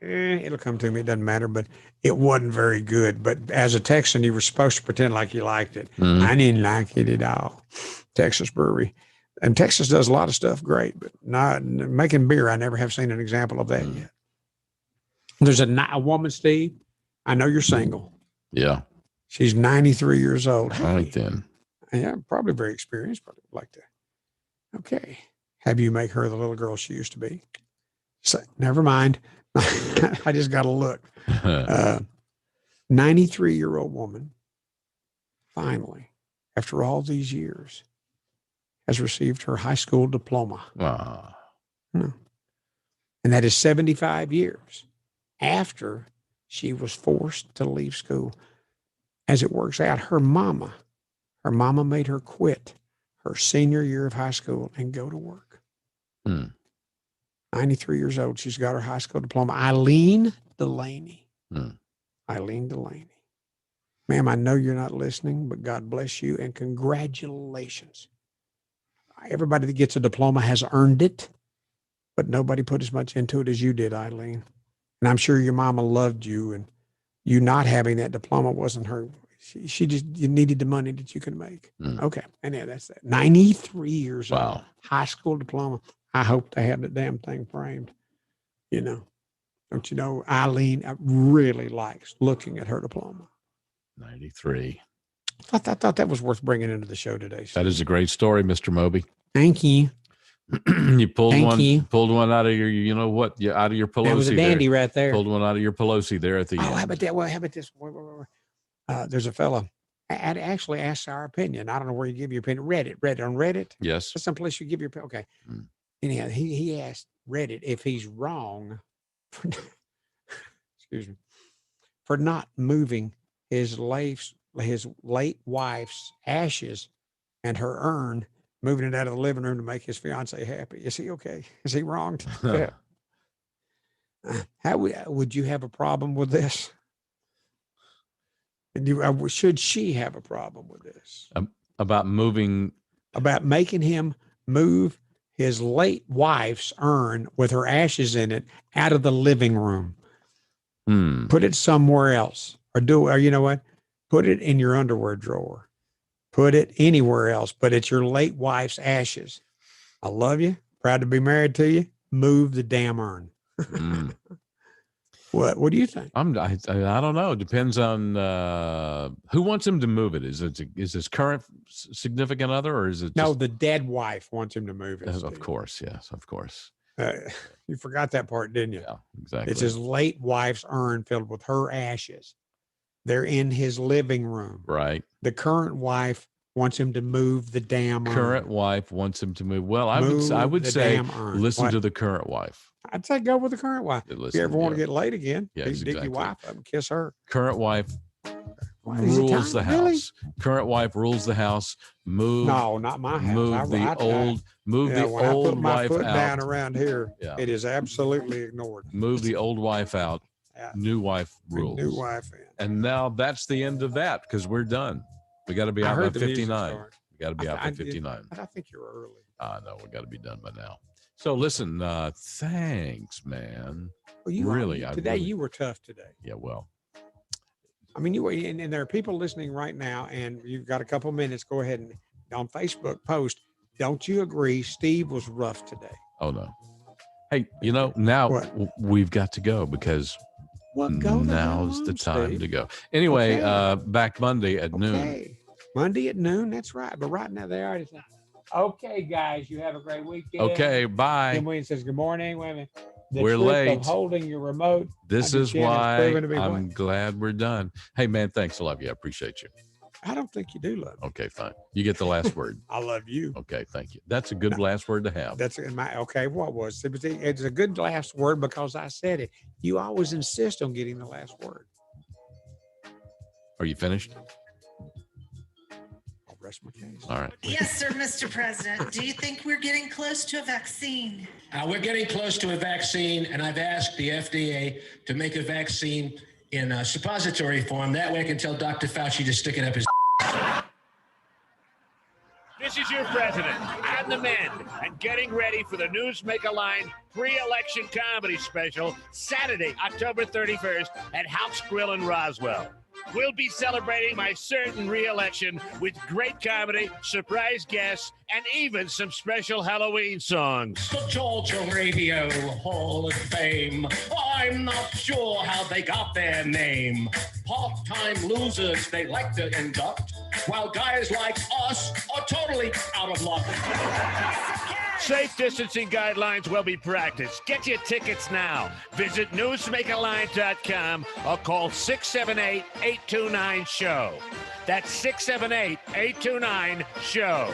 it'll come to me. It doesn't matter, but it wasn't very good. But as a Texan, you were supposed to pretend like you liked it. I didn't like it at all. Texas brewery. And Texas does a lot of stuff great, but not making beer. I never have seen an example of that yet. There's a woman, Steve. I know you're single. Yeah. She's 93 years old. All right, then. Yeah, probably very experienced, but I'd like to. Okay. Have you make her the little girl she used to be? So, never mind. I just got to look. 93-year-old woman, finally, after all these years, has received her high school diploma. No. And that is 75 years after she was forced to leave school. As it works out, her mama made her quit her senior year of high school and go to work. 93 years old. She's got her high school diploma. Eileen Delaney. Eileen Delaney. Ma'am, I know you're not listening, but God bless you and congratulations. Everybody that gets a diploma has earned it, but nobody put as much into it as you did, Eileen. And I'm sure your mama loved you, and you not having that diploma wasn't her. She just, you needed the money that you could make. Okay. And yeah, that's that. 93 years old. High school diploma. I hope they have the damn thing framed. You know, don't you know, Eileen really likes looking at her diploma. 93. I thought that was worth bringing into the show today. That is a great story, Mr. Moby. Thank you. You pulled Thank pulled one out of your, you know what, out of your Pelosi. That was a dandy there. right there. Pulled one out of your Pelosi there at the end. How about that? Well, how about this? There's a fella. I actually asked our opinion. I don't know where you give your opinion. Reddit on Reddit. Yes. That's someplace you give your opinion. Okay. Anyhow, he asked Reddit if he's wrong for, excuse me, for not moving his late wife's ashes and her urn, moving it out of the living room to make his fiance happy. Is he okay? Is he wrong to do that? How would you have a problem with this? And should she have a problem with this? About making him move his late wife's urn with her ashes in it out of the living room. Put it somewhere else, or you know what? Put it in your underwear drawer. Put it anywhere else, but it's your late wife's ashes. I love you. Proud to be married to you. Move the damn urn. What do you think? I don't know. It depends on who wants him to move it. Is his current significant other, or is it no? The dead wife wants him to move it. Of course, yes, of course. You forgot that part, didn't you? Yeah, exactly. It's his late wife's urn filled with her ashes. They're in his living room. Right. The current wife wants him to move the damn urn. Current wife wants him to move. Well, I would say listen to the current wife. I'd say go with the current wife. If you ever want to get laid again, dig your wife up and kiss her. Current wife rules the house. Really? Current wife rules the house. Move. No, not my house. Move the old wife my foot out. Down around here, it is absolutely ignored. Move the old wife out. New wife rules. New wife in. And now that's the end of that because we're done. We got to be out by 59. We got to be out by 59. I think you're early. No, we got to be done by now. So listen, thanks, man. Well, you were tough today. Yeah, well. I mean, you were, and there are people listening right now, and you've got a couple minutes. Go ahead and on Facebook post. Don't you agree? Steve was rough today. Oh no. Hey, now we've got to go because now's the time to go. Anyway, back Monday at noon. Monday at noon. That's right. But right now they already said, okay, guys, you have a great weekend. Okay, bye. Tim Williams says, good morning. Wait a minute. We're late. Of holding your remote. This is why I'm glad we're done. Hey, man, thanks. I love you. I appreciate you. I don't think you do love me. Okay, fine. You get the last word. I love you. Okay, thank you. That's a good last word to have. That's okay. What was it? It's a good last word because I said it. You always insist on getting the last word. Are you finished? I'll rest my case. All right. Yes, sir, Mr. President. Do you think we're getting close to a vaccine? We're getting close to a vaccine, and I've asked the FDA to make a vaccine in a suppository form. That way I can tell Dr. Fauci to stick it up his. This is your president and the men, and getting ready for the Newsmaker Line pre-election comedy special Saturday, October 31st at House Grill in Roswell. We'll be celebrating my certain re-election with great comedy, surprise guests, and even some special Halloween songs. The Georgia Radio Hall of Fame. I'm not sure how they got their name. Part-time losers they like to induct, while guys like us are totally out of luck. Safe distancing guidelines will be practiced. Get your tickets now. Visit newsmakerline.com or call 678-829-SHOW. That's 678-829-SHOW.